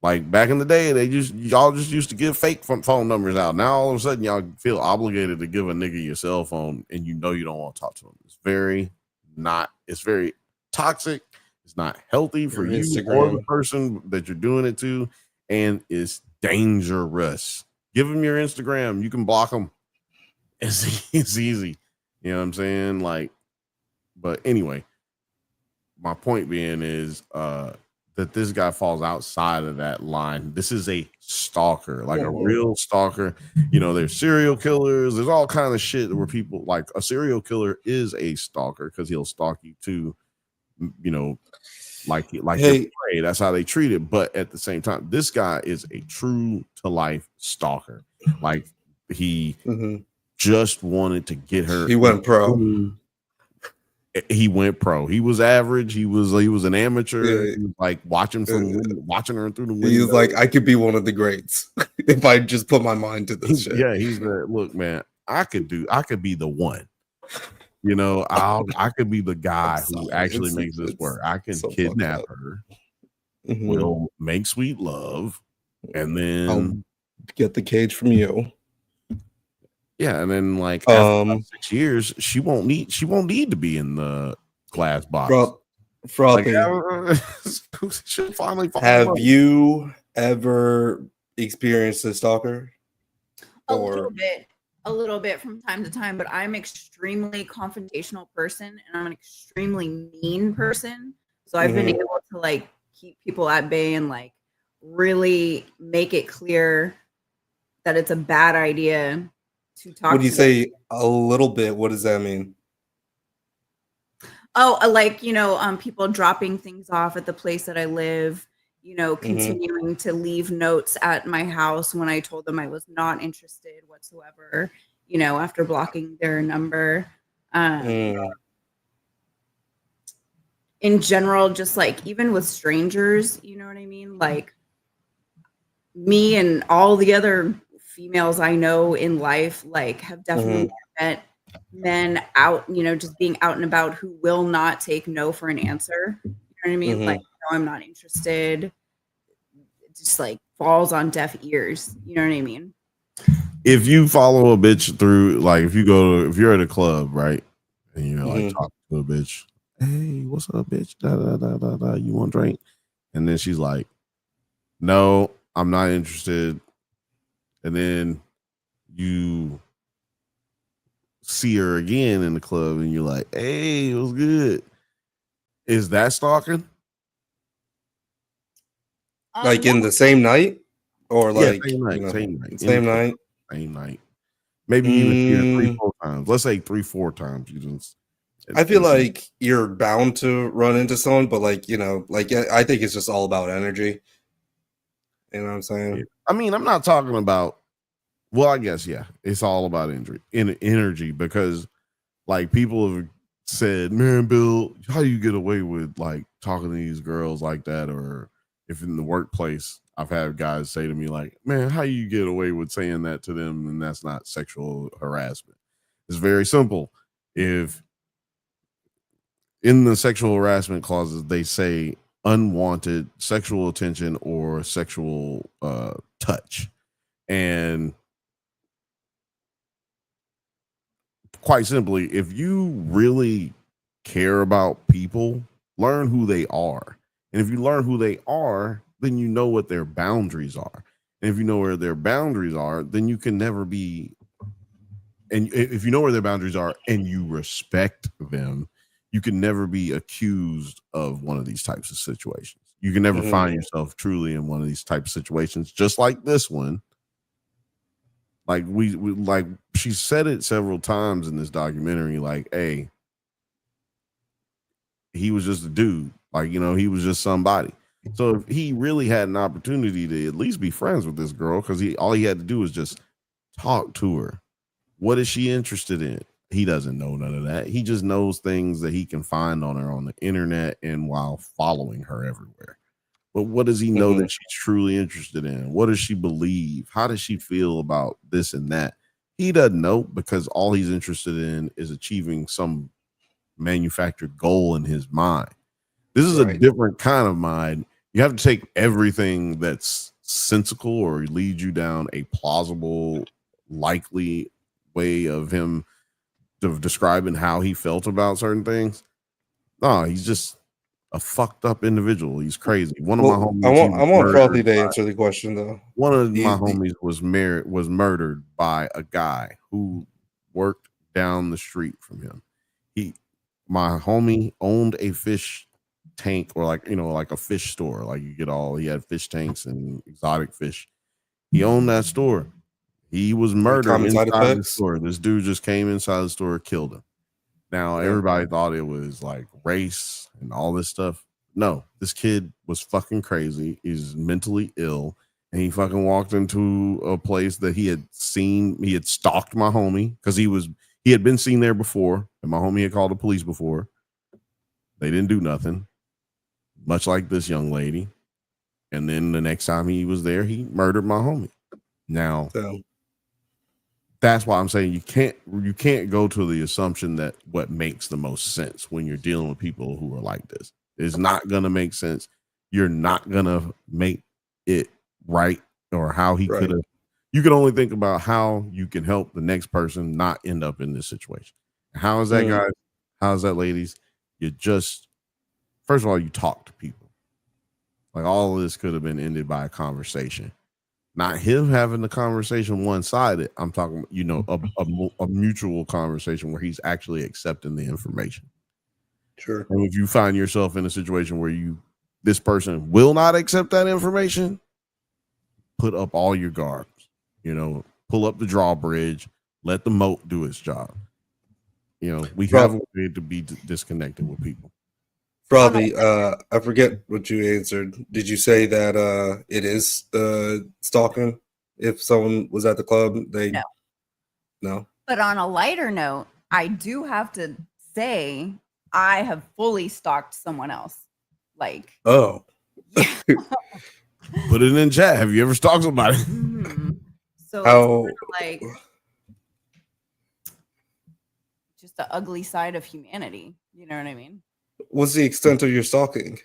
Like, back in the day, y'all just used to give fake phone numbers out. Now all of a sudden y'all feel obligated to give a nigga your cell phone, and you know you don't want to talk to him. It's very toxic. It's not healthy for you or the person that you're doing it to, and it's dangerous. Give them your Instagram. You can block them. It's easy. You know what I'm saying? Like, but anyway, my point being is that this guy falls outside of that line. This is a stalker, like a real stalker. There's serial killers. There's all kind of shit where people, like, a serial killer is a stalker because he'll stalk you too. Like you're prey. That's how they treat it. But at the same time, this guy is a true to life stalker. Like, he just wanted to get her. He went pro. He went pro. He was average. He was an amateur. Yeah. He was like watching her through the window. He was like, I could be one of the greats if I just put my mind to this shit. Yeah, he's the look, man. I could be the one. I could be the guy who actually makes this work. I can kidnap her. We'll make sweet love, and then I'll get the cage from you. Yeah, and then like after 6 years, she won't need to be in the glass box. Frothy. She'll finally fall. Have you ever experienced a stalker? A little bit from time to time, but I'm an extremely confrontational person, and I'm an extremely mean person. So I've been able to like keep people at bay and like really make it clear that it's a bad idea to talk. When you say a little bit, what does that mean? Oh, like, people dropping things off at the place that I live, continuing to leave notes at my house when I told them I was not interested whatsoever, after blocking their number. In general, just like even with strangers, you know what I mean? Like, me and all the other females I know in life, like, have definitely met men out, just being out and about who will not take no for an answer. You know what I mean? Like, no, I'm not interested. It just like falls on deaf ears. You know what I mean? If you follow a bitch through, like, if you're at a club, right, and like talking to a bitch, hey, what's up, bitch? Da, da, da, da, da. You want a drink? And then she's like, no, I'm not interested. And then you see her again in the club and you're like, hey, it was good. Is that stalking? Like in the same night? Or like same night. Maybe even 3-4 times. Let's say 3-4 times. I feel like you're bound to run into someone, but like, you know, like I think it's just all about energy. You know what I'm saying? I mean, I'm not talking about. Well, I guess it's all about energy because, like, people have said, "Man, Bill, how do you get away with like talking to these girls like that?" Or if in the workplace, I've had guys say to me, "Like, man, how you get away with saying that to them, and that's not sexual harassment?" It's very simple. If in the sexual harassment clauses they say unwanted sexual attention or sexual touch, and quite simply, if you really care about people, learn who they are. And if you learn who they are, then you know what their boundaries are. And if you know where their boundaries are, then you can never be. And if you know where their boundaries are and you respect them, you can never be accused of one of these types of situations. You can never find yourself truly in one of these types of situations, just like this one. Like we like she said it several times in this documentary, like, hey, he was just a dude. Like, you know, he was just somebody. So if he really had an opportunity to at least be friends with this girl, because all he had to do was just talk to her. What is she interested in? He doesn't know none of that. He just knows things that he can find on her on the internet and while following her everywhere. But what does he know that she's truly interested in? What does she believe? How does she feel about this and that? He doesn't know because all he's interested in is achieving some manufactured goal in his mind. This is a different kind of mind. You have to take everything that's sensical or lead you down a plausible, likely way of him of describing how he felt about certain things. No, he's just a fucked up individual. He's crazy. One of my homies. I want Frothy to answer the question though. One of my homies was murdered by a guy who worked down the street from him. My homie owned a fish tank, or like, you know, like a fish store. Like he had fish tanks and exotic fish. He owned that store. He was murdered inside the store. This dude just came inside the store, killed him. Now everybody thought it was like race and all this stuff. No, this kid was fucking crazy. He's mentally ill, and he fucking walked into a place that he had seen. He had stalked my homie because he had been seen there before, and my homie had called the police before. They didn't do nothing, much like this young lady. And then the next time he was there, he murdered my homie. Now, that's why I'm saying you can't go to the assumption that what makes the most sense when you're dealing with people who are like this. It's not gonna make sense. You're not gonna make it right, or how he could have. You can only think about how you can help the next person not end up in this situation. How is that, guys? How is that, ladies? You just, first of all, you talk to people. Like, all of this could have been ended by a conversation. Not him having the conversation one-sided. I'm talking, you know, a mutual conversation where he's actually accepting the information. Sure. And if you find yourself in a situation where this person will not accept that information, put up all your guards. You know, pull up the drawbridge, let the moat do its job. You know, we have a way to be disconnected with people. Frothy, I forget what you answered. Did you say that it is stalking if someone was at the club? No. But on a lighter note, I do have to say I have fully stalked someone else. Like, put it in chat. Have you ever stalked somebody? So it's like just the ugly side of humanity. You know what I mean? What's the extent of your stalking?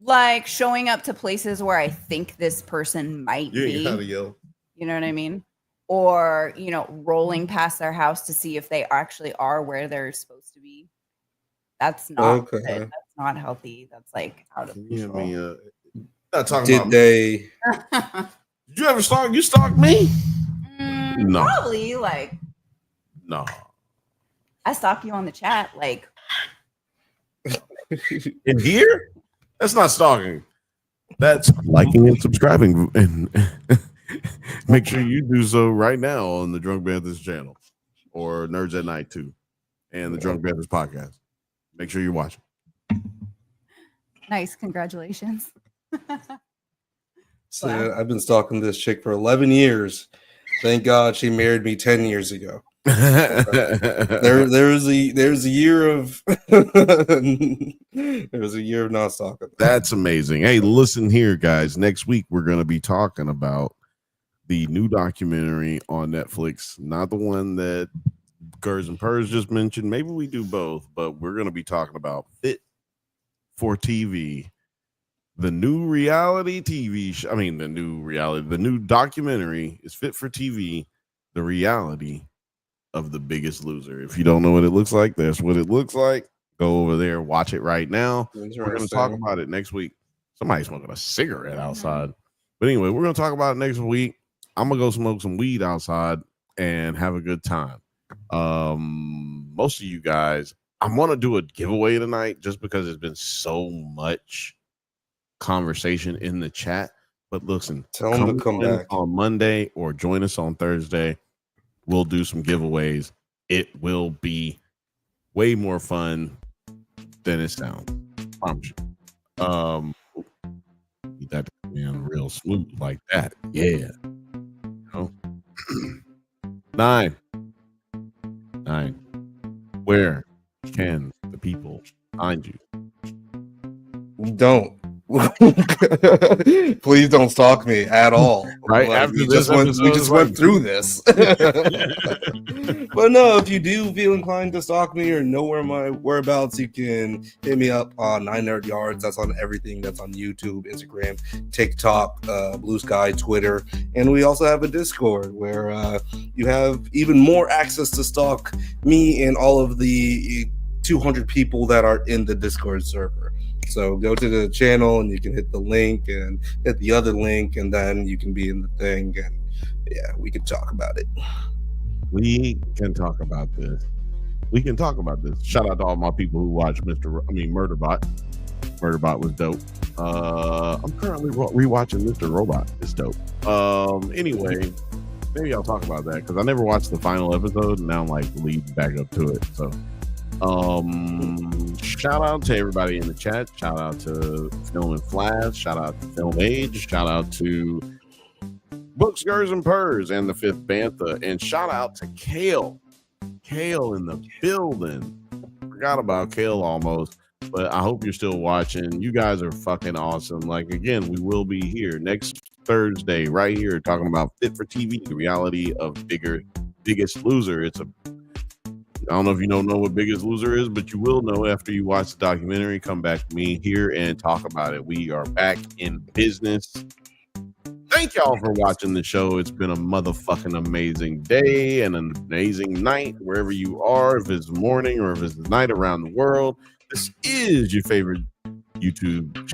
Like showing up to places where I think this person might be. You gotta yell. You know what I mean? Or, you know, rolling past their house to see if they actually are where they're supposed to be. That's not good. That's not healthy. That's like out of control. Not talking Did about they? Did you ever stalk? You stalked me? No. Probably, like, No. I stalk you on the chat, like. In here? That's not stalking. That's liking and subscribing, and make sure you do so right now on the Drunk Banthas channel or Nerds at Night too. and the Drunk Banthers podcast. Make sure you're watching. Nice, congratulations. So I've been stalking this chick for 11 years. Thank God she married me 10 years ago. There's a year of not stalking. That's amazing. Hey, listen here, guys. Next week we're going to be talking about the new documentary on Netflix, not the one that Gers and Purrs just mentioned. Maybe we do both, but we're going to be talking about Fit for TV, the new reality TV show. I mean, the new documentary is Fit for TV, the reality of The Biggest Loser. If you don't know what it looks like, that's what it looks like. Go over there, watch it right now. We're going to talk about it next week. Somebody's smoking a cigarette outside. But anyway, we're going to talk about it next week. I'm going to go smoke some weed outside and have a good time. Most of you guys, I'm going to do a giveaway tonight just because there's been so much conversation in the chat. But listen, tell them to come back on Monday or join us on Thursday. We'll do some giveaways. It will be way more fun than it sounds. I promise you. Need that to come in real smooth like that. Yeah. You know? 9. Where can the people find you? Don't. Please don't stalk me at all. Right like, after we this, we just went through this. But no, if you do feel inclined to stalk me or know where my whereabouts, you can hit me up on 9 Nerd Yards. That's on everything. That's on YouTube, Instagram, TikTok, Blue Sky, Twitter, and we also have a Discord where you have even more access to stalk me and all of the 200 people that are in the Discord server. So go to the channel and you can hit the link and hit the other link, and then you can be in the thing, and yeah, we can talk about it. We can talk about this. Shout out to all my people who watch Murderbot. Murderbot was dope. I'm currently rewatching Mr. Robot. It's dope. Anyway, maybe I'll talk about that because I never watched the final episode, and now I'm like leading back up to it. So shout out to everybody in the chat. Shout out to Film and Flash. Shout out to Film Age. Shout out to Books, Gers, and Purrs and the Fifth Bantha. And shout out to Kale. Kale in the building. Forgot about Kale almost, but I hope you're still watching. You guys are fucking awesome. Like, again, we will be here next Thursday right here talking about Fit for TV, the reality of Biggest Loser. I don't know if you don't know what Biggest Loser is, but you will know after you watch the documentary. Come back to me here and talk about it. We are back in business. Thank y'all for watching the show. It's been a motherfucking amazing day and an amazing night wherever you are, if it's morning or if it's night around the world. This is your favorite YouTube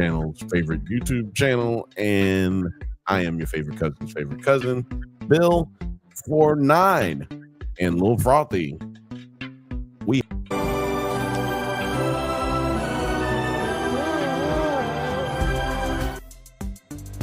channel, and I am your favorite cousin's favorite cousin, Bill 49, and Lil Frothy.